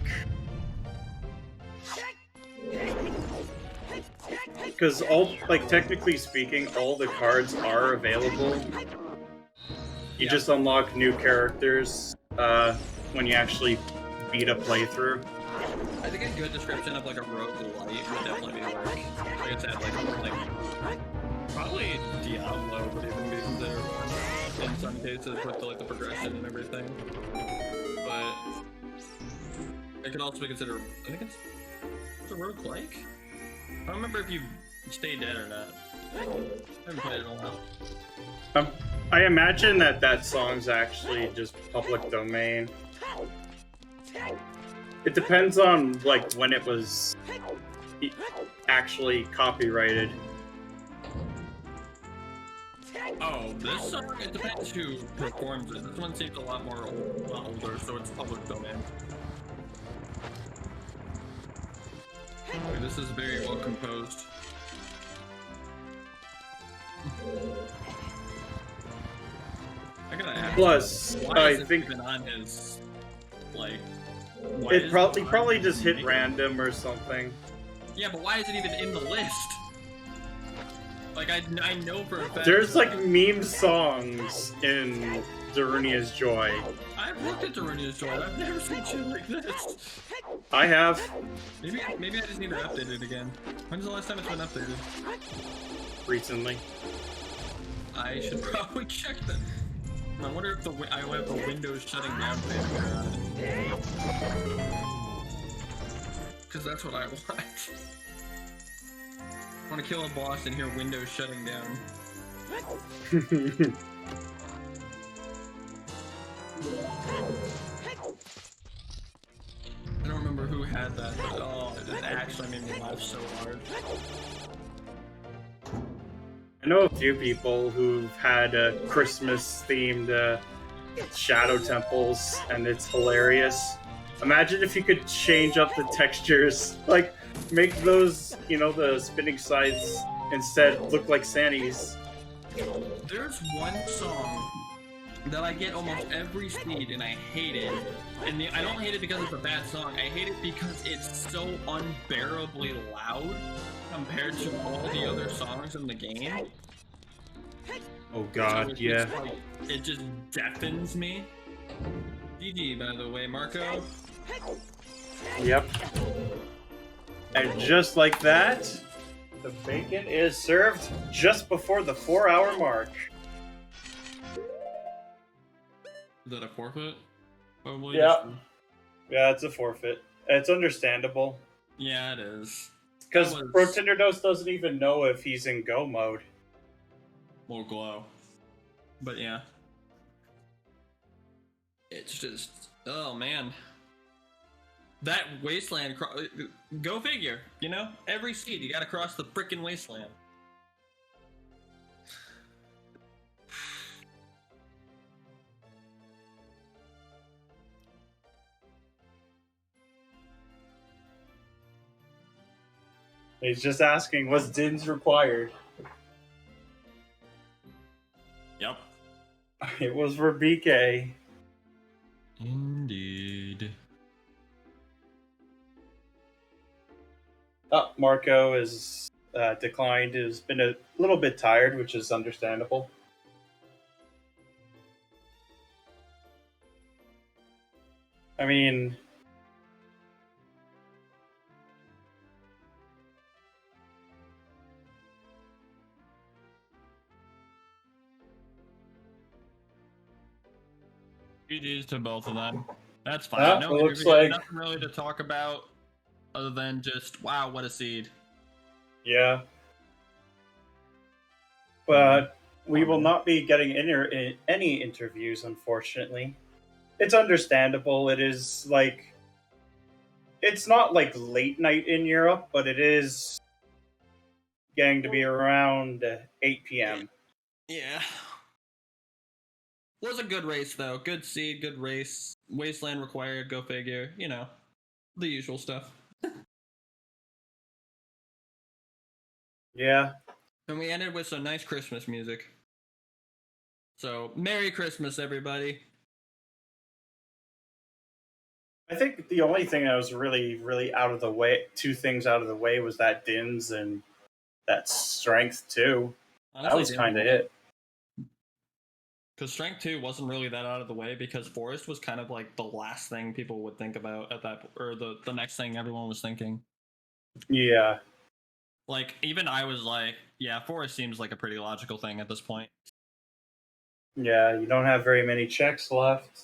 [SPEAKER 1] Because technically speaking, all the cards are available. You just unlock new characters when you actually beat a playthrough.
[SPEAKER 2] I think a good description of like a roguelite would definitely be like I said, like probably Diablo would even be considered one in some cases with the progression and everything. But it could also be considered, I think it's a roguelike? I don't remember if you stay dead or not. I haven't played it in a while.
[SPEAKER 1] I imagine that song's actually just public domain. It depends on like when it was actually copyrighted.
[SPEAKER 2] Oh, this song, it depends who performs it. This one seems a lot more older, so it's public domain. Okay, this is very well composed. I gotta ask.
[SPEAKER 1] Plus, I think
[SPEAKER 2] even on his like.
[SPEAKER 1] It probably just hit random or something.
[SPEAKER 2] Yeah, but why is it even in the list? Like I know for a fact.
[SPEAKER 1] There's like meme songs in Darunia's Joy.
[SPEAKER 2] I've looked at Darunia's Joy. I've never seen shit like this.
[SPEAKER 1] I have.
[SPEAKER 2] Maybe I just need to update it again. When's the last time it's been updated?
[SPEAKER 1] Recently.
[SPEAKER 2] I should probably check that. I wonder if I have the Windows shutting down thing. Because that's what I want. I want to kill a boss and hear Windows shutting down. I don't remember who had that, but oh, it actually made me laugh so hard.
[SPEAKER 1] I know a few people who've had Christmas-themed shadow temples, and it's hilarious. Imagine if you could change up the textures, like make those, the spinning sides instead look like Sannies.
[SPEAKER 2] There's one song that I get almost every seed, and I hate it. And I don't hate it because it's a bad song. I hate it because it's so unbearably loud compared to all the other songs in the game.
[SPEAKER 1] Oh god,
[SPEAKER 2] so
[SPEAKER 1] yeah.
[SPEAKER 2] It just deafens me. GG, by the way, Marco.
[SPEAKER 1] Yep. And just like that, the bacon is served just before the 4-hour mark.
[SPEAKER 2] Is that a forfeit? Probably.
[SPEAKER 1] Yeah. Yeah, it's a forfeit. It's understandable.
[SPEAKER 2] Yeah, it is.
[SPEAKER 1] Because Brotinderdose doesn't even know if he's in go mode.
[SPEAKER 2] Will glow. But yeah. It's just, oh man. That wasteland, go figure, Every seed, you gotta cross the frickin' wasteland.
[SPEAKER 1] He's just asking, was DINs required?
[SPEAKER 2] Yep.
[SPEAKER 1] It was for BK.
[SPEAKER 2] Indeed.
[SPEAKER 1] Oh, Marco is declined. Has been a little bit tired, which is understandable. I mean,
[SPEAKER 2] GG's to both of them. That's fine.
[SPEAKER 1] it looks like
[SPEAKER 2] nothing really to talk about other than just, wow, what a seed.
[SPEAKER 1] Yeah. But we will not be getting any interviews, unfortunately. It's understandable. It is like, it's not like late night in Europe, but it is getting to be around 8 p.m.
[SPEAKER 2] Yeah. Was a good race though. Good seed, good race. Wasteland required, go figure. You know, the usual stuff.
[SPEAKER 1] Yeah.
[SPEAKER 2] And we ended with some nice Christmas music. So, Merry Christmas, everybody.
[SPEAKER 1] I think the only thing that was really, really out of the way, two things out of the way, was that Dins and that Strength too.
[SPEAKER 2] Honestly,
[SPEAKER 1] That was kind of it.
[SPEAKER 2] Because Strength 2 wasn't really that out of the way because Forest was kind of like the last thing people would think about at that, or the next thing everyone was thinking.
[SPEAKER 1] Yeah.
[SPEAKER 2] Like, even I was like, yeah, Forest seems like a pretty logical thing at this point.
[SPEAKER 1] Yeah, you don't have very many checks left.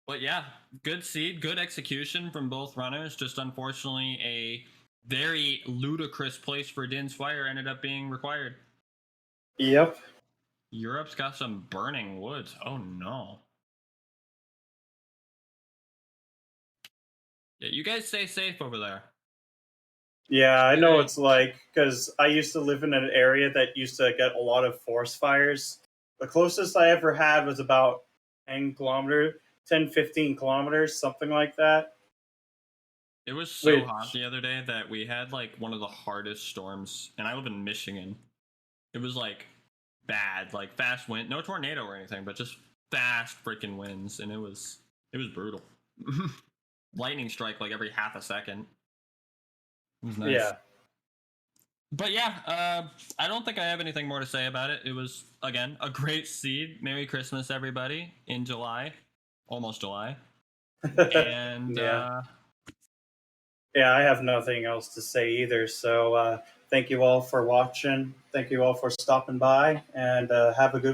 [SPEAKER 2] But yeah, good seed, good execution from both runners. Just unfortunately, a very ludicrous place for Din's Fire ended up being required.
[SPEAKER 1] Yep.
[SPEAKER 2] Europe's got some burning woods. Oh no. Yeah, you guys stay safe over there.
[SPEAKER 1] Yeah, I know it's like, because I used to live in an area that used to get a lot of forest fires. The closest I ever had was about 10 kilometers, 10, 15 kilometers, something like that.
[SPEAKER 2] It was so hot the other day that we had like one of the hardest storms, and I live in Michigan. It was like bad, like fast wind, no tornado or anything, but just fast freaking winds, and it was brutal. Lightning strike like every half a second. It was nice.
[SPEAKER 1] Yeah.
[SPEAKER 2] But yeah, I don't think I have anything more to say about it. It was, again, a great seed. Merry Christmas, everybody, in July. Almost July. And
[SPEAKER 1] yeah, I have nothing else to say either. So thank you all for watching. Thank you all for stopping by, and have a good